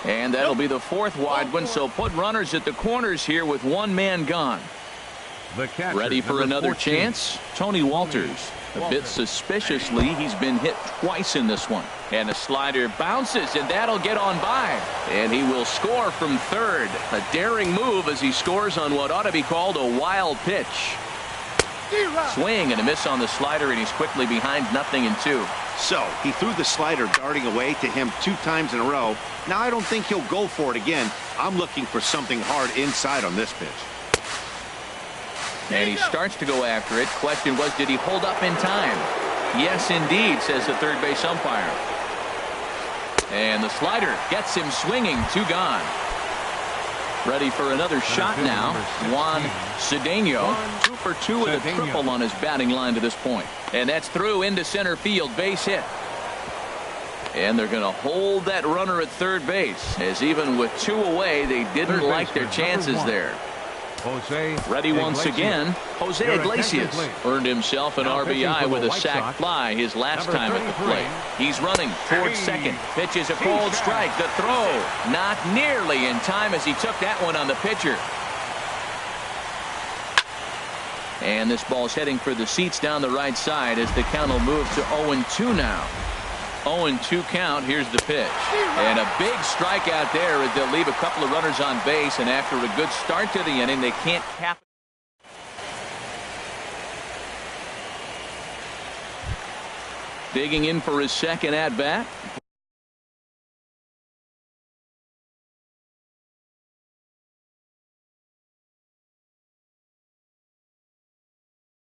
And that'll be the 4th wide one, so put runners at the corners here with 1 man gone. Ready for another chance? Tony Walters. A bit suspiciously, he's been hit twice in this one. And a slider bounces, and that'll get on by. And he will score from third. A daring move as he scores on what ought to be called a wild pitch. Swing and a miss on the slider, and he's quickly behind 0-2. So he threw the slider darting away to him 2 times in a row. Now I don't think he'll go for it again. I'm looking for something hard inside on this pitch. And he starts to go after it. Question was, did he hold up in time? Yes, indeed, says the third base umpire. And the slider gets him swinging. 2 gone. Ready for another shot now. Juan Cedeno, 2 for 2 with a triple on his batting line to this point. And that's through into center field. Base hit. And they're going to hold that runner at third base, as even with 2 away, they didn't like their chances there. Ready once again, Jose Iglesias earned himself an RBI with a sac fly his last time at the plate. He's running towards second. Pitches a cold strike. The throw not nearly in time as he took that one on the pitcher. And this ball's heading for the seats down the right side as the count will move to 0-2 now. 0-2 count. Here's the pitch. And a big strikeout there as they'll leave a couple of runners on base, and after a good start to the inning, they can't cap it. Digging in for his second at bat.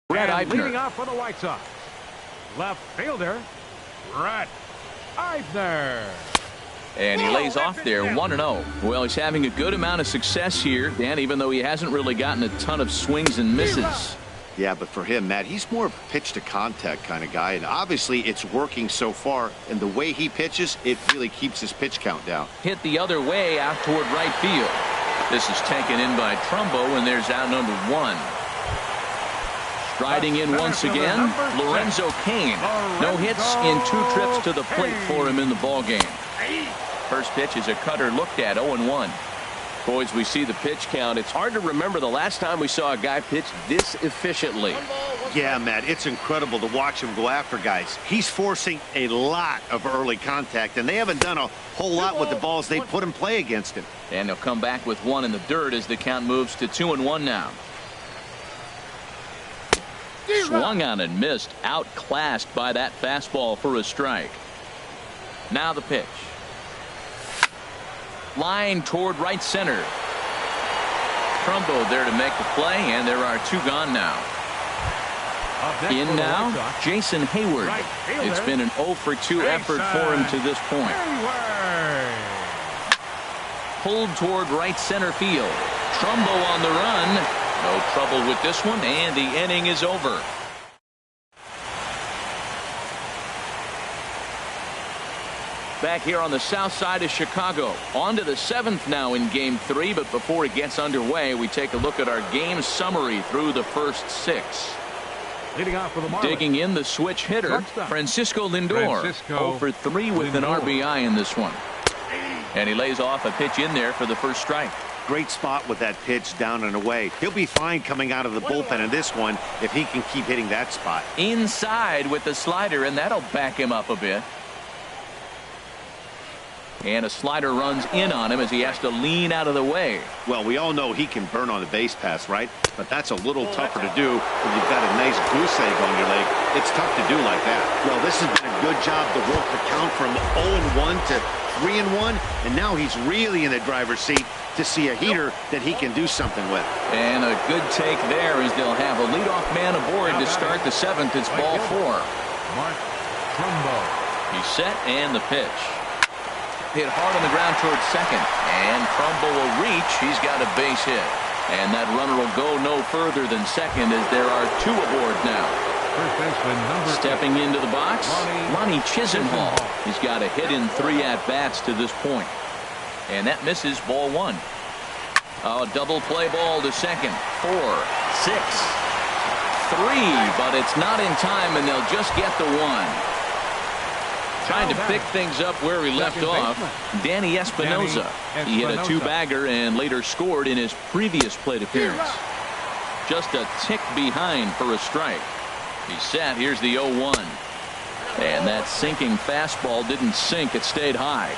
Brett Eibner. Leading off for the White Sox, left fielder Brett Eibner. And he lays off there 1-0. Well, he's having a good amount of success here, Dan, even though he hasn't really gotten a ton of swings and misses. Yeah, but for him, Matt, he's more of a pitch to contact kind of guy, and obviously it's working so far, and the way he pitches, it really keeps his pitch count down. Hit the other way out toward right field. This is taken in by Trumbo, and there's out number 1. Striding in once again, Lorenzo Cain. No hits in 2 trips to the plate for him in the ballgame. First pitch is a cutter looked at, 0-1. Boys, we see the pitch count. It's hard to remember the last time we saw a guy pitch this efficiently. Yeah, Matt, it's incredible to watch him go after guys. He's forcing a lot of early contact, and they haven't done a whole lot with the balls they put in play against him. And they'll come back with 1 in the dirt as the count moves to 2-1 now. Swung on and missed, outclassed by that fastball for a strike. Now the pitch. Line toward right center. Trumbo there to make the play, and there are 2 gone now. In now, Jason Hayward. It's been an 0 for 2 effort for him to this point. Pulled toward right center field. Trumbo on the run. No trouble with this one, and the inning is over. Back here on the south side of Chicago. On to the 7th now in Game 3, but before it gets underway, we take a look at our game summary through the first 6. Leading off for the Marlins. Digging in, the switch hitter, Francisco Lindor. 0 for 3 with an RBI in this one. And he lays off a pitch in there for the first strike. Great spot with that pitch down and away. He'll be fine coming out of the bullpen in this one if he can keep hitting that spot. Inside with the slider, and that'll back him up a bit. And a slider runs in on him as he has to lean out of the way. Well, we all know he can burn on the base pass, right? But that's a little tougher to do when you've got a nice goose egg on your leg. It's tough to do like that. Well, this has been a good job to work the count from 0-1 to 3-1, and now he's really in the driver's seat to see a heater that he can do something with. And a good take there as they'll have a leadoff man aboard to start the 7th. It's ball 4. Mark Trumbo. He's set and the pitch. Hit hard on the ground towards second. And Trumbo will reach. He's got a base hit. And that runner will go no further than second as there are 2 aboard now. First baseman number Stepping into the box, Lonnie Chisenhall. He's got a hit in 3 at-bats to this point. And that misses, ball 1. A double play ball to second. 4, 6, 3, but it's not in time, and they'll just get the 1. Trying to pick things up where he left off, Danny Espinosa. He hit a 2-bagger and later scored in his previous plate appearance. Just a tick behind for a strike. He's set. Here's the 0-1. And that sinking fastball didn't sink. It stayed high.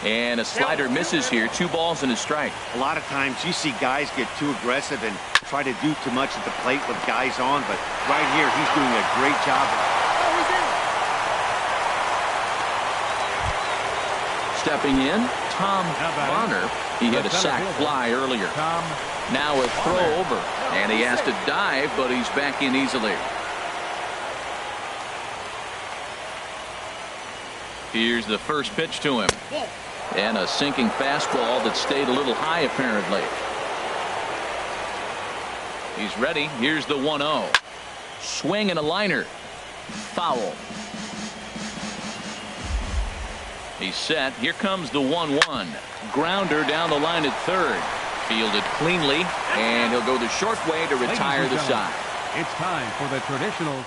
And a slider misses here. 2 balls and a strike. A lot of times you see guys get too aggressive and try to do too much at the plate with guys on, but right here he's doing a great job. Stepping in, Tom Bonner. He hit a sac fly earlier. Now a throw over, and he has to dive, but he's back in easily. Here's the first pitch to him. And a sinking fastball that stayed a little high, apparently. He's ready. Here's the 1-0. Swing and a liner. Foul. He's set. Here comes the 1-1. Grounder down the line at third. Fielded cleanly, and he'll go the short way to retire the side. It's time for the traditional.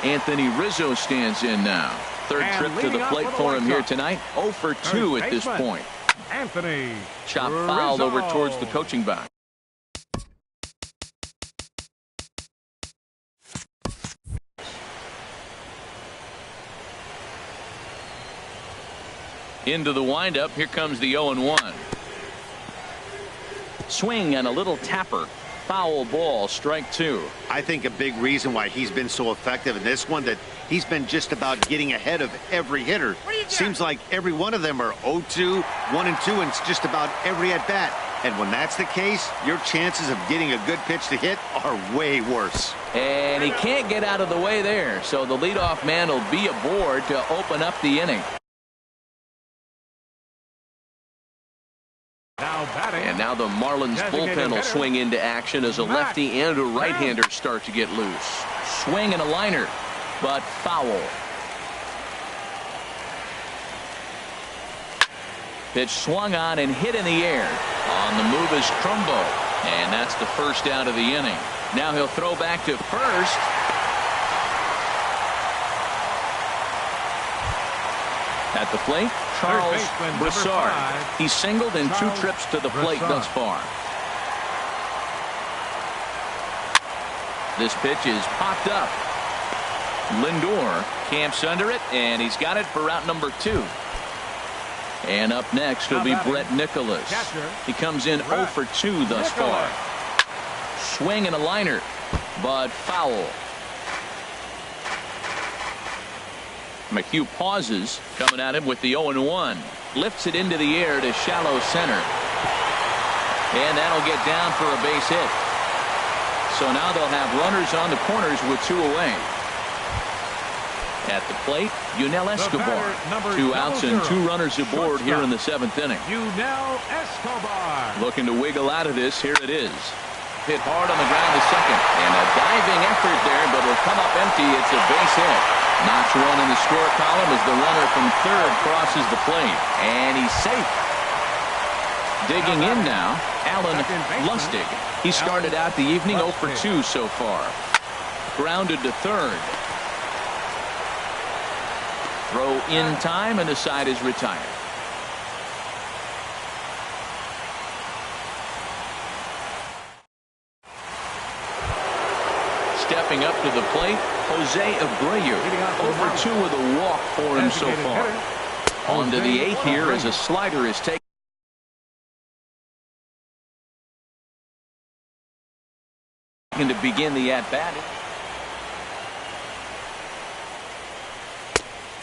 Anthony Rizzo stands in now. Third trip to the plate for him here tonight. 0 for 2 at this point. Anthony Chop fouled over towards the coaching box. Into the windup. Here comes the 0-1. Swing and a little tapper. Foul ball, strike 2. I think a big reason why he's been so effective in this one that he's been just about getting ahead of every hitter. Seems like every one of them are 0-2, 1-2, and it's just about every at bat. And when that's the case, your chances of getting a good pitch to hit are way worse. And he can't get out of the way there, so the leadoff man will be aboard to open up the inning. And now the Marlins bullpen will swing into action as a lefty and a right-hander start to get loose. Swing and a liner, but foul. Pitch swung on and hit in the air. On the move is Trumbo, and that's the first out of the inning. Now he'll throw back to first. At the plate, Charles Broussard. He's singled in 2 trips to the plate thus far. This pitch is popped up. Lindor camps under it, and he's got it for route number 2. And up next will be Brett Nicholas. He comes in 0 for 2 thus far. Swing and a liner, but foul. McHugh pauses, coming at him with the 0-1. Lifts it into the air to shallow center. And that'll get down for a base hit. So now they'll have runners on the corners with 2 away. At the plate, Yunel Escobar. 2 outs and 2 runners aboard here in the 7th inning. Yunel Escobar. Looking to wiggle out of this. Here it is. Hit hard on the ground to second. And a diving effort there, but it'll come up empty. It's a base hit. Notch 1 in the score column as the runner from third crosses the plate. And he's safe. Digging in now, Alan Lustig. He started out the evening 0 for 2 so far. Grounded to third. Throw in time, and the side is retired. Stepping up to the plate, Jose Abreu. Over 2 with a walk for him so far. On to the 8th here as a slider is taken to begin the at-bat.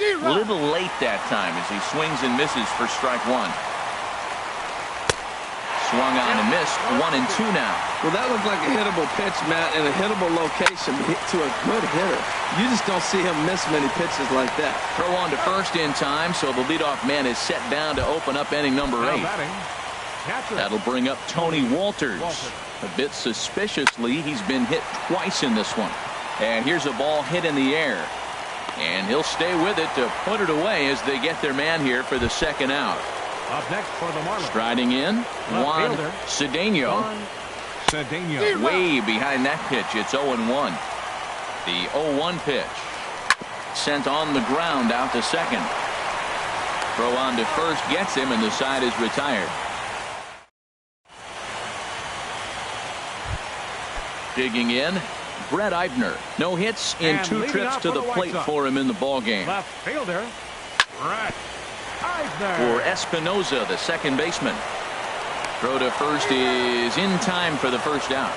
A little late that time as he swings and misses for strike 1. Swung on and missed. 1-2 now. Well, that looked like a hittable pitch, Matt, in a hittable location to a good hitter. You just don't see him miss many pitches like that. Throw on to first in time, so the leadoff man is set down to open up inning number 8. That'll bring up Tony Walters. A bit suspiciously, he's been hit twice in this one. And here's a ball hit in the air. And he'll stay with it to put it away as they get their man here for the second out. Up next for the Marlins. Striding in, Juan Cedeno. Way behind that pitch. It's 0-1. The 0-1 pitch. Sent on the ground out to second. Throw on to first gets him, and the side is retired. Digging in, Brett Eibner. No hits in 2 trips to the plate for him in the ballgame. Left fielder, Brett Eibner. For Espinoza, the second baseman. Throw to first is in time for the first out.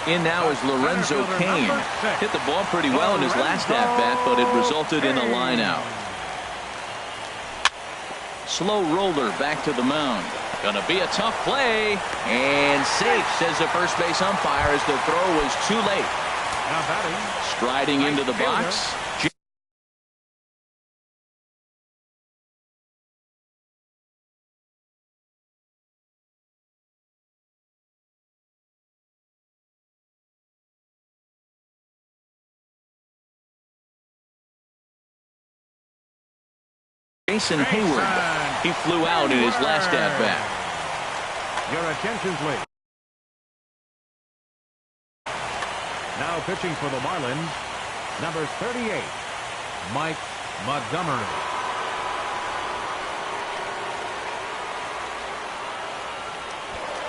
In now is Lorenzo Cain. Hit the ball pretty well in his last at-bat, but it resulted in a line out. Slow roller back to the mound. Gonna be a tough play, and safe, says the first base umpire, as the throw was too late. Now batting. Striding into the box. Jason Hayward. He flew out in his last at-bat. Your attention, please. Now pitching for the Marlins, number 38, Mike Montgomery.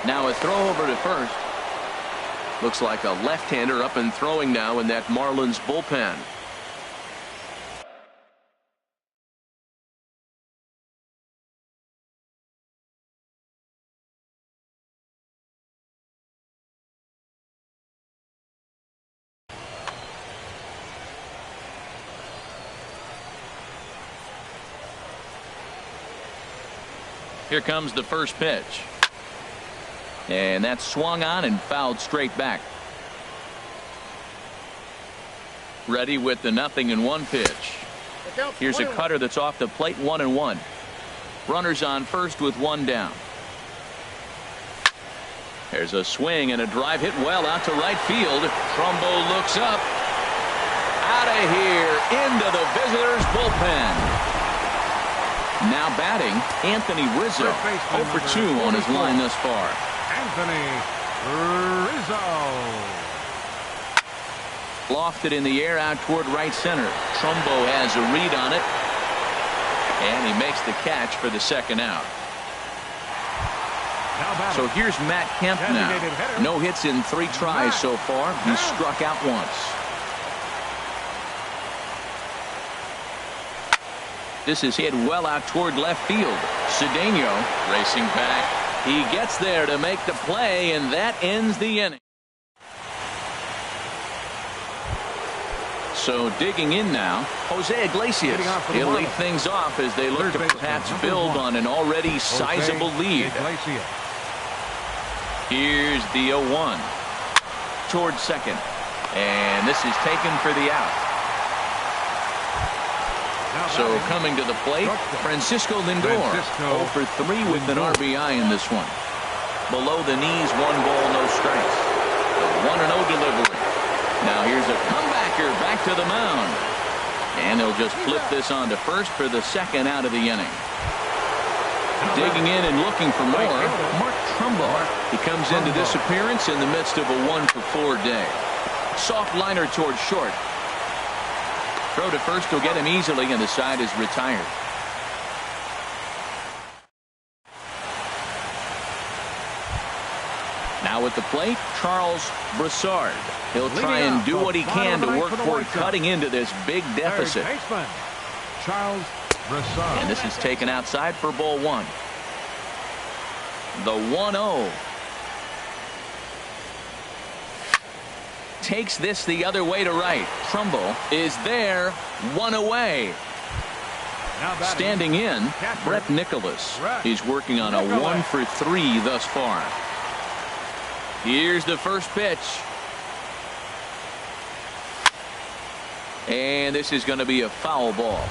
Now a throw over to first. Looks like a left-hander up and throwing now in that Marlins bullpen. Here comes the first pitch. And that's swung on and fouled straight back. Ready with the 0-1 pitch. Here's a cutter that's off the plate, 1-1. Runners on first with 1 down. There's a swing and a drive hit well out to right field. Trumbo looks up. Out of here into the visitors' bullpen. Now batting, Anthony Rizzo. 0 for 2 on his line thus far. Anthony Rizzo. Lofted in the air out toward right center. Trumbo has a read on it. And he makes the catch for the second out. So here's Matt Kemp now. No hits in 3 tries so far. He's struck out once. This is hit well out toward left field. Cedeno racing back. He gets there to make the play, and that ends the inning. So digging in now, Jose Iglesias. He'll lead things off as they look to perhaps build on an already sizable lead. Here's the 0-1 towards second, and this is taken for the out. So coming to the plate, Francisco Lindor. 0 for 3 with an RBI in this one. Below the knees, 1 ball, no strikes. The 1-0 delivery. Now here's a comebacker back to the mound. And he'll just flip this on to first for the second out of the inning. Digging in and looking for more, Mark Trumbo. He comes into this appearance in the midst of a 1 for 4 day. Soft liner towards short. Throw to first will get him easily, and the side is retired. Now Now at the plate, Charles Broussard. He'll try and do what he can to work toward cutting into this big deficit. Charles Broussard. And this is taken outside for ball one. The 1-0. Takes this the other way to right. Trumbull is there, one away. Standing in, Brett Nicholas. He's working on a 1-for-3 thus far. Here's the first pitch. And this is going to be a foul ball.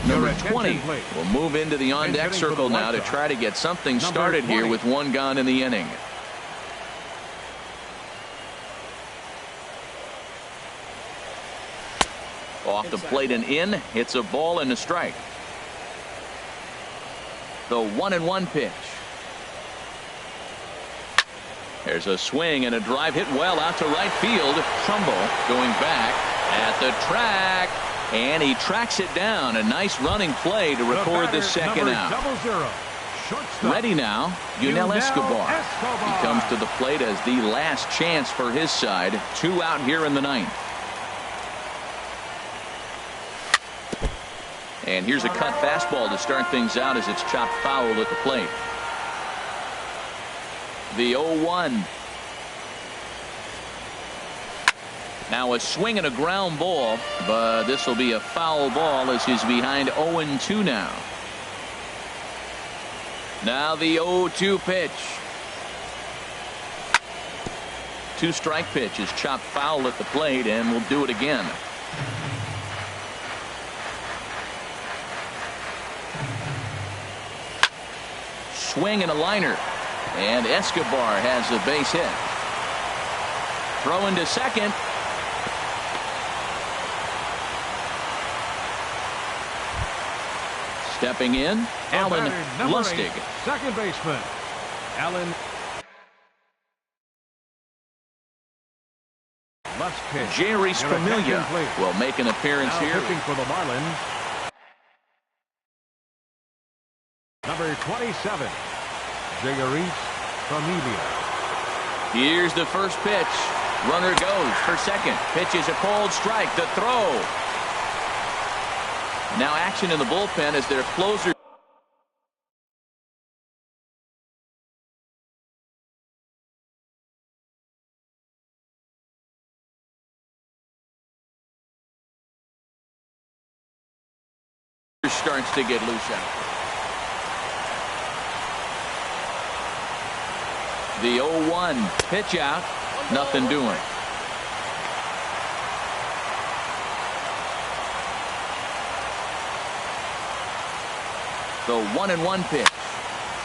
Number 20 will move into the on-deck circle now to try to get something started here with one gone in the inning. Off the plate and in, hits a ball and a strike. The 1-1 pitch. There's a swing and a drive hit well out to right field. Trumbull going back at the track. And he tracks it down. A nice running play to record the second out. Ready now, Yunel Escobar. He comes to the plate as the last chance for his side. 2 out here in the ninth. And here's a cut fastball to start things out as it's chopped foul at the plate. The 0-1. Now a swing and a ground ball, but this will be a foul ball as he's behind 0-2 now. Now the 0-2 pitch. 2-strike pitch is chopped foul at the plate, and we'll do it again. Swing and a liner, and Escobar has a base hit. Throw into second. Stepping in, Alan Lustig. Second baseman, Alan Lustig. Jerry Familia will make an appearance now here. Pitching for the Marlins, number 27, Jerry Familia. Here's the first pitch. Runner goes for second. Pitch is a cold strike. The throw. Now action in the bullpen as their closer starts to get loose out. The 0-1 pitch out. Nothing doing. The 1-1 pitch.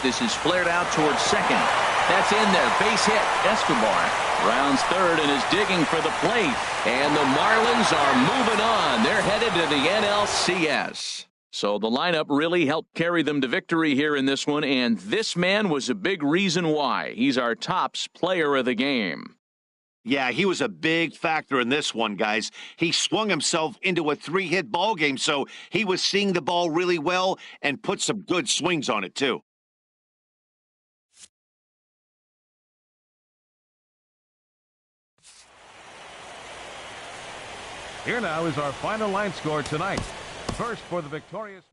This is flared out towards second. That's in there. Base hit. Escobar rounds third and is digging for the plate. And the Marlins are moving on. They're headed to the NLCS. So the lineup really helped carry them to victory here in this one. And this man was a big reason why. He's our tops player of the game. Yeah, he was a big factor in this one, guys. He swung himself into a 3-hit ball game, so he was seeing the ball really well and put some good swings on it, too. Here now is our final line score tonight. First for the victorious